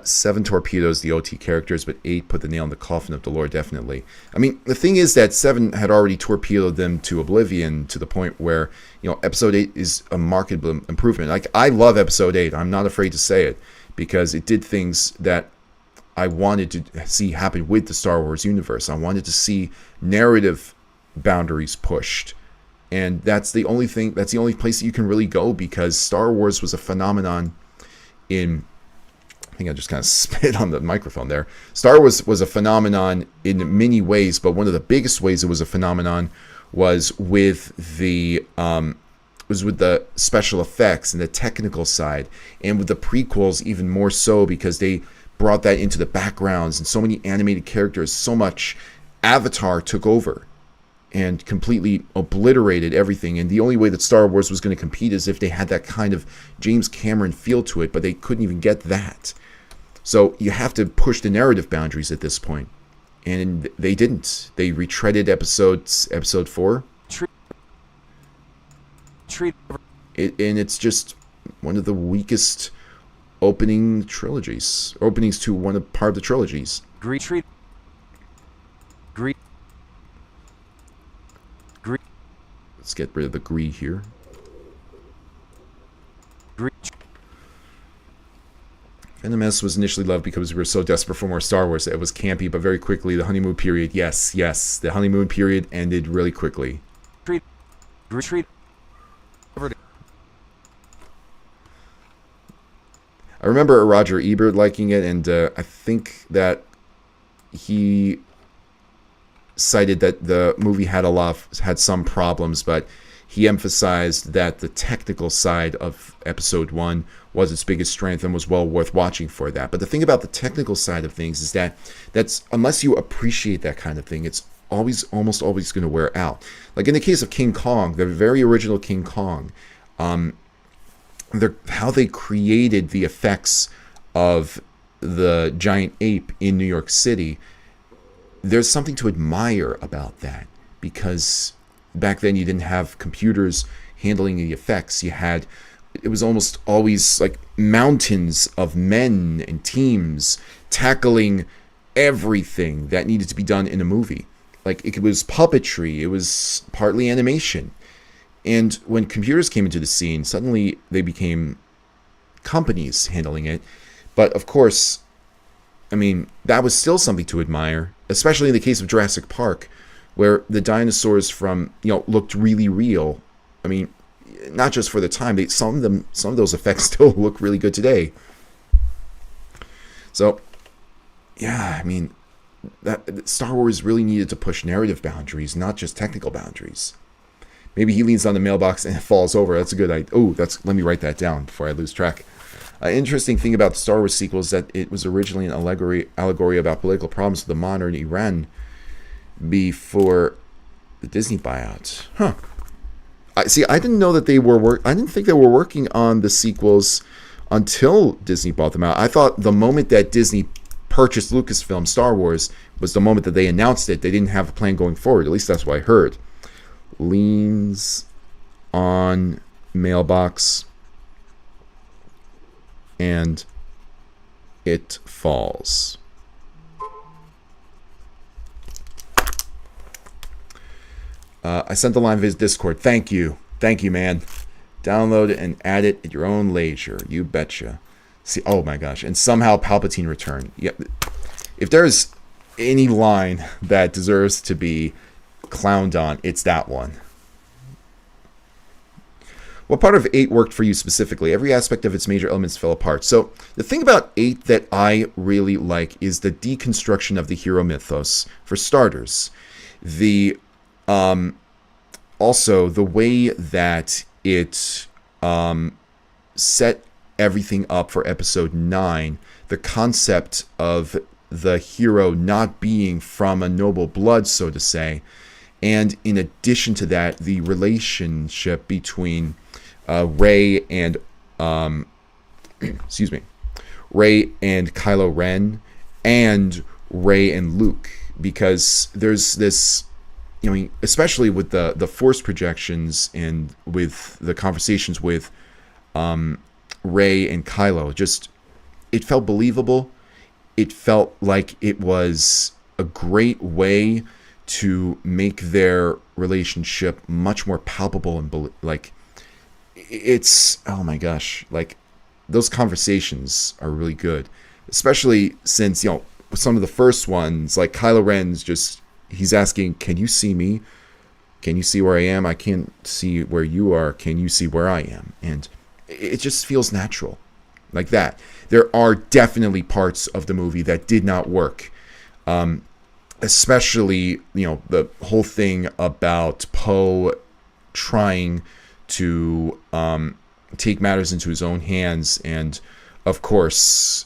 7 torpedoes the OT characters, but 8 put the nail in the coffin of the lore, definitely. I mean, the thing is that 7 had already torpedoed them to oblivion to the point where, Episode 8 is a marked improvement. Like, I love Episode 8. I'm not afraid to say it, because it did things that I wanted to see happen with the Star Wars universe. I wanted to see narrative boundaries pushed. And that's the only place that you can really go, because Star Wars was a phenomenon in... I think I just kind of spit on the microphone there. Star Wars was a phenomenon in many ways, but one of the biggest ways it was a phenomenon was with the special effects and the technical side, and with the prequels even more so, because they brought that into the backgrounds and so many animated characters. So much Avatar took over and completely obliterated everything. And the only way that Star Wars was going to compete is if they had that kind of James Cameron feel to it, but they couldn't even get that. So you have to push the narrative boundaries at this point. And they didn't. They retreaded episode 4. And it's just one of the weakest openings to part of the trilogies. Let's get rid of the gree here. Phantom Menace was initially loved because we were so desperate for more Star Wars. It was campy, but very quickly, the honeymoon period, yes, the honeymoon period ended really quickly. I remember Roger Ebert liking it, and I think that he cited that the movie had some problems, but he emphasized that the technical side of episode 1 was its biggest strength and was well worth watching for that. But the thing about the technical side of things is that's unless you appreciate that kind of thing, it's almost always going to wear out. Like in the case of King Kong, the very original King Kong, how they created the effects of the giant ape in New York City, there's something to admire about that, because back then you didn't have computers handling the effects. It was almost always like mountains of men and teams tackling everything that needed to be done in a movie. Like, it was puppetry, it was partly animation. And when computers came into the scene, suddenly they became companies handling it. But of course, I mean, that was still something to admire, especially in the case of Jurassic Park, where the dinosaurs from, looked really real. I mean, not just for the time, some of those effects still look really good today. So, yeah, I mean, that Star Wars really needed to push narrative boundaries, not just technical boundaries. Maybe he leans on the mailbox and it falls over. That's a good idea. Oh, let me write that down before I lose track. An interesting thing about the Star Wars sequel is that it was originally an allegory about political problems with the modern Iran before the Disney buyout. Huh. I didn't know that they were I didn't think they were working on the sequels until Disney bought them out. I thought the moment that Disney purchased Lucasfilm Star Wars was the moment that they announced it. They didn't have a plan going forward. At least that's what I heard. Leans on mailbox and it falls. I sent the line via Discord. Thank you, man. Download it and add it at your own leisure. You betcha. See, oh my gosh, and somehow Palpatine returned. Yeah, if there's any line that deserves to be clowned on, it's that one. What part of 8 worked for you specifically? Every aspect of its major elements fell apart. So the thing about 8 that I really like is the deconstruction of the hero mythos. For starters, also the way that it set everything up for episode 9, the concept of the hero not being from a noble blood, so to say, and in addition to that, the relationship between Rey and Rey and Kylo Ren, and Rey and Luke, because there's this, especially with the Force projections and with the conversations with Rey and Kylo, just it felt believable. It felt like it was a great way to make their relationship much more palpable and it's, oh my gosh, like those conversations are really good, especially since some of the first ones, like Kylo Ren's he's asking, can you see me? Can you see where I am? I can't see where you are. Can you see where I am? And it just feels natural like that. There are definitely parts of the movie that did not work. Especially, the whole thing about Poe trying to take matters into his own hands. And of course,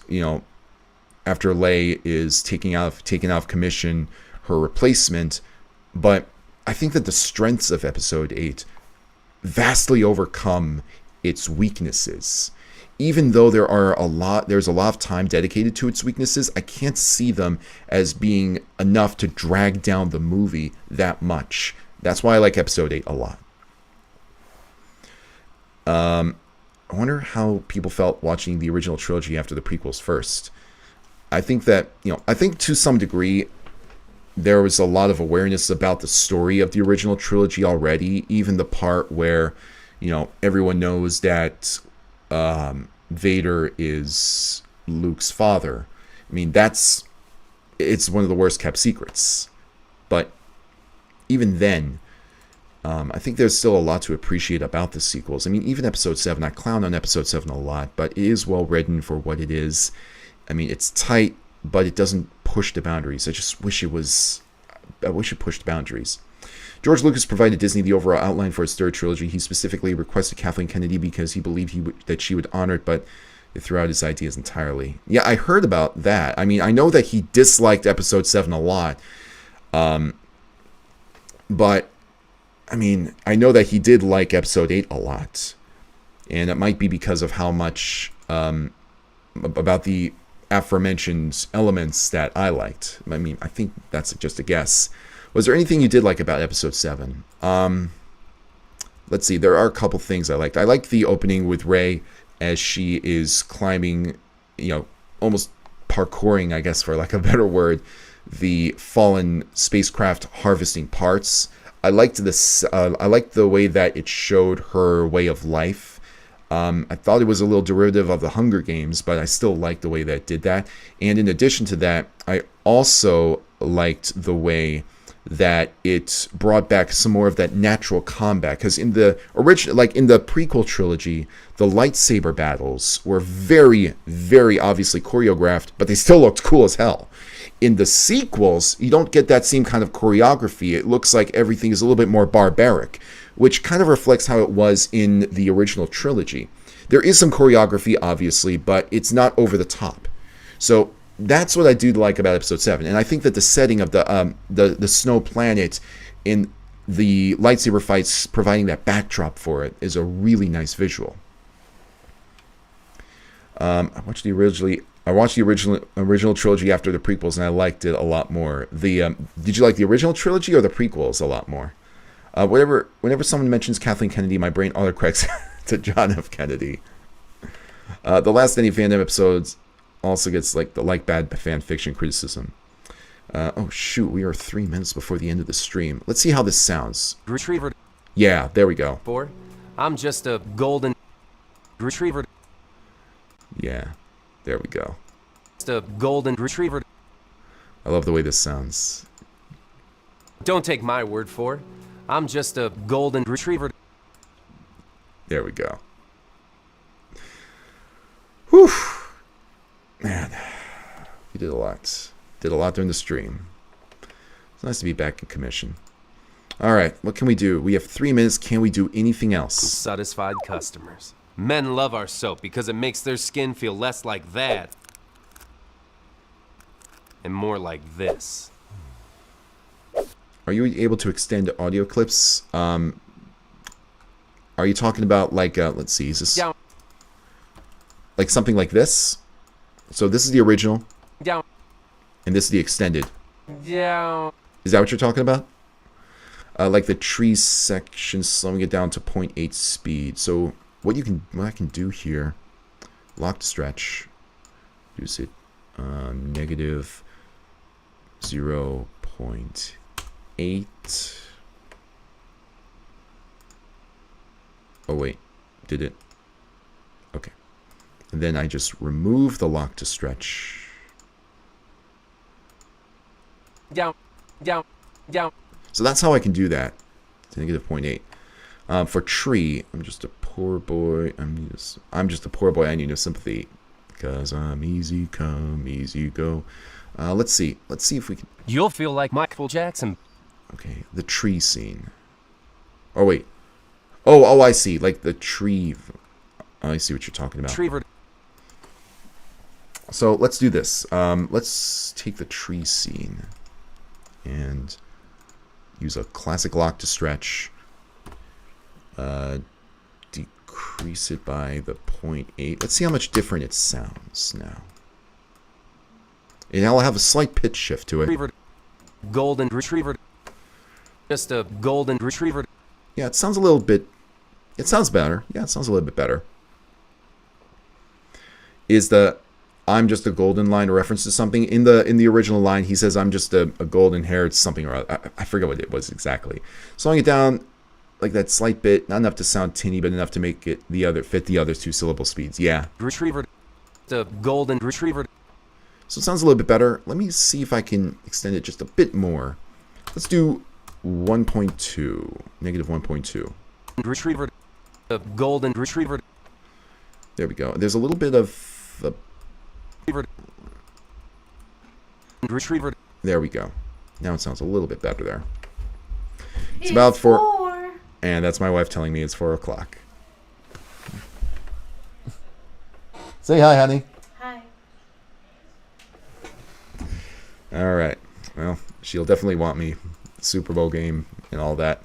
after Leia is taken out of commission, her replacement. But I think that the strengths of episode 8 vastly overcome its weaknesses. Even though there's a lot of time dedicated to its weaknesses, I can't see them as being enough to drag down the movie that much. That's why I like episode 8 a lot. I wonder how people felt watching the original trilogy after the prequels first. I think that, I think to some degree, there was a lot of awareness about the story of the original trilogy already, even the part where, everyone knows that Vader is Luke's father. I mean, it's one of the worst kept secrets. But even then, I think there's still a lot to appreciate about the sequels. I mean, even episode 7, I clown on episode 7 a lot, but it is well written for what it is. I mean, it's tight, but it doesn't push the boundaries. I wish it pushed boundaries. George Lucas provided Disney the overall outline for his third trilogy. He specifically requested Kathleen Kennedy because he believed that she would honor it, but they threw out his ideas entirely. Yeah, I heard about that. I mean, I know that he disliked episode 7 a lot. But, I mean, I know that he did like episode 8 a lot. And it might be because of how much about the aforementioned elements that I liked. I mean, I think that's just a guess. Was there anything you did like about episode 7? Let's see. There are a couple things I liked. I liked the opening with Rey as she is climbing, almost parkouring, I guess, for lack of a better word, the fallen spacecraft harvesting parts. I liked this. I liked the way that it showed her way of life. I thought it was a little derivative of the Hunger Games, but I still liked the way that it did that. And in addition to that, I also liked the way that it brought back some more of that natural combat, because in the original, like in the prequel trilogy, the lightsaber battles were very, very obviously choreographed, but they still looked cool as hell. In the sequels, you don't get that same kind of choreography. It looks like everything is a little bit more barbaric, which kind of reflects how it was in the original trilogy. There is some choreography, obviously, but it's not over the top. So that's what I do like about Episode 7. And I think that the setting of the snow planet in the lightsaber fights, providing that backdrop for it, is a really nice visual. I watched the original trilogy after the prequels, and I liked it a lot more. Did you like the original trilogy or the prequels a lot more? Whenever someone mentions Kathleen Kennedy, my brain autocorrects to John F. Kennedy. The last Any Fandom episodes also gets like bad fan fiction criticism. Oh shoot, we are 3 minutes before the end of the stream. Let's see how this sounds. Retriever. Yeah, there we go. 4. I'm just a golden retriever. Yeah, there we go. Just a golden retriever. I love the way this sounds. Don't take my word for it. I'm just a golden retriever. There we go. Whew. Man, we did a lot. Did a lot during the stream. It's nice to be back in commission. All right, what can we do? We have 3 minutes. Can we do anything else? Satisfied customers. Men love our soap because it makes their skin feel less like that and more like this. Are you able to extend audio clips? Are you talking about like, let's see, is this like something like this? So this is the original, and this is the extended. Is that what you're talking about? Like the tree section, slowing it down to 0.8 speed. So what I can do here, lock to stretch, use it negative 0.8. Oh wait, did it? Okay. And then I just remove the lock to stretch. So that's how I can do that. To negative 0.8. For tree, I'm just a poor boy. I'm just a poor boy. I need no sympathy because I'm easy come, easy go. Let's see. Let's see if we can. You'll feel like Michael Jackson. Okay, the tree scene. Oh wait. Oh, I see. Like the tree. I see what you're talking about. Retriever. So let's do this. Let's take the tree scene and use a classic lock to stretch. Decrease it by the 0.8. Let's see how much different it sounds now. And I'll have a slight pitch shift to it. Retriever. Golden retriever. Just a golden retriever. Yeah, it sounds a little bit. It sounds better. Yeah, it sounds a little bit better. Is the "I'm just a golden" line a reference to something? In the original line, he says "I'm just a golden haired something" or other. I forget what it was exactly. Slowing it down like that slight bit, not enough to sound tinny, but enough to make it fit the other 2 syllable speeds. Yeah. Retriever. The golden retriever. So it sounds a little bit better. Let me see if I can extend it just a bit more. Let's do 1.2, negative 1.2. Retriever. The golden retriever. There we go. There's a little bit of retriever. There we go. Now it sounds a little bit better there. It's about 4. And that's my wife telling me it's 4 o'clock. Say hi, honey. Hi. All right. Well, she'll definitely want me. Super Bowl game and all that.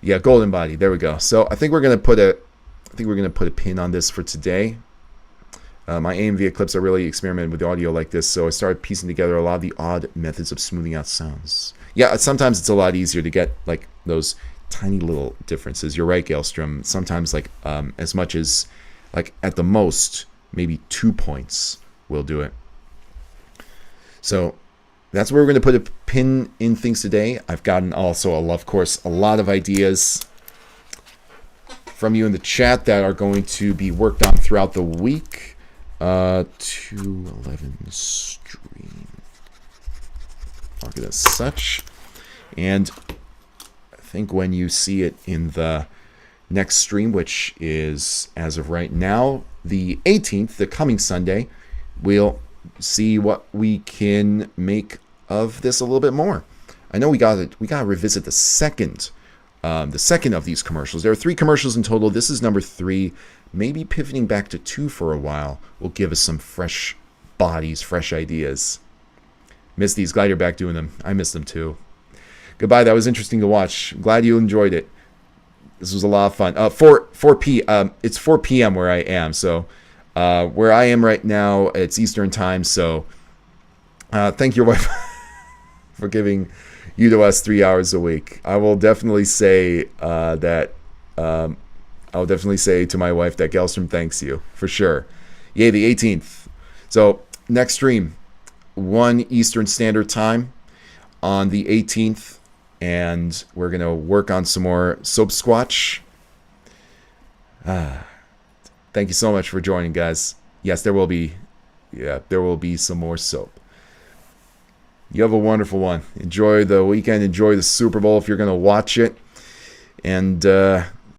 Yeah, golden body. There we go. So I think we're gonna put a pin on this for today. My AMV clips are really experimenting with audio like this, so I started piecing together a lot of the odd methods of smoothing out sounds. Yeah, sometimes it's a lot easier to get like those tiny little differences. You're right, Galstrom. Sometimes like as much as like at the most maybe 2 points will do it. So that's where we're going to put a pin in things today. I've gotten also, of course, a lot of ideas from you in the chat that are going to be worked on throughout the week. 211 stream. Mark it as such. And I think when you see it in the next stream, which is, as of right now, the 18th, the coming Sunday, we'll see what we can make of this a little bit more. I know we got to revisit the second of these commercials. There are 3 commercials in total. This is number 3. Maybe pivoting back to 2 for a while will give us some fresh bodies, fresh ideas. Miss these. Glad you're back doing them. I miss them too. Goodbye. That was interesting to watch. Glad you enjoyed it. This was a lot of fun. 4 p.m. It's 4 p.m. where I am. So where I am right now, it's Eastern time. So thank your wife for giving you to us 3 hours a week. I will definitely say that. I'll definitely say to my wife that Gelstrom thanks you for sure. Yay, the 18th. So next stream, 1 Eastern Standard Time on the 18th. And we're going to work on some more Soap Squatch. Thank you so much for joining, guys. Yes, there will be some more soap. You have a wonderful one. Enjoy the weekend. Enjoy the Super Bowl if you're going to watch it. And